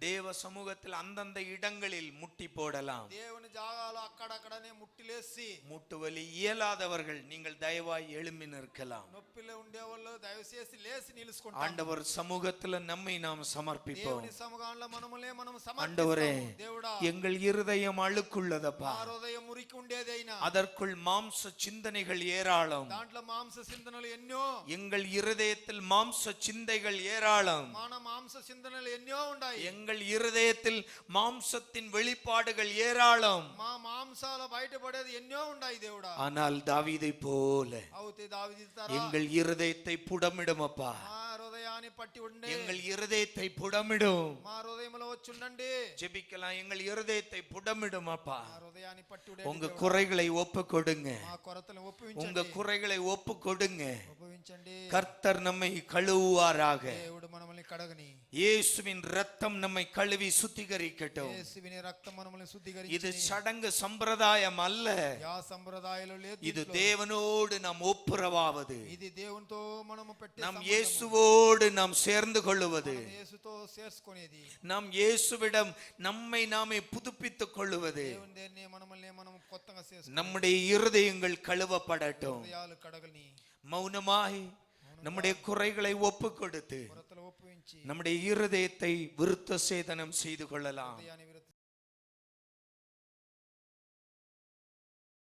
தேவ சமூகத்தில் அந்தந்த இடங்களில் முட்டி போடலாம். దేవుని జాగాలో అక్కడక్కడనే ముట్టిలేసి, மூட்டு வலி இயலாதவர்கள் நீங்கள் தயவாய் எழும்பி நிற்கலாம். నొప్పిలో ఉండేవాళ్ళు దయచేసి లేచి నిలుచుకుంటాం. ஆண்டவர் சமூகத்துல நம்மை நாம் சமர்ப்பிப்போம். దేవుని సముఖంలో మనములే మనం ஆண்டவரே, సమర్పిస్తాము. దేవుడా, எங்கள் இருதயம் அழுக்குள்ளதப்பா. ఆ హృదయం మురికి ఉండేదైనా அதற்குள் மாம்ச சிந்தனைகள் ஏராளம். దాంట్లో మాంస చింతనలు ఎన్నో. எங்கள் இருதயத்தில் மாம்ச சிந்தைகள் ஏராளம். మన మాంస చింతనలు ఎన్నో ఉన్నాయి. எங்கள் இருதயத்தில் மாம்சத்தின் வெளிப்பாடுகள் ஏராளம். మా మాంసాల బయటపడేది ఎన్నో ఉన్నాయి దేవుడా. ஆனால் தாவீதை போல అవుతే దావీదు తర எங்கள் இருதயத்தை புடமிடும் அப்பா. మా హృదయాన్ని పట్టి ఉండే, எங்கள் இருதயத்தை புடமிடும். మా హృదయంలో వచ్చి ఉండండి. ஜெபிக்கலாம். எங்கள் இருதயத்தை புடமிடும் அப்பா. మా హృదయాన్ని పట్టి ఉండే. உங்க குறைகளை ஒப்பு கொடுங்க. మా కొరతలను உங்க ఒప్పించండి. குறைகளை ஒப்பு கொடுங்க. ఒప్పించండి. கர்த்தர் நம்மை கழுவுவாராக. దేవుడు మనల్ని కడగని. இயேசுவின் ரத்தம் நம்மை கழுவி சுத்திகரிக்கட்டும். యేసువిని రక్తం మనల్ని இது శుద్ధీకరించి. சடங்கு சம்பிரதாயம் அல்ல. యా సంప్రదాయాలు లేదు. இது தேவனோடு நாம் ஒப்புரவாவது. ఇది దేవునితో మనము పెట్టే நாம் సంబంధము. இயேசுவோடு நாம் சேர்ந்து கொள்ளுவது. మనం యేసుతో చేర్చుకునేది. நாம் இயேசுவிடம் நம்மை நாமே புதுப்பித்துக் கொள்ளுவது. దేవుని దేన్ని మనల్ని మనం కొత్తగా చేసుకుని நம்முடைய இருதயங்கள் கழுவப்படட்டும். హృదయాలు కడగని. மௌனமாய் நம்முடைய குறைகளை ஒப்பு கொடுத்து కొరతలు ఒప్పించి நம்முடைய இருதயத்தை விருத்த சேதனம் செய்து கொள்ளலாம். హృదయాన్ని విరక్తి